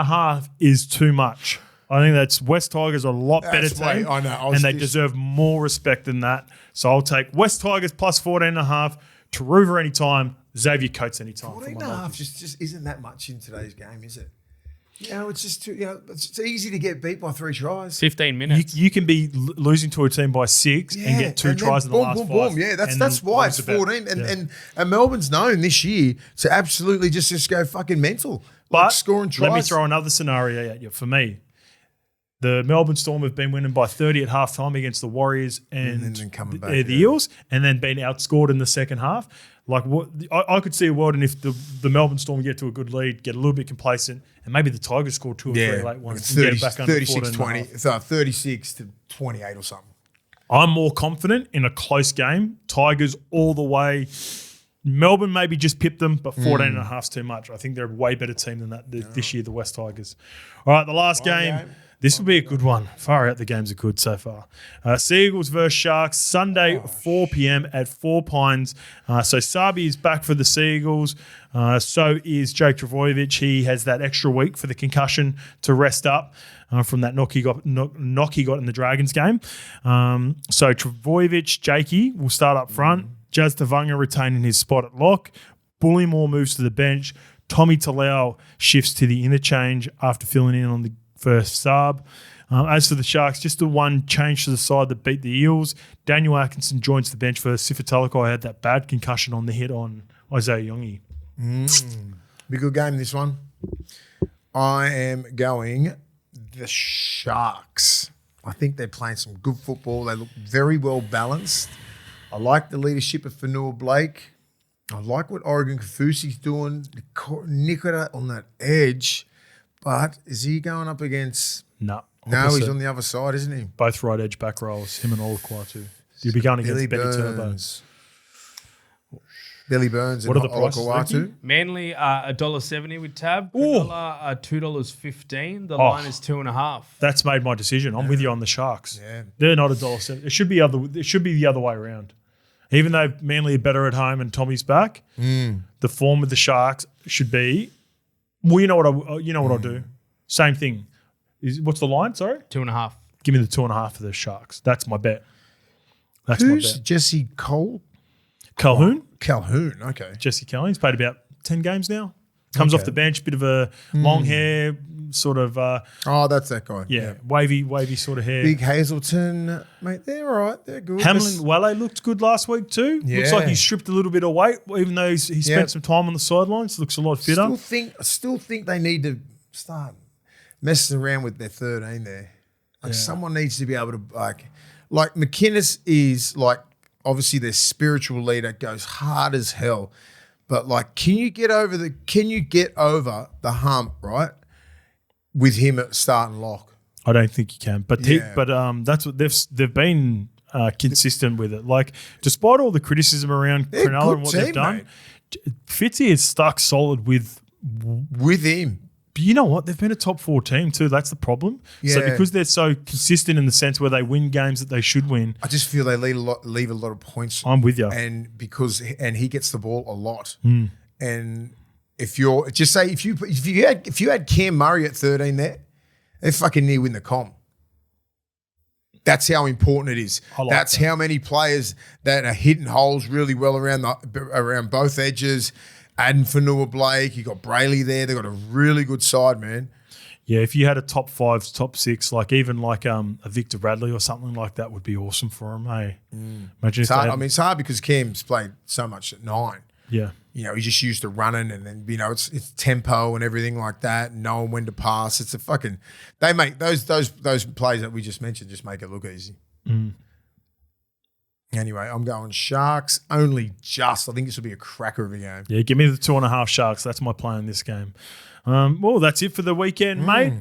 half is too much. I think that's West Tigers are a lot better team. I know. And they deserve more respect than that. So I'll take West Tigers plus 14 and a half, Taruva anytime, Xavier Coates anytime. 14 and a half just isn't that much in today's game, is it? It's just too, it's easy to get beat by 3 tries. 15 minutes. You can be losing to a team by 6 and get 2 tries in the last 5. Yeah, that's why it's 14. And Melbourne's known this year to absolutely just go fucking mental. But scoring tries. Let me throw another scenario at you. For me, the Melbourne Storm have been winning by 30 at halftime against the Warriors and then coming back, the Eels, and then being outscored in the second half. Like what I could see a world, and if the Melbourne Storm get to a good lead, get a little bit complacent, and maybe the Tigers score 2 or 3 late ones, 30, and get it back under 36-20, so 36-28 or something. I'm more confident in a close game. Tigers all the way. Melbourne maybe just pipped them, but 14 and a half is too much. I think they're a way better team than that this year, the West Tigers. All right, the last game. This will be a good one. Far out, the games are good so far. Seagulls versus Sharks, Sunday, 4 p.m. at 4 Pines. So Sabi is back for the Seagulls. So is Jake Trbojevic. He has that extra week for the concussion to rest up from that knock he got in the Dragons game. So Trbojevic, Jakey will start up front. Jazz Tavanga retaining his spot at lock. Bullymore moves to the bench. Tommy Talau shifts to the interchange after filling in on the first sub. As for the Sharks, just the one change to the side that beat the Eels. Daniel Atkinson joins the bench for Sifitalico. I had that bad concussion on the hit on Isaiah Yongi. Be a good game, this one. I am going the Sharks. I think they're playing some good football. They look very well balanced. I like the leadership of Fanua Blake. I like what Oregon Kafusi's doing. Nikita on that edge. But is he going up against... No. He's on the other side, isn't he? Both right edge back rolls, him and Olaquatu. You'll be going against Benny Turbo. Billy Burns what and are the prices, Olaquatu. Manly $1.70 with tab. Cronulla $2.15. The line is 2.5. That's made my decision. I'm with you on the Sharks. Yeah. They're not $1.70. It should be the other way around. Even though Manly are better at home and Tommy's back, the form of the Sharks should be. Well, you know what I'll do. Same thing. What's the line? Sorry, 2.5. Give me the 2.5 for the Sharks. That's my bet. Who's Jesse Calhoun? Calhoun. Okay. Jesse Calhoun. He's played about 10 games now. Comes off the bench, bit of a long hair, sort of. That's that guy. Yeah, wavy sort of hair. Big Hazelton, mate. They're all right. They're good. Hamlin Wale looked good last week too. Yeah. Looks like he stripped a little bit of weight, even though he spent some time on the sidelines. Looks a lot fitter. I still think they need to start messing around with their 13 there. Someone needs to be able to like McInnes is like obviously their spiritual leader, goes hard as hell. But can you get over the hump, right? With him at start and lock. I don't think you can. But that's what they've been consistent with it. Like despite all the criticism around Cronulla and what they've done, Fitzy is stuck solid with him. But you know what? They've been a top 4 team too. That's the problem. Yeah. So because they're so consistent in the sense where they win games that they should win. I just feel they leave a lot of points. I'm with you. And he gets the ball a lot. And if you're just say if you had Cam Murray at 13 there, they fucking near win the comp. That's how important it is. That's how many players that are hitting holes really well around both edges. Adding Fanua Blake, you got Brayley there. They got a really good side, man. Yeah, if you had a top 5, top 6, even a Victor Bradley or something like that would be awesome for him. Hey, imagine it's hard. It's hard because Cam's played so much at 9. Yeah, he's just used to running, and then it's tempo and everything like that, and knowing when to pass. It's a fucking. They make those plays that we just mentioned just make it look easy. Anyway, I'm going Sharks only just. I think this will be a cracker of a game. Yeah, give me the 2.5 Sharks. That's my play in this game. Well, that's it for the weekend, mate.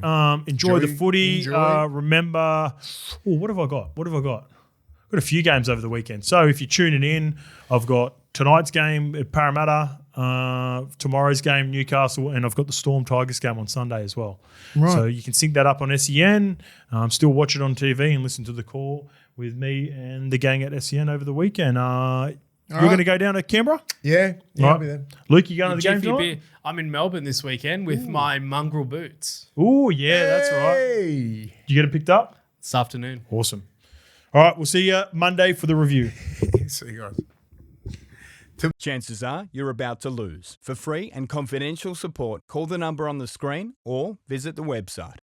Enjoy the footy. Remember, what have I got? I've got a few games over the weekend. So if you're tuning in, I've got tonight's game at Parramatta, tomorrow's game Newcastle, and I've got the Storm Tigers game on Sunday as well. Right. So you can sync that up on SEN. Still watch it on TV and listen to the call with me and the gang at SEN over the weekend. You're going to go down to Canberra? Yeah, I'll be there. Luke, you going to the game Jiffy tonight? beer. I'm in Melbourne this weekend with my mongrel boots Oh, yeah, that's right. Hey. Did you get it picked up? this afternoon. Awesome. All right, we'll see you Monday for the review. See you guys. Chances are you're about to lose. For free and confidential support, call the number on the screen or visit the website.